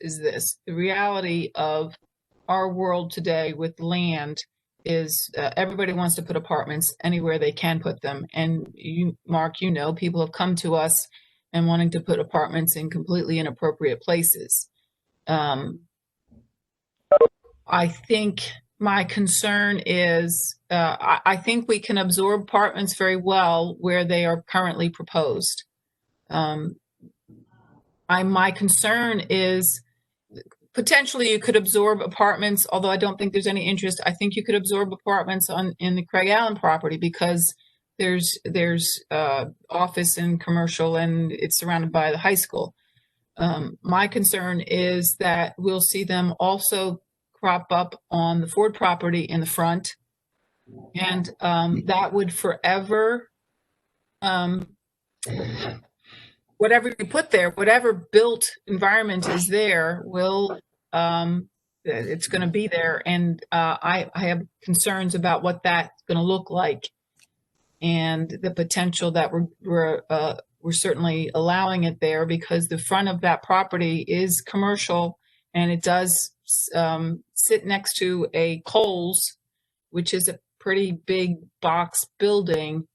the reality of our world today with land is everybody wants to put apartments anywhere they can put them. And you, Mark, people have come to us and wanting to put apartments in completely inappropriate places. I think my concern is I think we can absorb apartments very well where they are currently proposed. My concern is potentially you could absorb apartments, although I don't think there's any interest. I think you could absorb apartments in the Craig Allen property because there's office and commercial and it's surrounded by the high school. My concern is that we'll see them also crop up on the Ford property in the front. And that would forever, whatever you put there, whatever built environment is there will, it's going to be there. And I have concerns about what that's going to look like and the potential that we're certainly allowing it there because the front of that property is commercial and it does sit next to a Kohl's, which is a pretty big box building.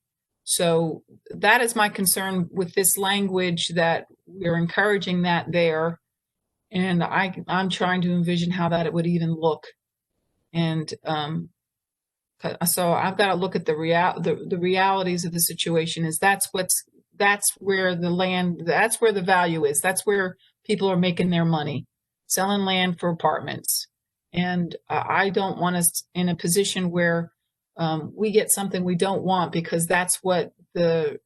So that is my concern with this language that we're encouraging that there. And I'm trying to envision how that it would even look. And so I've got to look at the realities of the situation is that's where the land, that's where the value is. That's where people are making their money, selling land for apartments. And I don't want us in a position where we get something we don't want because that's what the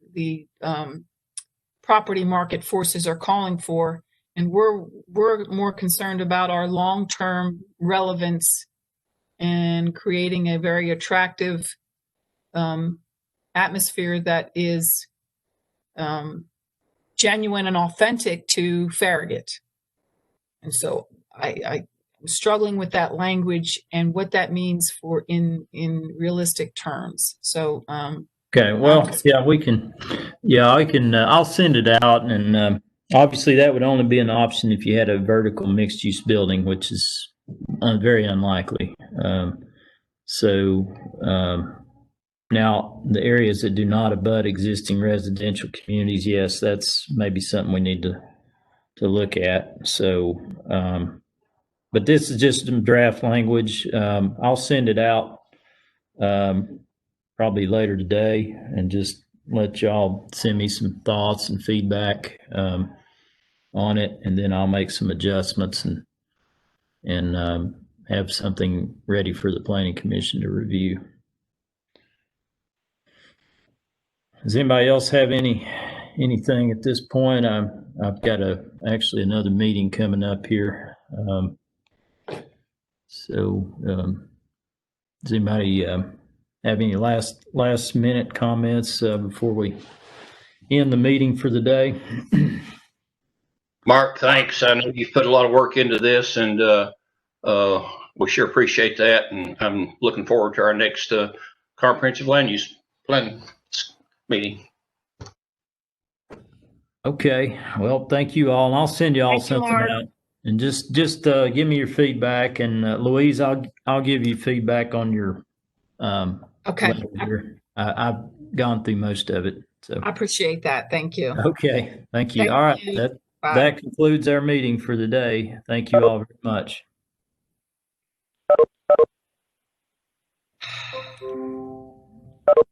property market forces are calling for. And we're more concerned about our long-term relevance and creating a very attractive atmosphere that is genuine and authentic to Farragut. And so I'm struggling with that language and what that means for in realistic terms. So okay, well, I can I'll send it out, and obviously that would only be an option if you had a vertical mixed use building, which is very unlikely. Now the areas that do not abut existing residential communities, yes, that's maybe something we need to look at. So, but this is just some draft language. I'll send it out probably later today and just let y'all send me some thoughts and feedback on it, and then I'll make some adjustments and have something ready for the Planning Commission to review. Does anybody else have anything at this point? I've got actually another meeting coming up here. Does anybody have any last minute comments before we end the meeting for the day? Mark, thanks. I know you've put a lot of work into this, and we sure appreciate that. And I'm looking forward to our next comprehensive land use plan meeting. Okay, well, thank you all, and I'll send you all Thank you, something Mark. out. And just give me your feedback, and Louise, I'll give you feedback on your Okay. letter here. I've gone through most of it, so. I appreciate that. Thank you. Okay, thank you. Thank All right, you. Bye. that concludes our meeting for the day. Thank you all very much.